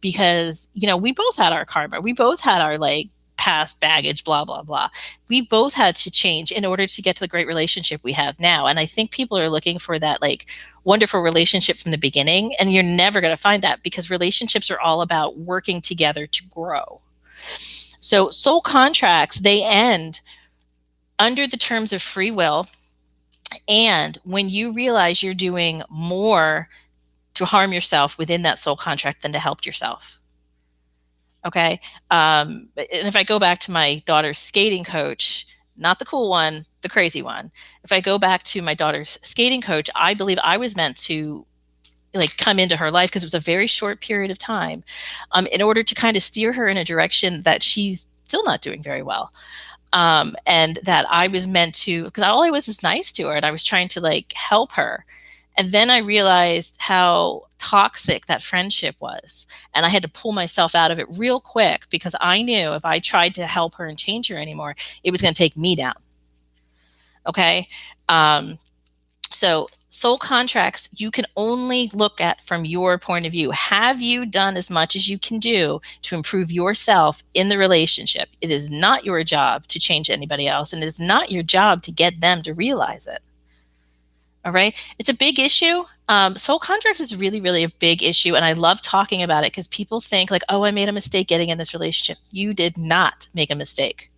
Because, we both had our karma. We both had our like past baggage, blah, blah, blah. We both had to change in order to get to the great relationship we have now. And I think people are looking for that like wonderful relationship from the beginning. And you're never going to find that because relationships are all about working together to grow. So soul contracts, they end under the terms of free will. And when you realize you're doing more to harm yourself within that soul contract than to help yourself. Okay. And if I go back to my daughter's skating coach, not the cool one, the crazy one. If I go back to my daughter's skating coach, I believe I was meant to like come into her life because it was a very short period of time in order to kind of steer her in a direction that she's still not doing very well. And that I was meant to, because all I was nice to her and I was trying to like help her. And then I realized how toxic that friendship was. And I had to pull myself out of it real quick because I knew if I tried to help her and change her anymore, it was going to take me down. Okay. So soul contracts, you can only look at from your point of view. Have you done as much as you can do to improve yourself in the relationship? It is not your job to change anybody else, and it is not your job to get them to realize it. All right. It's a big issue. Soul contracts is really, really a big issue. And I love talking about it because people think like, oh, I made a mistake getting in this relationship. You did not make a mistake.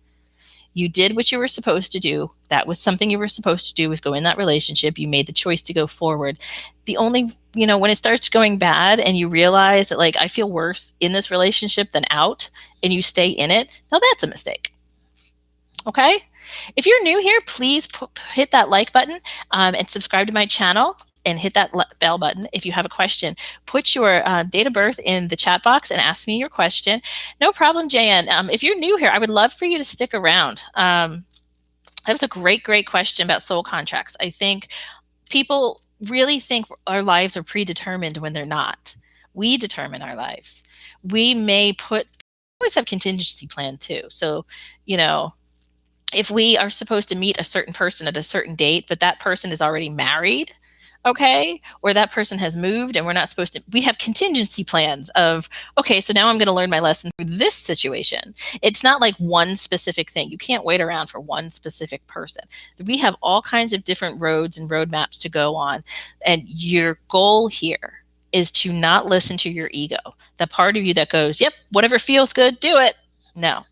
You did what you were supposed to do. That was something you were supposed to do, was go in that relationship. You made the choice to go forward. The only, when it starts going bad and you realize that like, I feel worse in this relationship than out, and you stay in it, now that's a mistake. Okay. If you're new here, please hit that like button and subscribe to my channel and hit that bell button. If you have a question, put your date of birth in the chat box and ask me your question. No problem, JN. If you're new here, I would love for you to stick around. That was a great, great question about soul contracts. I think people really think our lives are predetermined when they're not. We determine our lives. We may always have contingency plan too. So, if we are supposed to meet a certain person at a certain date, but that person is already married, okay, or that person has moved and we're not supposed to, we have contingency plans of, okay, so now I'm going to learn my lesson through this situation. It's not like one specific thing. You can't wait around for one specific person. We have all kinds of different roads and roadmaps to go on. And your goal here is to not listen to your ego, the part of you that goes, yep, whatever feels good, do it. No.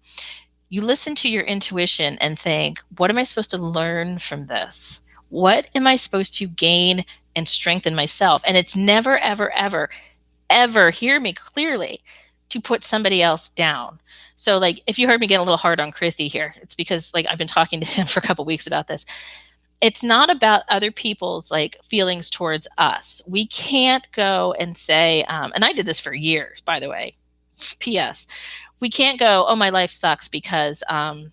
You listen to your intuition and think, what am I supposed to learn from this? What am I supposed to gain and strengthen myself? And it's never, ever, ever, ever, hear me clearly, to put somebody else down. So like, if you heard me get a little hard on Krithi here, it's because like I've been talking to him for a couple of weeks about this. It's not about other people's like feelings towards us. We can't go and say, and I did this for years, by the way, P.S. We can't go, oh, my life sucks because, so-and-so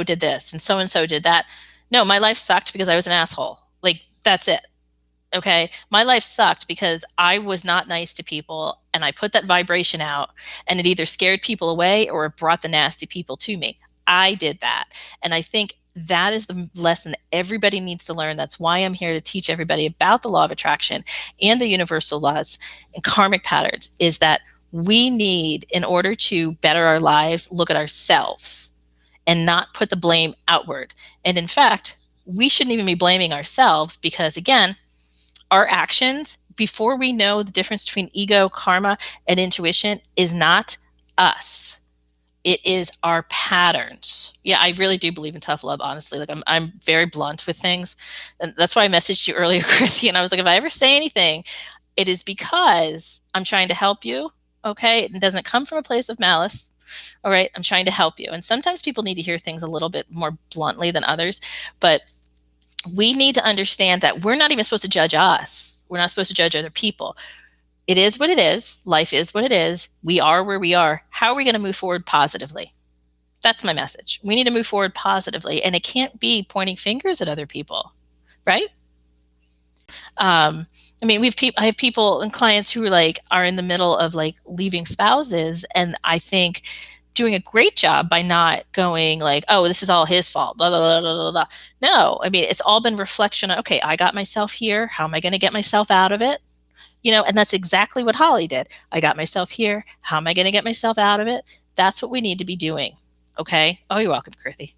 did this and so did that. No, my life sucked because I was an asshole. Like, that's it. Okay. My life sucked because I was not nice to people and I put that vibration out and it either scared people away or it brought the nasty people to me. I did that. And I think that is the lesson that everybody needs to learn. That's why I'm here to teach everybody about the law of attraction and the universal laws and karmic patterns, is that we need, in order to better our lives, look at ourselves and not put the blame outward. And in fact, we shouldn't even be blaming ourselves because, again, our actions, before we know the difference between ego, karma, and intuition, is not us. It is our patterns. Yeah, I really do believe in tough love, honestly. Like I'm very blunt with things. And that's why I messaged you earlier, Krithi, and I was like, if I ever say anything, it is because I'm trying to help you. Okay. It doesn't come from a place of malice. All right. I'm trying to help you. And sometimes people need to hear things a little bit more bluntly than others, but we need to understand that we're not even supposed to judge us. We're not supposed to judge other people. It is what it is. Life is what it is. We are where we are. How are we going to move forward positively? That's my message. We need to move forward positively, and it can't be pointing fingers at other people, right? I mean, I have people and clients who are in the middle of like leaving spouses, and I think doing a great job by not going like, oh, this is all his fault, blah, blah, blah, blah, blah, blah. No, I mean, it's all been reflection on, okay, I got myself here. How am I going to get myself out of it? And that's exactly what Holly did. I got myself here. How am I going to get myself out of it? That's what we need to be doing. Okay. Oh, you're welcome, Krithi.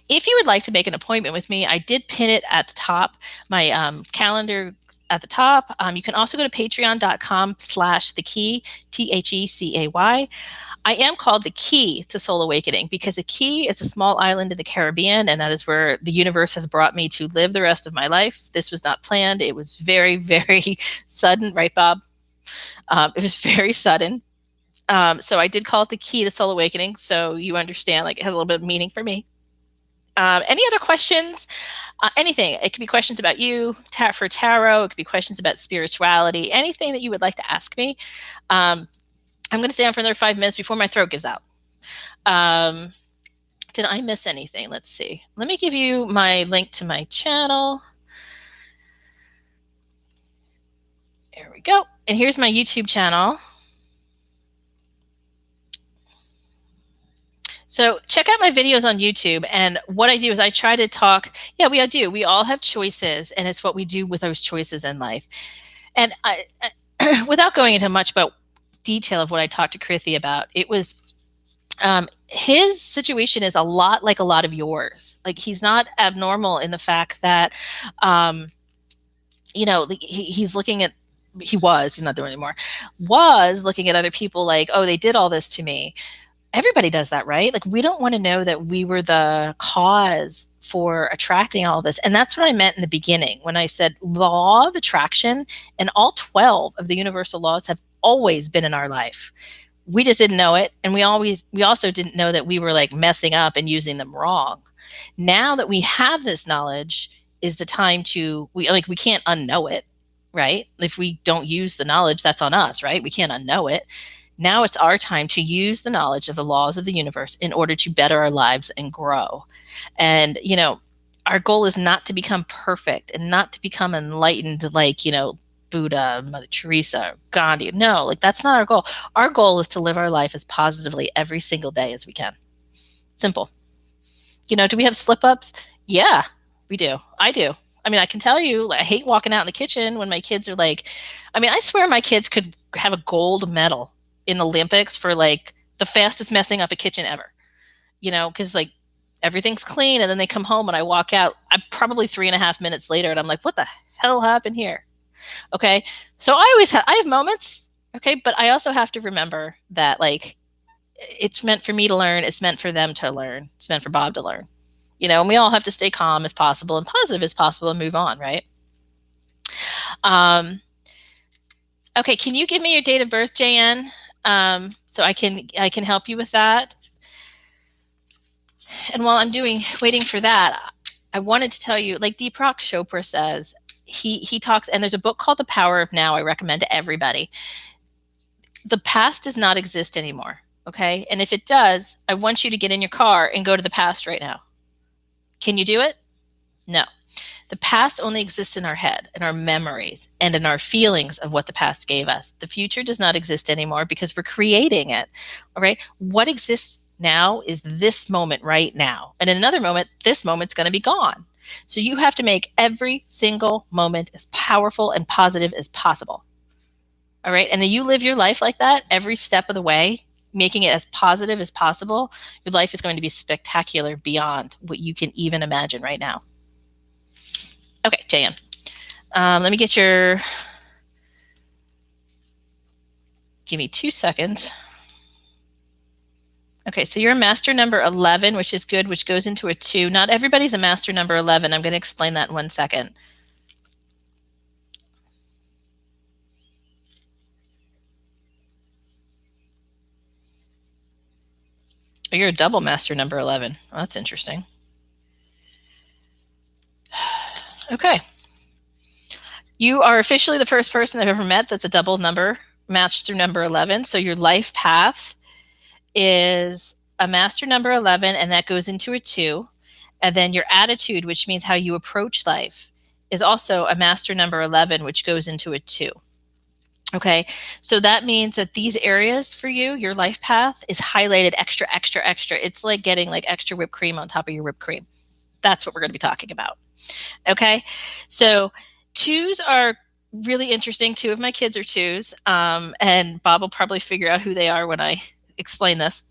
If you would like to make an appointment with me, I did pin it at the top, my calendar at the top. You can also go to patreon.com/thekey, THECAY. I am called the key to soul awakening because a key is a small island in the Caribbean, and that is where the universe has brought me to live the rest of my life. This was not planned. It was very, very sudden, right, Bob? It was very sudden. So I did call it the key to soul awakening, so you understand, like, it has a little bit of meaning for me. Any other questions? Anything. It could be questions about you, for tarot. It could be questions about spirituality. Anything that you would like to ask me. I'm going to stay on for another 5 minutes before my throat gives out. Did I miss anything? Let's see. Let me give you my link to my channel. There we go. And here's my YouTube channel. So check out my videos on YouTube. And what I do is I try to talk. Yeah, we all do. We all have choices, and it's what we do with those choices in life. And without going into much about detail of what I talked to Krithi about, it was his situation is a lot like a lot of yours. Like he's not abnormal in the fact that, um, he's looking at, he's not doing it anymore, was looking at other people like, oh, they did all this to me. Everybody does that, right? Like we don't want to know that we were the cause for attracting all this. And that's what I meant in the beginning when I said law of attraction and all 12 of the universal laws have always been in our life. We just didn't know it, and we also didn't know that we were like messing up and using them wrong. Now that we have this knowledge is the time to, we can't unknow it, right? If we don't use the knowledge, that's on us, right? We can't unknow it. Now it's our time to use the knowledge of the laws of the universe in order to better our lives and grow. And our goal is not to become perfect and not to become enlightened like Buddha, Mother Teresa, Gandhi. No, like that's not our goal. Our goal is to live our life as positively every single day as we can. Simple. Do we have slip ups? Yeah, we do. I do. I mean, I can tell you, I hate walking out in the kitchen when my kids are like, I swear my kids could have a gold medal in the Olympics for like the fastest messing up a kitchen ever, because like everything's clean and then they come home and I walk out, I'm probably 3.5 minutes later and I'm like, what the hell happened here? Okay. So I have moments. Okay. But I also have to remember that like, it's meant for me to learn. It's meant for them to learn. It's meant for Bob to learn, and we all have to stay calm as possible and positive as possible and move on. Right. Okay. Can you give me your date of birth, JN? So I can help you with that. And while I'm waiting for that, I wanted to tell you, like Deepak Chopra says, he talks, and there's a book called The Power of Now I recommend to everybody. The past does not exist anymore, okay? And if it does, I want you to get in your car and go to the past right now. Can you do it? No. The past only exists in our head, in our memories, and in our feelings of what the past gave us. The future does not exist anymore because we're creating it, all right? What exists now is this moment right now. And in another moment, this moment's going to be gone. So you have to make every single moment as powerful and positive as possible. All right. And then you live your life like that every step of the way, making it as positive as possible. Your life is going to be spectacular beyond what you can even imagine right now. Okay, JM. Let me get give me 2 seconds. Okay, so you're a master number 11, which is good, which goes into a 2. Not everybody's a master number 11. I'm going to explain that in 1 second. Oh, you're a double master number 11. Well, that's interesting. Okay. You are officially the first person I've ever met that's a double number matched through number 11. So your life path is a master number 11, and that goes into a 2. And then your attitude, which means how you approach life, is also a master number 11, which goes into a 2. Okay, so that means that these areas for you, your life path, is highlighted extra, extra, extra. It's like getting like extra whipped cream on top of your whipped cream. That's what we're going to be talking about. Okay, so 2s are really interesting. 2 of my kids are 2s, and Bob will probably figure out who they are when I explain this.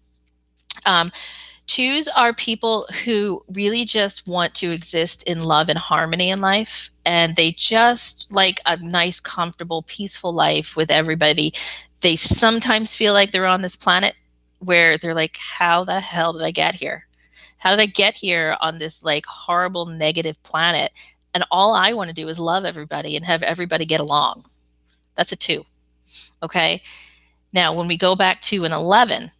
2s are people who really just want to exist in love and harmony in life, and they just like a nice, comfortable, peaceful life with everybody. They sometimes feel like they're on this planet where they're like, how the hell did I get here? How did I get here on this like horrible, negative planet? And all I want to do is love everybody and have everybody get along. That's a 2. Okay. Now, when we go back to an 11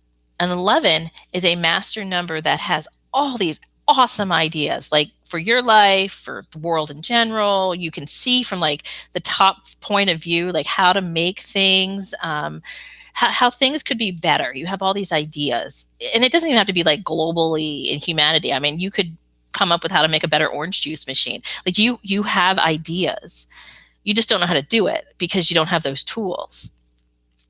is a master number that has all these awesome ideas, like for your life, for the world in general. You can see from like the top point of view, like how to make things, how things could be better. You have all these ideas, and it doesn't even have to be like globally in humanity. I mean, you could come up with how to make a better orange juice machine. Like you have ideas. You just don't know how to do it because you don't have those tools.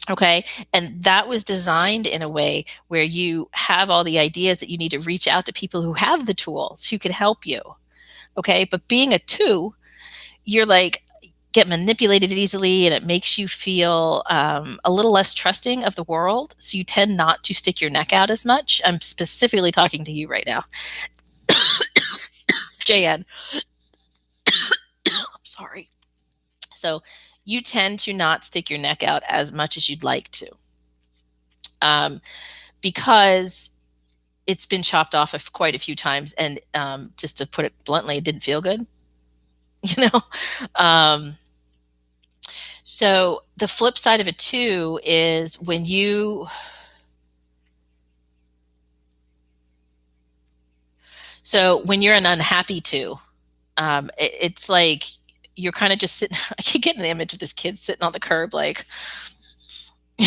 Okay. And that was designed in a way where you have all the ideas that you need to reach out to people who have the tools who can help you. Okay. But being a two, you're like, get manipulated easily and it makes you feel a little less trusting of the world. So you tend not to stick your neck out as much. I'm specifically talking to you right now. JN, I'm sorry. So you tend to not stick your neck out as much as you'd like to, because it's been chopped off of quite a few times. And just to put it bluntly, it didn't feel good, you know? Um, so the flip side of it too is when you, so when you're an unhappy two, it's like you're kind of just sitting. I keep getting the image of this kid sitting on the curb, like, you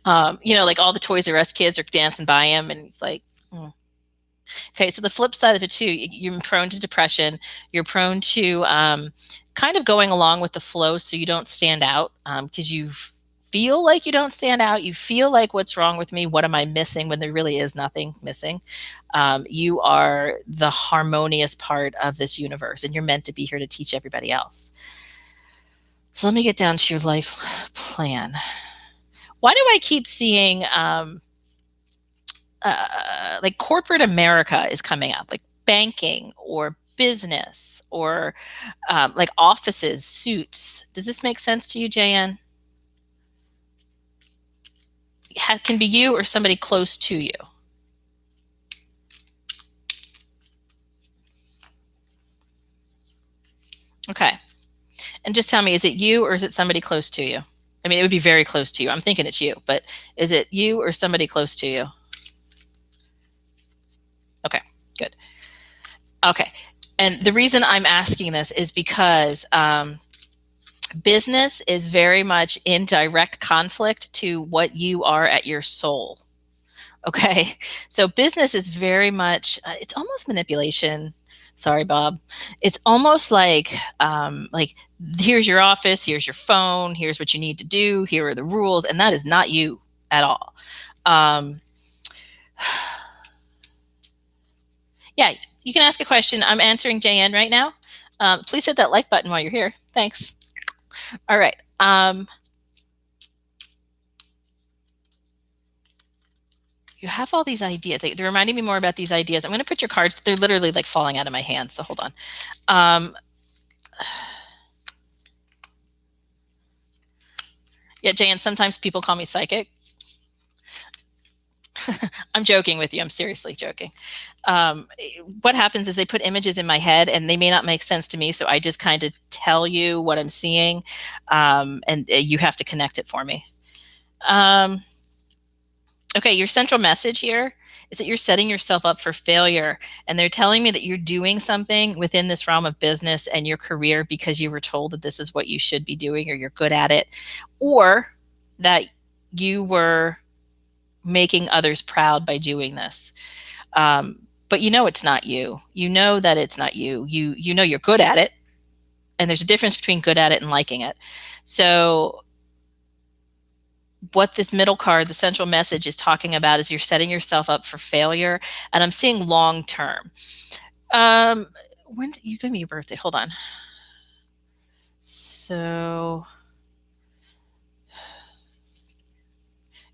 know, like all the Toys R Us kids are dancing by him, and he's like, mm. Okay. So the flip side of it too, you're prone to depression. You're prone to kind of going along with the flow, so you don't stand out, because you feel like you don't stand out. You feel like, what's wrong with me? What am I missing? When there really is nothing missing. You are the harmonious part of this universe, and you're meant to be here to teach everybody else. So let me get down to your life plan. Why do I keep seeing like corporate America is coming up, like banking or business or like offices, suits? Does this make sense to you, JN? Can be you or somebody close to you. Okay. And just tell me, is it you or is it somebody close to you? I mean, it would be very close to you. I'm thinking it's you, but is it you or somebody close to you? Okay, good. Okay. And the reason I'm asking this is because business is very much in direct conflict to what you are at your soul. Okay. So business is very much, it's almost manipulation. Sorry, Bob. It's almost like here's your office, here's your phone, here's what you need to do, here are the rules, and that is not you at all. Um, yeah, you can ask a question. I'm answering JN right now. Please hit that like button while you're here. Thanks. All right. You have all these ideas. They're reminding me more about these ideas. I'm going to put your cards. They're literally like falling out of my hand. So hold on. Yeah, Jan, sometimes people call me psychic. I'm joking with you. I'm seriously joking. What happens is they put images in my head and they may not make sense to me. So I just kind of tell you what I'm seeing, and you have to connect it for me. Okay, your central message here is that you're setting yourself up for failure. And they're telling me that you're doing something within this realm of business and your career because you were told that this is what you should be doing or you're good at it, or that you were making others proud by doing this. But you know it's not you. You know that it's not you. You know you're good at it. And there's a difference between good at it and liking it. So what this middle card, the central message, is talking about is you're setting yourself up for failure. And I'm seeing long term. When did you give me your birthday? Hold on. So,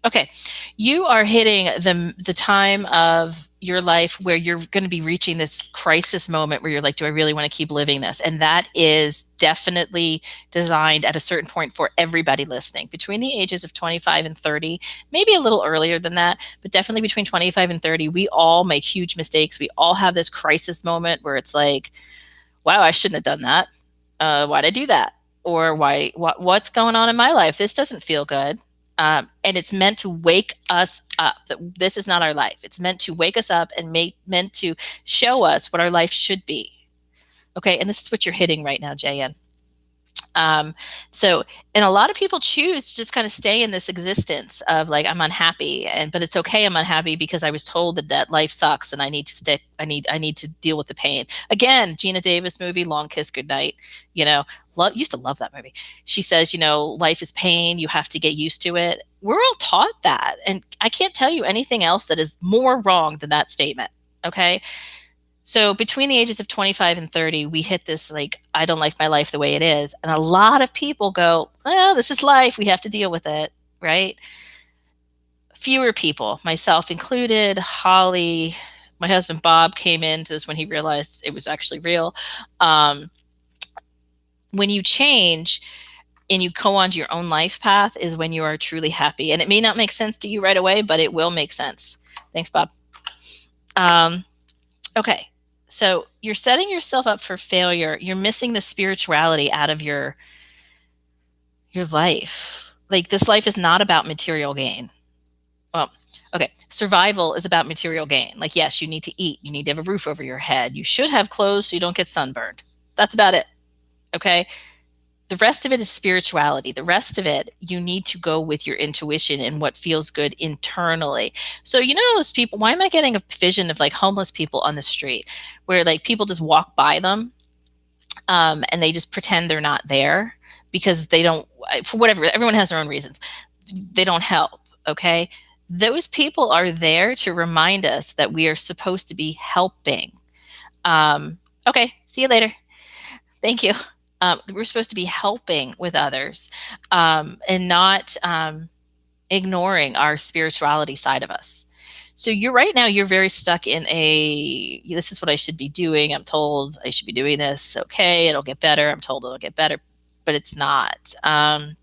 okay, you are hitting the time of your life where you're going to be reaching this crisis moment where you're like, do I really want to keep living this? And that is definitely designed at a certain point for everybody listening between the ages of 25 and 30, maybe a little earlier than that, but definitely between 25 and 30. We all make huge mistakes. We all have this crisis moment where it's like, wow, I shouldn't have done that. Why'd I do that? Or what's going on in my life? This doesn't feel good. And it's meant to wake us up. That this is not our life. It's meant to wake us up and meant to show us what our life should be. Okay, and this is what you're hitting right now, JN. Um, so, and a lot of people choose to just kind of stay in this existence of like, I'm unhappy, but it's okay. I'm unhappy because I was told that life sucks and I need to stick. I need to deal with the pain. Again, Gina Davis movie, Long Kiss Goodnight. You know, used to love that movie. She says, life is pain. You have to get used to it. We're all taught that, and I can't tell you anything else that is more wrong than that statement. Okay. So between the ages of 25 and 30, we hit this like, I don't like my life the way it is. And a lot of people go, well, this is life. We have to deal with it. Right. Fewer people, myself included, Holly, my husband Bob came into this when he realized it was actually real. When you change and you go on to your own life path is when you are truly happy. And it may not make sense to you right away, but it will make sense. Thanks, Bob. Okay. So you're setting yourself up for failure. You're missing the spirituality out of your life. Like, this life is not about material gain. Well, okay. Survival is about material gain. Like, yes, you need to eat. You need to have a roof over your head. You should have clothes so you don't get sunburned. That's about it. Okay. The rest of it is spirituality. The rest of it, you need to go with your intuition and what feels good internally. So, those people, why am I getting a vision of like homeless people on the street where like people just walk by them and they just pretend they're not there because they don't, for whatever, everyone has their own reasons. They don't help. Okay. Those people are there to remind us that we are supposed to be helping. Okay. See you later. Thank you. We're supposed to be helping with others and not ignoring our spirituality side of us. So you're very stuck in this is what I should be doing. I'm told I should be doing this. Okay, it'll get better. I'm told it'll get better, but it's not. Let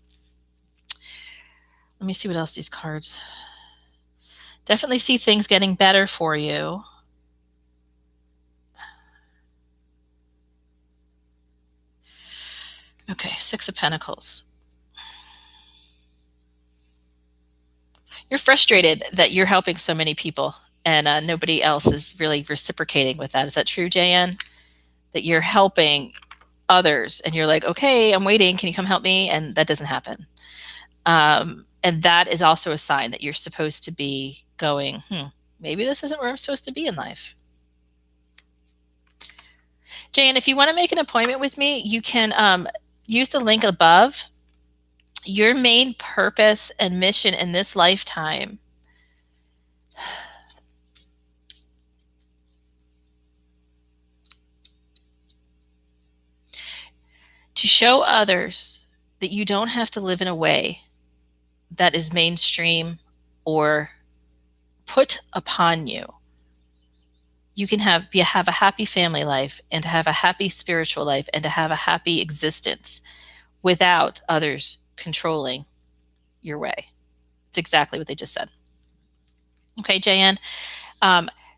me see what else these cards. Definitely see things getting better for you. Okay, Six of Pentacles. You're frustrated that you're helping so many people and nobody else is really reciprocating with that. Is that true, JN? That you're helping others and you're like, okay, I'm waiting. Can you come help me? And that doesn't happen. And that is also a sign that you're supposed to be going, maybe this isn't where I'm supposed to be in life. JN, if you want to make an appointment with me, you can use the link above. Your main purpose and mission in this lifetime to show others that you don't have to live in a way that is mainstream or put upon you. You can have a happy family life and to have a happy spiritual life and to have a happy existence without others controlling your way. It's exactly what they just said. Okay, JN.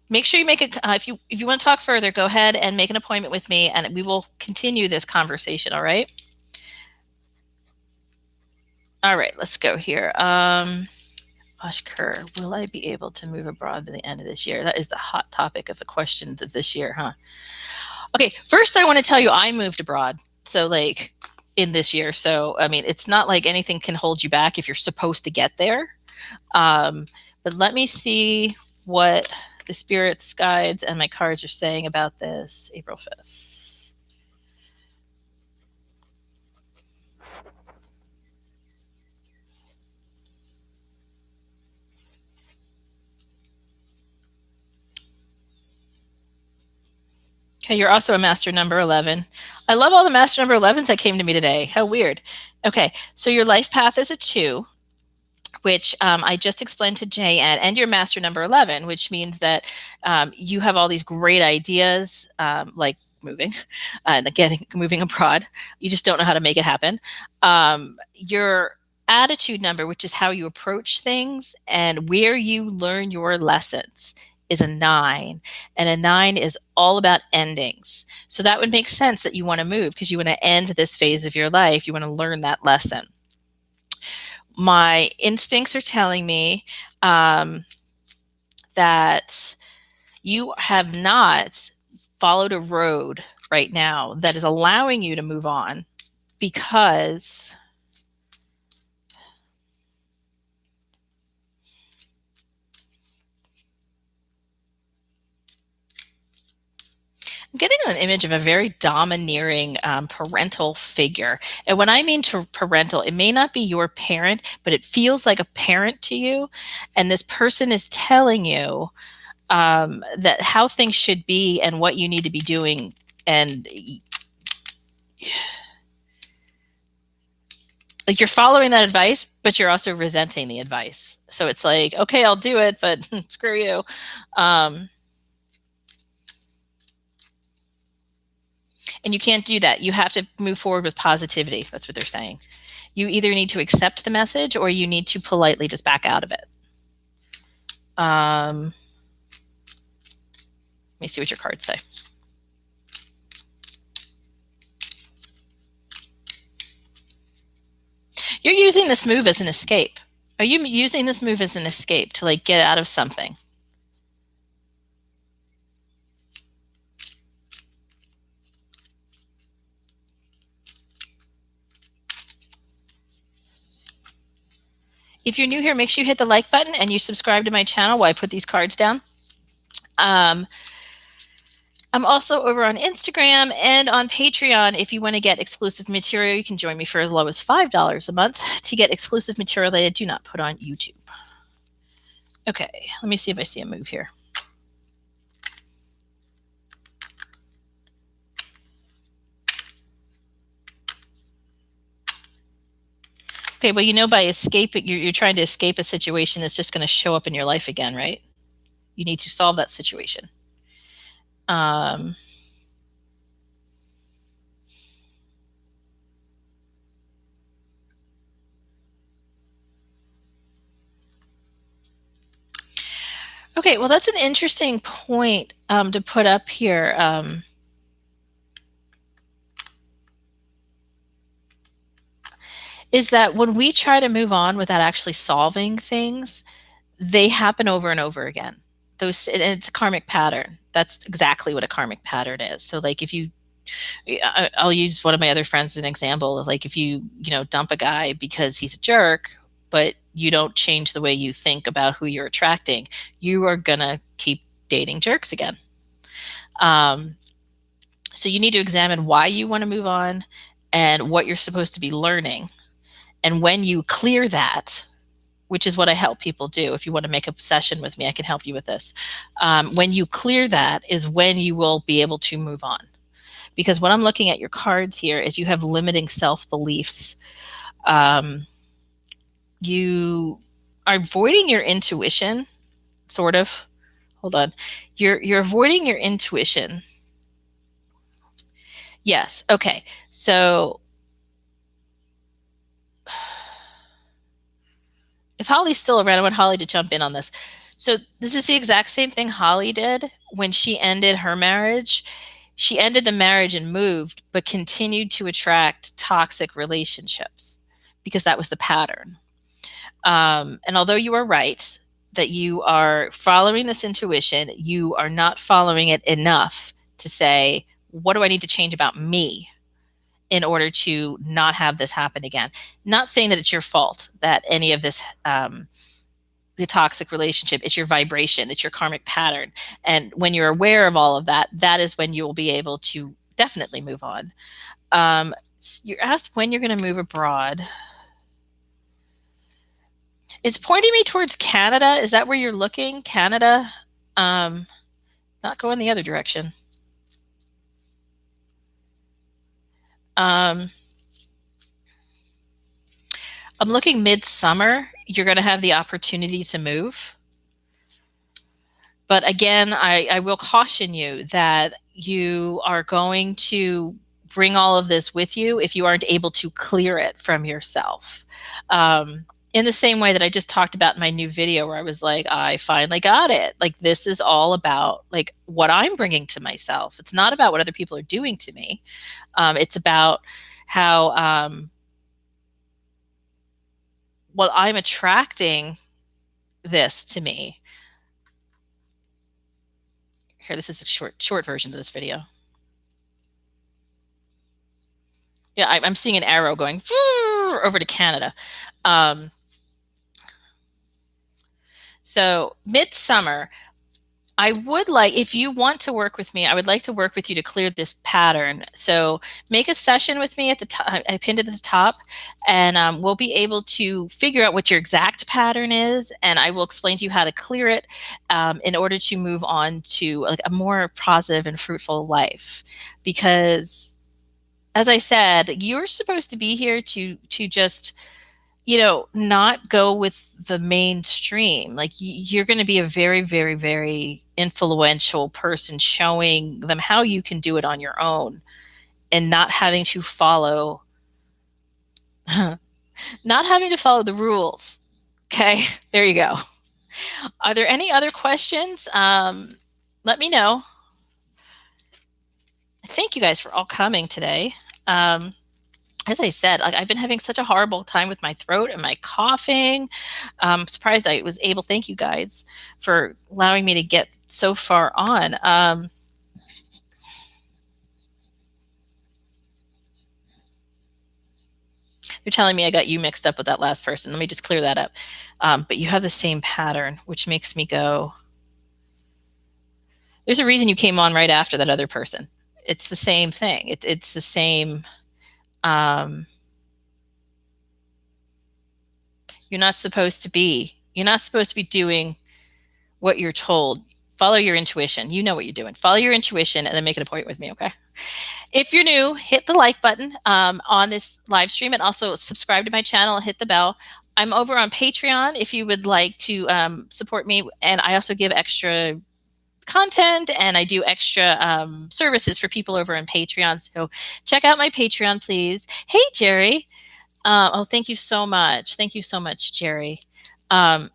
Make sure you make it. If you want to talk further, go ahead and make an appointment with me, and we will continue this conversation. All right. All right. Let's go here. Ashkur, will I be able to move abroad by the end of this year? That is the hot topic of the questions of this year, huh? Okay. First, I want to tell you I moved abroad. So, like, in this year. So, I mean, it's not like anything can hold you back if you're supposed to get there. But let me see what the spirits, guides, and my cards are saying about this April 5th. Okay, you're also a master number 11. I love all the master number 11s that came to me today. How weird. Okay, so your life path is a 2, which I just explained to Jay, and your master number 11, which means that you have all these great ideas, like moving and moving abroad. You just don't know how to make it happen. Your attitude number, which is how you approach things and where you learn your lessons, is a 9, and a 9 is all about endings. So that would make sense that you want to move because you want to end this phase of your life. You want to learn that lesson. My instincts are telling me that you have not followed a road right now that is allowing you to move on. because I'm getting an image of a very domineering parental figure. And when I mean to parental, it may not be your parent, but it feels like a parent to you. And this person is telling you that how things should be and what you need to be doing. And like you're following that advice, but you're also resenting the advice. So it's like, okay, I'll do it, but screw you. And you can't do that. You have to move forward with positivity. That's what they're saying. You either need to accept the message or you need to politely just back out of it. Let me see what your cards say. You're using this move as an escape. Are you using this move as an escape to like get out of something? If you're new here, make sure you hit the like button and you subscribe to my channel while I put these cards down. I'm also over on Instagram and on Patreon. If you want to get exclusive material, you can join me for as low as $5 a month to get exclusive material that I do not put on YouTube. Okay, let me see if I see a move here. Okay, well, you know, by escaping, you're trying to escape a situation that's just going to show up in your life again, right? You need to solve that situation. Okay, well, that's an interesting point to put up here. Is that when we try to move on without actually solving things, they happen over and over again. It's a karmic pattern. That's exactly what a karmic pattern is. So, like, if you, I'll use one of my other friends as an example of like if you know dump a guy because he's a jerk, but you don't change the way you think about who you're attracting, you are gonna keep dating jerks again. So you need to examine why you want to move on and what you're supposed to be learning. And when you clear that, which is what I help people do. If you want to make a session with me, I can help you with this. When you clear that is when you will be able to move on. Because what I'm looking at your cards here is you have limiting self-beliefs. You are avoiding your intuition, sort of. Hold on. You're avoiding your intuition. Yes. Okay. So if Holly's still around, I want Holly to jump in on this. So this is the exact same thing Holly did when she ended her marriage. She ended the marriage and moved, but continued to attract toxic relationships because that was the pattern. And although you are right that you are following this intuition, you are not following it enough to say, what do I need to change about me in order to not have this happen again? Not saying that it's your fault that any of this, the toxic relationship, it's your vibration, it's your karmic pattern. And when you're aware of all of that, that is when you will be able to definitely move on. You're asked when you're going to move abroad. It's pointing me towards Canada. Is that where you're looking? Canada? Not going the other direction. I'm looking midsummer. You're going to have the opportunity to move. But again, I will caution you that you are going to bring all of this with you if you aren't able to clear it from yourself. In the same way that I just talked about in my new video where I was like, I finally got it. Like, this is all about like what I'm bringing to myself. It's not about what other people are doing to me. It's about how, well, I'm attracting this to me. Here, this is a short version of this video. Yeah, I'm seeing an arrow going over to Canada. Um, so midsummer, I would like, if you want to work with me, I would like to work with you to clear this pattern. So make a session with me at the top. I pinned it at the top, and we'll be able to figure out what your exact pattern is, and I will explain to you how to clear it in order to move on to like a more positive and fruitful life. Because, as I said, you're supposed to be here to just, not go with the mainstream. Like you're going to be a very, very, very influential person, showing them how you can do it on your own and not having to follow, not having to follow the rules. Okay, there you go. Are there any other questions? Let me know. Thank you guys for all coming today. As I said, like I've been having such a horrible time with my throat and my coughing. I'm surprised I was able. Thank you guys for allowing me to get so far on. They're telling me I got you mixed up with that last person. Let me just clear that up. But you have the same pattern, which makes me go, there's a reason you came on right after that other person. It's the same thing. It's the same. Um, you're not supposed to be doing what you're told. Follow your intuition. You know what you're doing. Follow your intuition and then make an appointment with me, okay? If you're new, hit the like button on this live stream, and also subscribe to my channel, hit the bell. I'm over on Patreon if you would like to support me, and I also give extra content, and I do extra services for people over on Patreon. So check out my Patreon, please. Hey, Jerry. Oh, thank you so much. Thank you so much, Jerry. Um,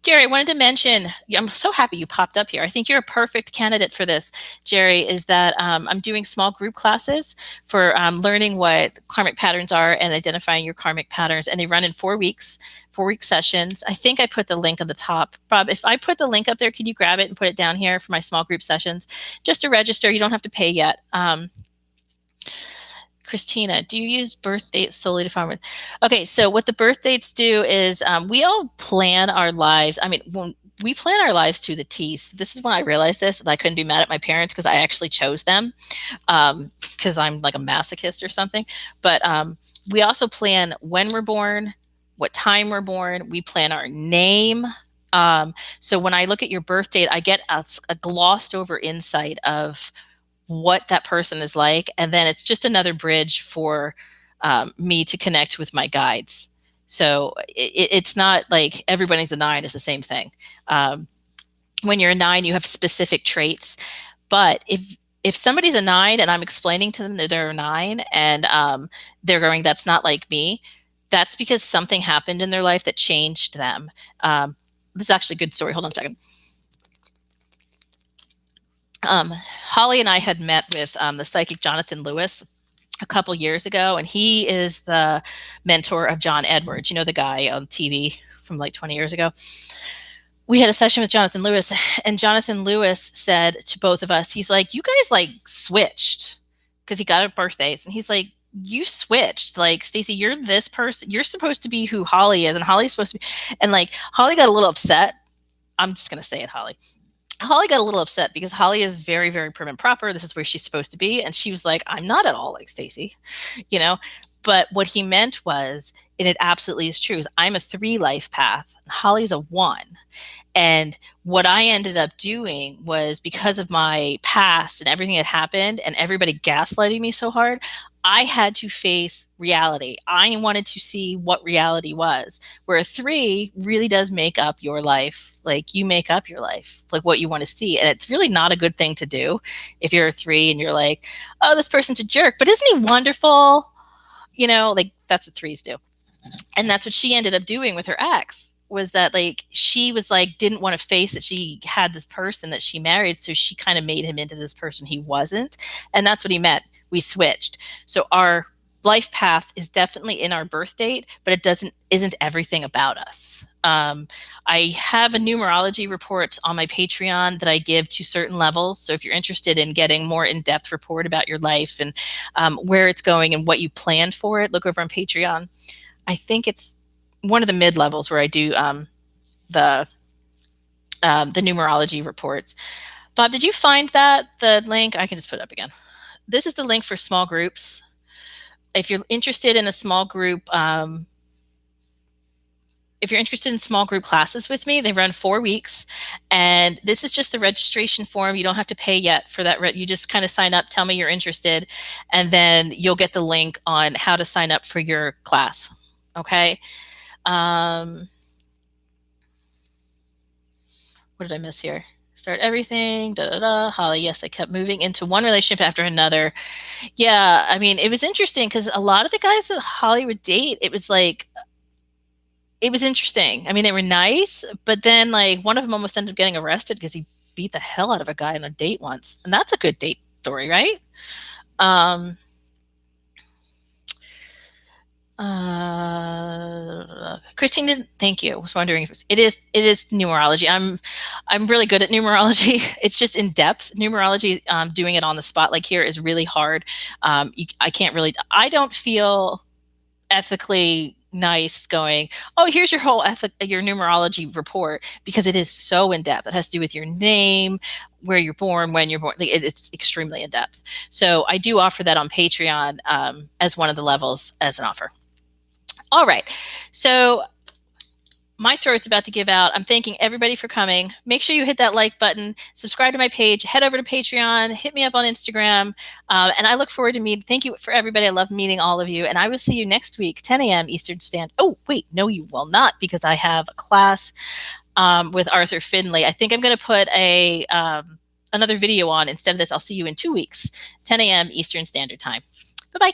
Jerry, I wanted to mention, I'm so happy you popped up here. I think you're a perfect candidate for this, Jerry, is that I'm doing small group classes for learning what karmic patterns are and identifying your karmic patterns. And they run in 4 weeks, 4-week sessions. I think I put the link on the top. Bob, if I put the link up there, could you grab it and put it down here for my small group sessions? Just to register, you don't have to pay yet. Christina, do you use birth dates solely to farm? Okay, so what the birth dates do is we all plan our lives. I mean, when we plan our lives to the T. So this is when I realized this, that I couldn't be mad at my parents because I actually chose them because I'm like a masochist or something. But we also plan when we're born, what time we're born. We plan our name. So when I look at your birth date, I get a glossed over insight of what that person is like, and then it's just another bridge for me to connect with my guides. So it's not like everybody's a 9 is the same thing. When you're a 9, you have specific traits, but if somebody's a 9 and I'm explaining to them that they're a 9 and they're going, that's not like me, that's because something happened in their life that changed them. This is actually a good story. Hold on a second. Holly and I had met with the psychic Jonathan Lewis a couple years ago, and he is the mentor of John Edwards, the guy on TV from like 20 years ago. We had a session with Jonathan Lewis, and Jonathan Lewis said to both of us, he's like, you guys like switched, because he got our birthdays, and he's like, you switched. Like, Stacie, you're this person. You're supposed to be who Holly is, and Holly's supposed to be. And like, Holly got a little upset. I'm just going to say it, Holly got a little upset because Holly is very, very prim and proper. This is where she's supposed to be. And she was like, I'm not at all like Stacie, But what he meant was, and it absolutely is true, is I'm a 3 life path. Holly's a 1. And what I ended up doing was, because of my past and everything that happened and everybody gaslighting me so hard, I had to face reality. I wanted to see what reality was, where a 3 really does make up your life. Like, you make up your life, like what you want to see. And it's really not a good thing to do if you're a 3 and you're like, oh, this person's a jerk, but isn't he wonderful? Like, that's what 3s do. And that's what she ended up doing with her ex, was that like she was like, didn't want to face that she had this person that she married, so she kind of made him into this person he wasn't. And that's what he meant. We switched. So our life path is definitely in our birth date, but it isn't everything about us. I have a numerology report on my Patreon that I give to certain levels. So if you're interested in getting more in-depth report about your life and where it's going and what you plan for it, look over on Patreon. I think it's one of the mid levels where I do the numerology reports. Bob, did you find the link? I can just put it up again. This is the link for small groups. If you're interested in a small group, if you're interested in small group classes with me, they run 4 weeks, and this is just a registration form. You don't have to pay yet for that. You just kind of sign up, tell me you're interested, and then you'll get the link on how to sign up for your class. Okay. What did I miss here? Start everything, da da da. Holly, yes, I kept moving into one relationship after another. Yeah, I mean, it was interesting because a lot of the guys that Holly would date, it was like, it was interesting. I mean, they were nice, but then like one of them almost ended up getting arrested because he beat the hell out of a guy on a date once, and that's a good date story, right? Um, Christine didn't. Thank you. I was wondering if it is numerology. I'm really good at numerology. It's just in depth numerology. Doing it on the spot like here is really hard. I can't really. I don't feel ethically nice going, oh, here's your whole your numerology report, because it is so in depth. It has to do with your name, where you're born, when you're born. It's extremely in depth. So I do offer that on Patreon as one of the levels as an offer. All right. So my throat's about to give out. I'm thanking everybody for coming. Make sure you hit that like button, subscribe to my page, head over to Patreon, hit me up on Instagram, and I look forward to meeting. Thank you for everybody. I love meeting all of you, and I will see you next week, 10 a.m. Eastern Standard. Oh, wait, no, you will not, because I have a class with Arthur Finley. I think I'm going to put another video on instead of this. I'll see you in 2 weeks, 10 a.m. Eastern Standard Time. Bye-bye.